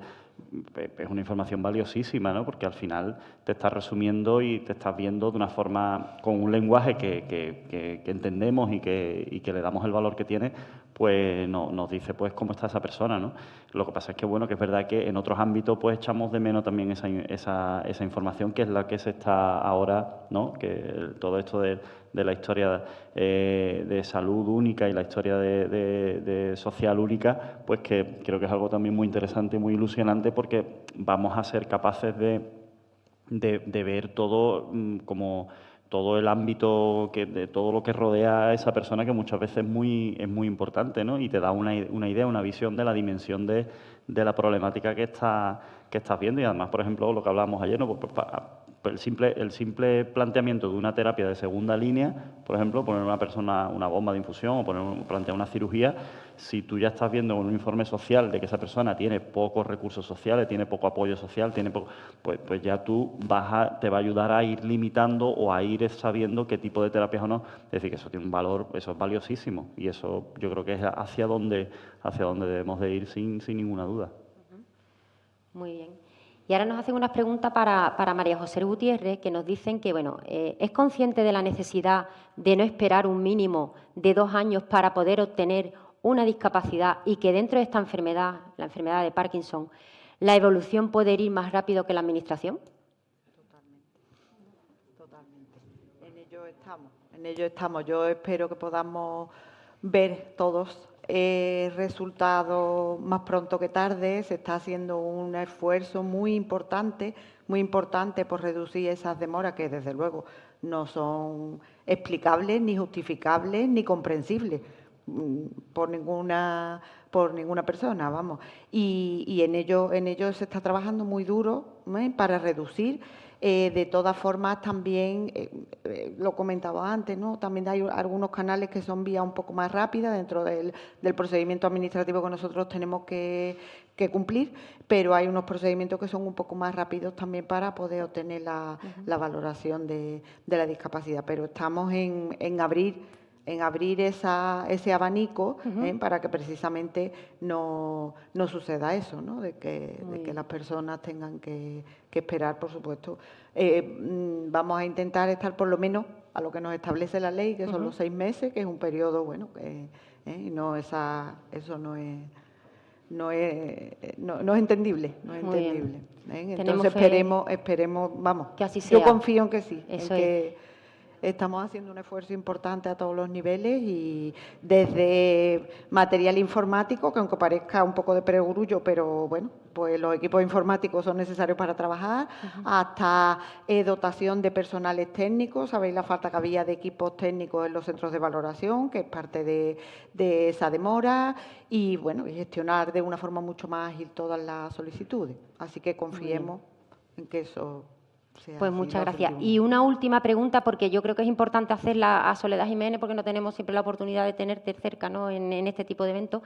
una información valiosísima, ¿no?, porque al final te estás resumiendo y te estás viendo de una forma, con un lenguaje que entendemos y que le damos el valor que tiene, pues nos dice pues cómo está esa persona, ¿no? Lo que pasa es que, bueno, que es verdad que en otros ámbitos pues echamos de menos también esa información, que es la que se está ahora, ¿no?, que todo esto de la historia de salud única y la historia de social única, pues que creo que es algo también muy interesante y muy ilusionante, porque vamos a ser capaces de ver todo como todo el ámbito de todo lo que rodea a esa persona, que muchas veces es muy importante, ¿no? Y te da una idea, una visión de la dimensión de la problemática que estás viendo. Y además, por ejemplo, lo que hablábamos ayer, ¿no?, pues el simple planteamiento de una terapia de segunda línea, por ejemplo, poner a una persona una bomba de infusión o plantear una cirugía, si tú ya estás viendo un informe social de que esa persona tiene pocos recursos sociales, tiene poco apoyo social, pues ya tú te va a ayudar a ir limitando o a ir sabiendo qué tipo de terapias o no. Es decir, que eso tiene un valor, eso es valiosísimo, y eso yo creo que es hacia donde debemos de ir sin ninguna duda. Muy bien. Y ahora nos hacen unas preguntas para María José Gutiérrez, que nos dicen que, bueno, ¿es consciente de la necesidad de no esperar un mínimo de 2 años para poder obtener una discapacidad y que dentro de esta enfermedad, la enfermedad de Parkinson, la evolución puede ir más rápido que la administración? Totalmente. En ello estamos. Yo espero que podamos ver todos resultados más pronto que tarde. Se está haciendo un esfuerzo muy importante por reducir esas demoras que, desde luego, no son explicables, ni justificables, ni comprensibles por ninguna persona, vamos. Y en ello se está trabajando muy duro para reducir. De todas formas, también, lo comentaba antes, ¿no?, también hay algunos canales que son vías un poco más rápidas dentro del procedimiento administrativo que nosotros tenemos que cumplir, pero hay unos procedimientos que son un poco más rápidos también para poder obtener la valoración de la discapacidad. Pero estamos en abrir ese abanico para que precisamente no suceda eso, ¿no?, de que las personas tengan que esperar, por supuesto. Vamos a intentar estar por lo menos a lo que nos establece la ley, que son los 6 meses, que es un periodo, bueno, eso no es entendible. No es entendible. Entonces esperemos, vamos, que así sea. Yo confío en que sí, Estamos haciendo un esfuerzo importante a todos los niveles y desde material informático, que aunque parezca un poco de perogrullo, pero bueno, pues los equipos informáticos son necesarios para trabajar, hasta dotación de personales técnicos. Sabéis la falta que había de equipos técnicos en los centros de valoración, que es parte de esa demora, y bueno, y gestionar de una forma mucho más ágil todas las solicitudes. Así que confiemos en que eso sea Pues así, muchas lo gracias. sentimos. Y una última pregunta, porque yo creo que es importante hacerla a Soledad Jiménez, porque no tenemos siempre la oportunidad de tenerte cerca, ¿no?, en este tipo de eventos.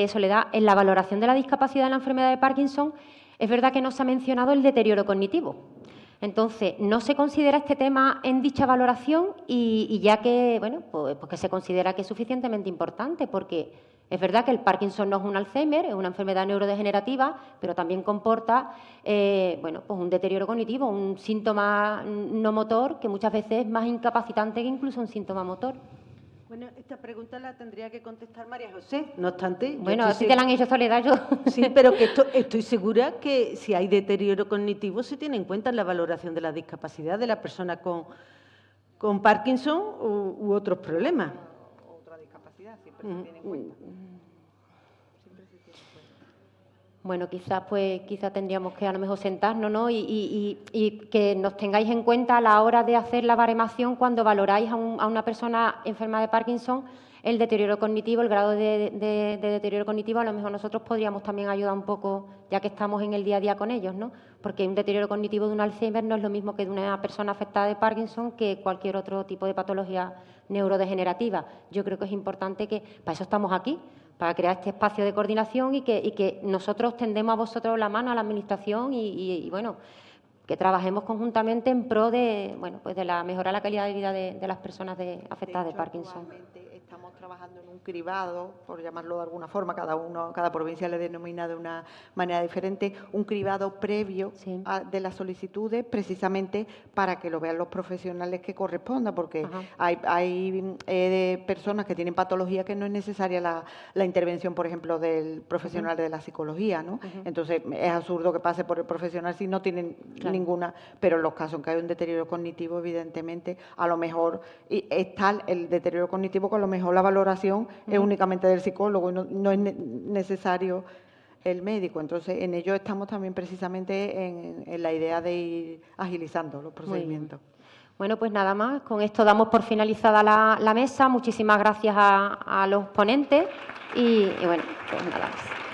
Soledad, en la valoración de la discapacidad de la enfermedad de Parkinson, es verdad que no se ha mencionado el deterioro cognitivo. Entonces, ¿no se considera este tema en dicha valoración? Y ya que, bueno, pues que se considera que es suficientemente importante, porque es verdad que el Parkinson no es un Alzheimer, es una enfermedad neurodegenerativa, pero también comporta bueno, pues un deterioro cognitivo, un síntoma no motor que muchas veces es más incapacitante que incluso un síntoma motor. Bueno, esta pregunta la tendría que contestar María José. No obstante, yo Bueno, estoy si te la han hecho, Soledad, yo... Sí, pero que estoy segura que si hay deterioro cognitivo se tiene en cuenta en la valoración de la discapacidad de la persona con Parkinson u otros problemas. Otra discapacidad siempre se tiene en cuenta. Bueno, quizás tendríamos que a lo mejor sentarnos, ¿no? Y que nos tengáis en cuenta a la hora de hacer la baremación cuando valoráis a una persona enferma de Parkinson el deterioro cognitivo, el grado de deterioro cognitivo. A lo mejor nosotros podríamos también ayudar un poco, ya que estamos en el día a día con ellos, ¿no? Porque un deterioro cognitivo de un Alzheimer no es lo mismo que de una persona afectada de Parkinson que cualquier otro tipo de patología neurodegenerativa. Yo creo que es importante que, para eso estamos aquí, para crear este espacio de coordinación y que nosotros tendemos a vosotros la mano, a la Administración y bueno, que trabajemos conjuntamente en pro de, bueno, pues de la mejora de la calidad de vida de las personas afectadas de Parkinson. Actualmente estamos trabajando en un cribado, por llamarlo de alguna forma, cada provincia le denomina de una manera diferente, un cribado previo Sí. de las solicitudes, precisamente para que lo vean los profesionales que corresponda, porque Ajá. hay personas que tienen patología que no es necesaria la intervención, por ejemplo, del profesional de la psicología, ¿no? Entonces, es absurdo que pase por el profesional si no tienen ninguna, pero en los casos en que hay un deterioro cognitivo, evidentemente, a lo mejor es tal el deterioro cognitivo que a lo mejor la valoración es únicamente del psicólogo y no es necesario el médico. Entonces, en ello estamos también precisamente en la idea de ir agilizando los procedimientos. Bueno, pues nada más. Con esto damos por finalizada la mesa. Muchísimas gracias a los ponentes y bueno, pues nada más.